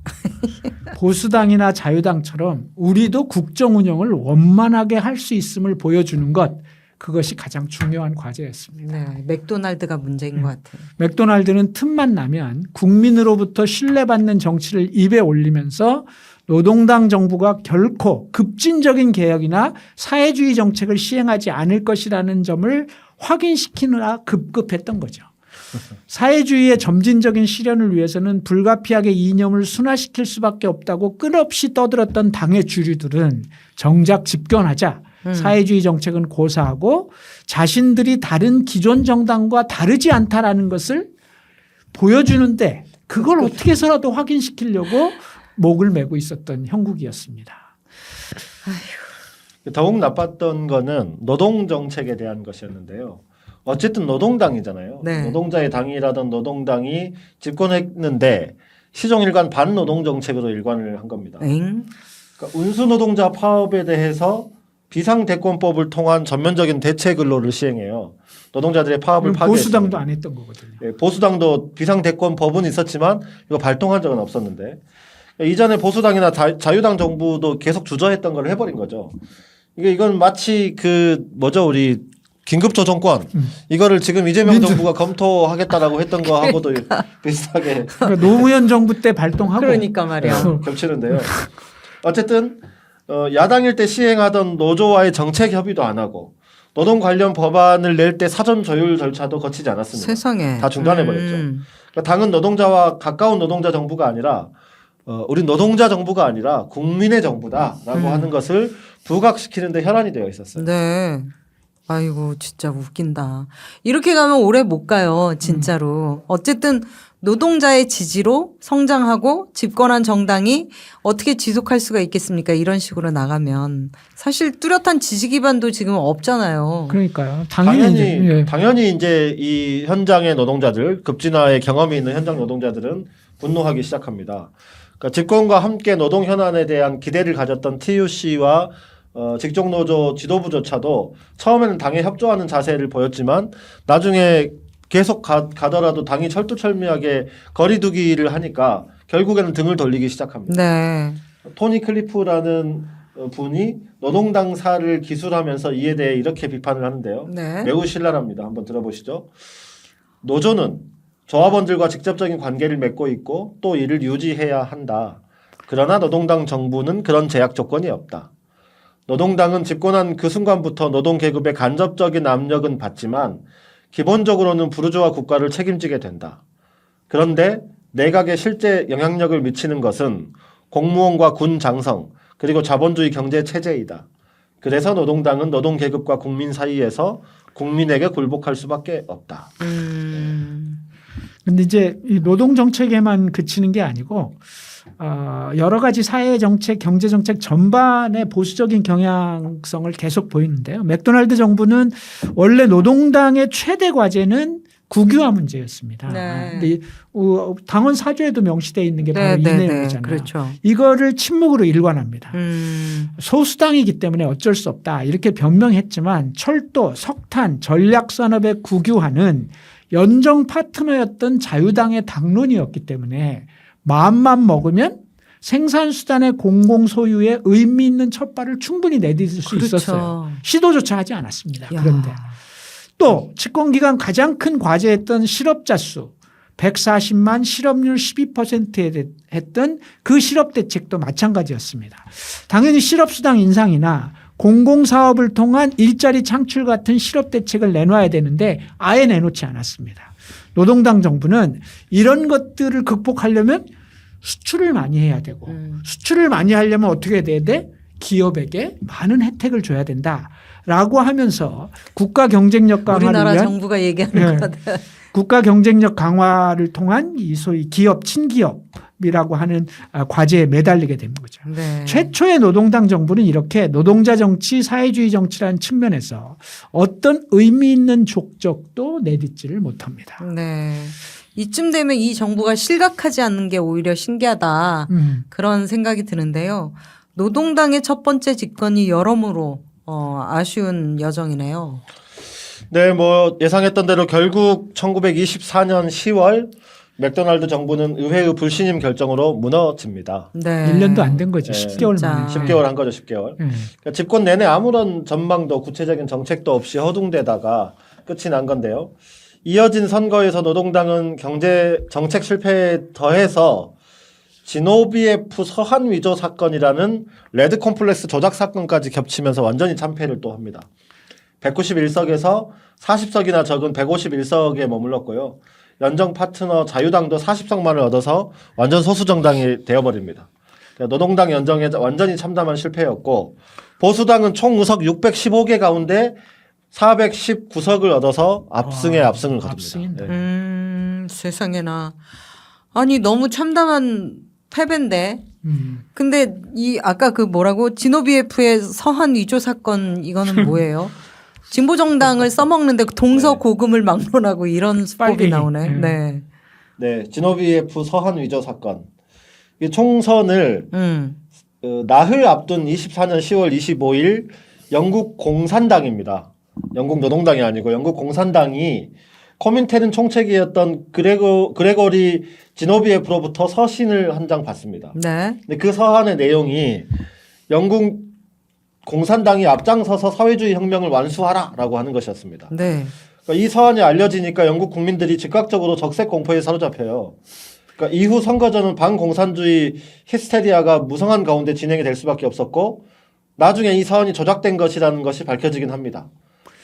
보수당이나 자유당처럼 우리도 국정 운영을 원만하게 할 수 있음을 보여주는 것 그것이 가장 중요한 과제였습니다. 네, 맥도날드가 문제인 것 같아요. 맥도날드는 틈만 나면 국민으로부터 신뢰받는 정치를 입에 올리면서 노동당 정부가 결코 급진적인 개혁이나 사회주의 정책을 시행하지 않을 것이라는 점을 확인시키느라 급급했던 거죠. 사회주의의 점진적인 실현을 위해서는 불가피하게 이념을 순화시킬 수밖에 없다고 끝없이 떠들었던 당의 주류들은 정작 집권하자 사회주의 정책은 고사하고 자신들이 다른 기존 정당과 다르지 않다라는 것을 보여주는데 그걸 어떻게 해서라도 확인시키려고 목을 메고 있었던 형국이었습니다. 더욱 나빴던 거는 노동 정책에 대한 것이었는데요. 어쨌든 노동당이잖아요. 네. 노동자의 당이라던 노동당이 집권했는데 시종일관 반노동 정책으로 일관을 한 겁니다. 엥? 그러니까 운수노동자 파업에 대해서 비상대권법을 통한 전면적인 대체 근로를 시행해요. 노동자들의 파업을 파괴했습니다. 보수당도 안 했던 거거든요. 예, 보수당도 비상대권법은 있었지만 이거 발동한 적은 없었는데 이전에 보수당이나 자유당 정부도 계속 주저했던 걸 해버린 거죠. 이건 마치 우리 긴급조정권 이거를 지금 이재명 정부가 검토하겠다라고 했던 거하고도 비슷하게 그러니까 노무현 정부 때 발동하고 그러니까 말이야. 겹치는데요. 어쨌든 야당일 때 시행하던 노조와의 정책 협의도 안 하고 노동 관련 법안을 낼 때 사전 조율 절차도 거치지 않았습니다. 세상에. 다 중단해버렸죠. 그러니까 당은 노동자와 가까운 노동자 정부가 아니라 우리 노동자 정부가 아니라 국민의 정부다라고 하는 것을 부각시키는 데 혈안이 되어 있었어요. 네. 아이고 진짜 웃긴다. 이렇게 가면 오래 못 가요. 진짜로. 어쨌든 노동자의 지지로 성장하고 집권한 정당이 어떻게 지속할 수가 있겠습니까? 이런 식으로 나가면. 사실 뚜렷한 지지 기반도 지금 없잖아요. 그러니까요. 당연히 당연히 이제 이 현장의 노동자들, 급진화의 경험이 있는 현장 노동자들은 분노하기 시작합니다. 그러니까 집권과 함께 노동 현안에 대한 기대를 가졌던 TUC와 직종노조 지도부조차도 처음에는 당에 협조하는 자세를 보였지만 나중에 계속 가더라도 당이 철두철미하게 거리두기를 하니까 결국에는 등을 돌리기 시작합니다. 네. 토니 클리프라는 분이 노동당사를 기술하면서 이에 대해 이렇게 비판을 하는데요. 네. 매우 신랄합니다. 한번 들어보시죠. 노조는 조합원들과 직접적인 관계를 맺고 있고 또 이를 유지해야 한다. 그러나 노동당 정부는 그런 제약 조건이 없다. 노동당은 집권한 그 순간부터 노동계급의 간접적인 압력은 받지만 기본적으로는 부르주아 국가를 책임지게 된다. 그런데 내각에 실제 영향력을 미치는 것은 공무원과 군 장성 그리고 자본주의 경제 체제이다. 그래서 노동당은 노동계급과 국민 사이에서 국민에게 굴복할 수밖에 없다. 근데 이제 이 노동 정책에만 그치는 게 아니고 여러 가지 사회 정책, 경제 정책 전반의 보수적인 경향성을 계속 보이는데요. 맥도날드 정부는 원래 노동당의 최대 과제는 국유화 문제였습니다. 네. 근데 당원 사조에도 명시되어 있는 게 바로 이 내용이잖아요. 그렇죠. 이거를 침묵으로 일관합니다. 소수당이기 때문에 어쩔 수 없다 이렇게 변명했지만 철도, 석탄, 전략산업의 국유화는 연정 파트너였던 자유당의 당론이었기 때문에 마음만 먹으면 생산수단의 공공소유에 의미 있는 첫발을 충분히 내딛을 수 그렇죠. 있었어요. 시도조차 하지 않았습니다. 야. 그런데 또 집권기간 가장 큰 과제였던 실업자 수 140만 실업률 12%에 했던 그 실업대책도 마찬가지였습니다. 당연히 실업수당 인상이나 공공사업을 통한 일자리 창출 같은 실업대책을 내놔야 되는데 아예 내놓지 않았습니다. 노동당 정부는 이런 것들을 극복하려면 수출을 많이 해야 되고 수출을 많이 하려면 어떻게 해야 돼? 기업에게 많은 혜택을 줘야 된다라고 하면서 국가 경쟁력 강화를 우리나라 위한 정부가 얘기하는 것 같아요. 국가 경쟁력 강화를 통한 이 소위 기업 친기업이라고 하는 과제에 매달리게 된 거죠. 네. 최초의 노동당 정부는 이렇게 노동자 정치, 사회주의 정치라는 측면에서 어떤 의미 있는 족적도 내딛지를 못합니다. 네. 이쯤 되면 이 정부가 실각하지 않는 게 오히려 신기하다. 그런 생각이 드는데요. 노동당의 첫 번째 집권이 여러모로 아쉬운 여정이네요. 네, 뭐 예상했던 대로 결국 1924년 10월 맥도날드 정부는 의회의 불신임 결정으로 무너집니다. 네. 1년도 안 된 거죠. 네. 10개월 진짜. 만에. 10개월 한 거죠, 10개월. 그러니까 집권 내내 아무런 전망도 구체적인 정책도 없이 허둥대다가 끝이 난 건데요. 이어진 선거에서 노동당은 경제 정책 실패에 더해서 지노비에프 서한 위조 사건이라는 레드 콤플렉스 조작 사건까지 겹치면서 완전히 참패를 또 합니다. 191석에서 40석이나 적은 151석에 머물렀고요. 연정 파트너 자유당도 40석만을 얻어서 완전 소수 정당이 되어버립니다. 그러니까 노동당 연정에 완전히 참담한 실패였고 보수당은 총 의석 615개 가운데 419석을 얻어서 압승에 압승을 거둡니다. 네. 세상에나. 아니 너무 참담한 패배인데. 근데 이 아까 그 뭐라고 지노비에프의 서한 위조 사건 이거는 뭐예요? 진보 정당을 써먹는데 동서고금을 막론하고 이런 수법이 빨갱이. 나오네. 네. 네, 지노비에프 서한 위조 사건. 이 총선을 나흘 앞둔 24년 10월 25일 영국 공산당입니다. 영국 노동당이 아니고 영국 공산당이 코민테른 총책이었던 그레고리 지노비에프로부터 서신을 한 장 받습니다. 네. 근데 그 서한의 내용이 영국 공산당이 앞장서서 사회주의 혁명을 완수하라라고 하는 것이었습니다. 네. 그러니까 이 서한이 알려지니까 영국 국민들이 즉각적으로 적색 공포에 사로잡혀요. 그러니까 이후 선거전은 반공산주의 히스테리아가 무성한 가운데 진행이 될 수밖에 없었고 나중에 이 서한이 조작된 것이라는 것이 밝혀지긴 합니다.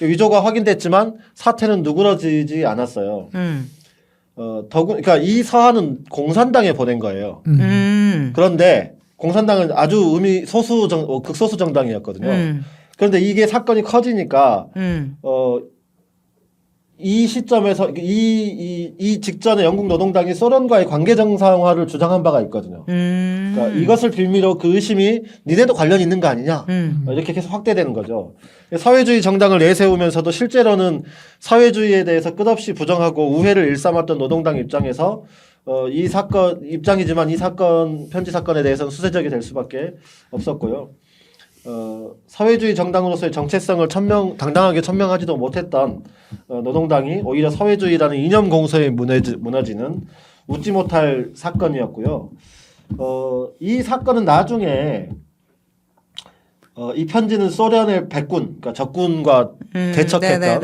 위조가 확인됐지만 사태는 누그러지지 않았어요. 그러니까 이 서한은 공산당에 보낸 거예요. 그런데 공산당은 아주 극소수 정당이었거든요. 그런데 이게 사건이 커지니까 이 시점에서 이 직전에 영국 노동당이 소련과의 관계 정상화를 주장한 바가 있거든요. 그러니까 이것을 빌미로 그 의심이 니네도 관련이 있는 거 아니냐 이렇게 계속 확대되는 거죠. 사회주의 정당을 내세우면서도 실제로는 사회주의에 대해서 끝없이 부정하고 우회를 일삼았던 노동당 입장에서 이 사건 입장이지만 이 사건 편지 사건에 대해서는 수세적이 될 수밖에 없었고요. 사회주의 정당으로서의 정체성을 당당하게 천명하지도 못했던 노동당이 오히려 사회주의라는 이념 공서에 무너지는 웃지 못할 사건이었고요. 이 사건은 나중에 이 편지는 소련의 백군, 그러니까 적군과 대척했던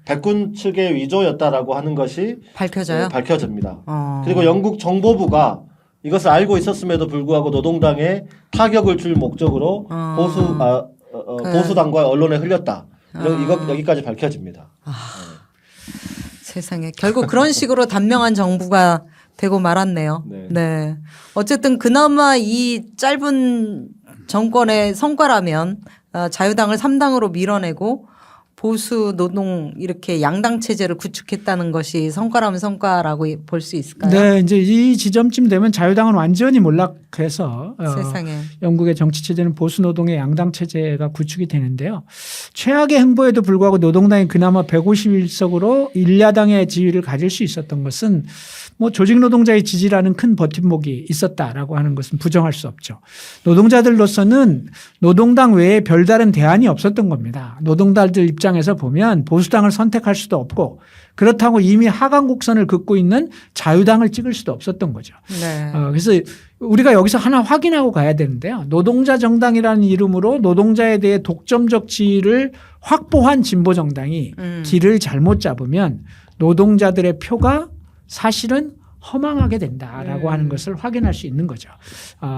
백군 측의 위조였다라고 하는 것이 밝혀져요? 밝혀집니다. 그리고 영국 정보부가 이것을 알고 있었음에도 불구하고 노동당에 타격을 줄 목적으로 보수당과 언론에 흘렸다. 여기까지 밝혀집니다. 세상에 결국 그런 식으로 단명한 정부가 되고 말았네요. 네. 어쨌든 그나마 이 짧은 정권의 성과라면 자유당을 3당으로 밀어내고 보수 노동 이렇게 양당 체제를 구축했다는 것이 성과라면 성과라고 볼 수 있을까요? 네, 이제 이 지점쯤 되면 자유당은 완전히 몰락해서 세상에. 영국의 정치 체제는 보수 노동의 양당 체제가 구축이 되는데요. 최악의 행보에도 불구하고 노동당이 그나마 151석으로 일야당의 지위를 가질 수 있었던 것은 뭐 조직 노동자의 지지라는 큰 버팀목이 있었다라고 하는 것은 부정할 수 없죠. 노동자들로서는 노동당 외에 별다른 대안이 없었던 겁니다. 노동자들 입장에서 보면 보수당을 선택할 수도 없고 그렇다고 이미 하강 곡선을 긋고 있는 자유당을 찍을 수도 없었던 거죠. 네. 그래서 우리가 여기서 하나 확인하고 가야 되는데요. 노동자 정당이라는 이름으로 노동자에 대해 독점적 지위를 확보한 진보 정당이 길을 잘못 잡으면 노동자들의 표가 사실은 허망하게 된다라고 하는 것을 확인할 수 있는 거죠.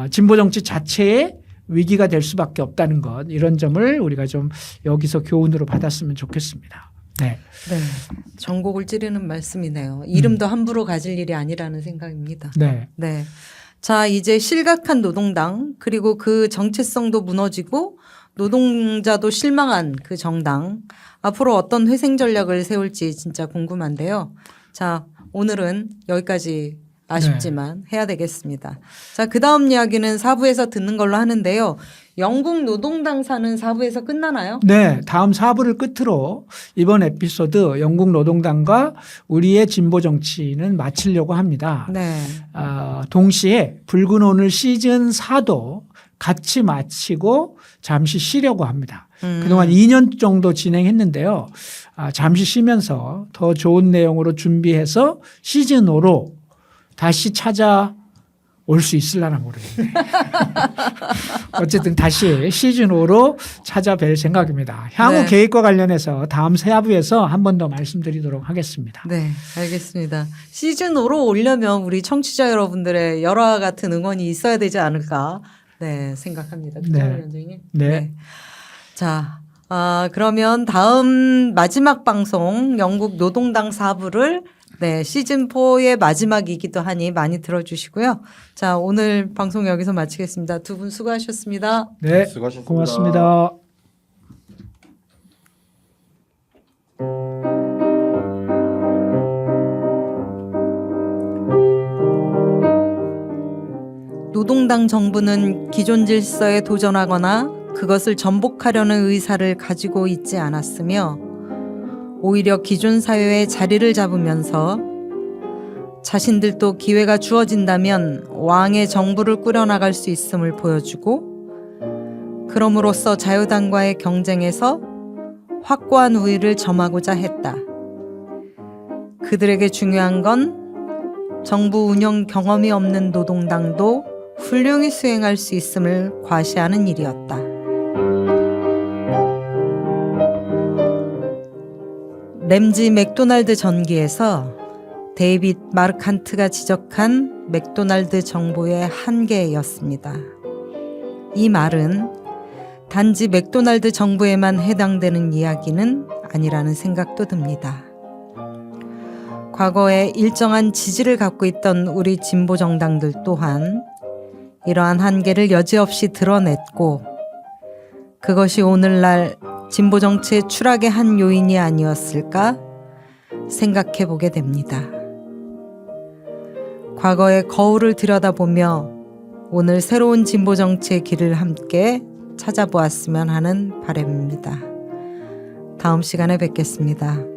진보 정치 자체에 위기가 될 수밖에 없다는 것, 이런 점을 우리가 좀 여기서 교훈으로 받았으면 좋겠습니다. 네. 네. 전곡을 찌르는 말씀이네요. 이름도 함부로 가질 일이 아니라는 생각입니다. 네. 네. 자, 이제 실각한 노동당 그리고 그 정체성도 무너지고 노동자도 실망한 그 정당 앞으로 어떤 회생 전략을 세울지 진짜 궁금한데요. 자, 오늘은 여기까지 아쉽지만 해야 되겠습니다. 자, 그 다음 이야기는 4부에서 듣는 걸로 하는데요. 영국 노동당사는 4부에서 끝나나요? 네. 다음 4부를 끝으로 이번 에피소드 영국 노동당과 우리의 진보 정치는 마치려고 합니다. 네. 동시에 붉은 오늘 시즌 4도 같이 마치고 잠시 쉬려고 합니다. 그동안 2년 정도 진행했는데요. 잠시 쉬면서 더 좋은 내용으로 준비해서 시즌 5로 다시 찾아올 수 있을라나 모르겠네. 어쨌든 다시 시즌 5로 찾아뵐 생각입니다. 향후 네. 계획과 관련해서 다음 4부에서 한 번 더 말씀드리도록 하겠습니다. 네, 알겠습니다. 시즌 5로 오려면 우리 청취자 여러분들의 열화 같은 응원이 있어야 되지 않을까 네, 생각합니다. 네. 위원장님. 네. 자, 그러면 다음 마지막 방송 영국 노동당 4부를 네, 시즌 4의 마지막이기도 하니 많이 들어주시고요. 자, 오늘 방송 여기서 마치겠습니다. 두 분 수고하셨습니다. 네, 수고하셨습니다. 고맙습니다. 노동당 정부는 기존 질서에 도전하거나 그것을 전복하려는 의사를 가지고 있지 않았으며 오히려 기존 사회에 자리를 잡으면서 자신들도 기회가 주어진다면 왕의 정부를 꾸려나갈 수 있음을 보여주고 그럼으로써 자유당과의 경쟁에서 확고한 우위를 점하고자 했다. 그들에게 중요한 건 정부 운영 경험이 없는 노동당도 훌륭히 수행할 수 있음을 과시하는 일이었다. 램지 맥도날드 전기에서 데이빗 마르칸트가 지적한 맥도날드 정보의 한계였습니다. 이 말은 단지 맥도날드 정부에만 해당되는 이야기는 아니라는 생각도 듭니다. 과거에 일정한 지지를 갖고 있던 우리 진보 정당들 또한 이러한 한계를 여지없이 드러냈고 그것이 오늘날 진보 정치의 추락의 한 요인이 아니었을까 생각해 보게 됩니다. 과거의 거울을 들여다보며 오늘 새로운 진보 정치의 길을 함께 찾아보았으면 하는 바람입니다. 다음 시간에 뵙겠습니다.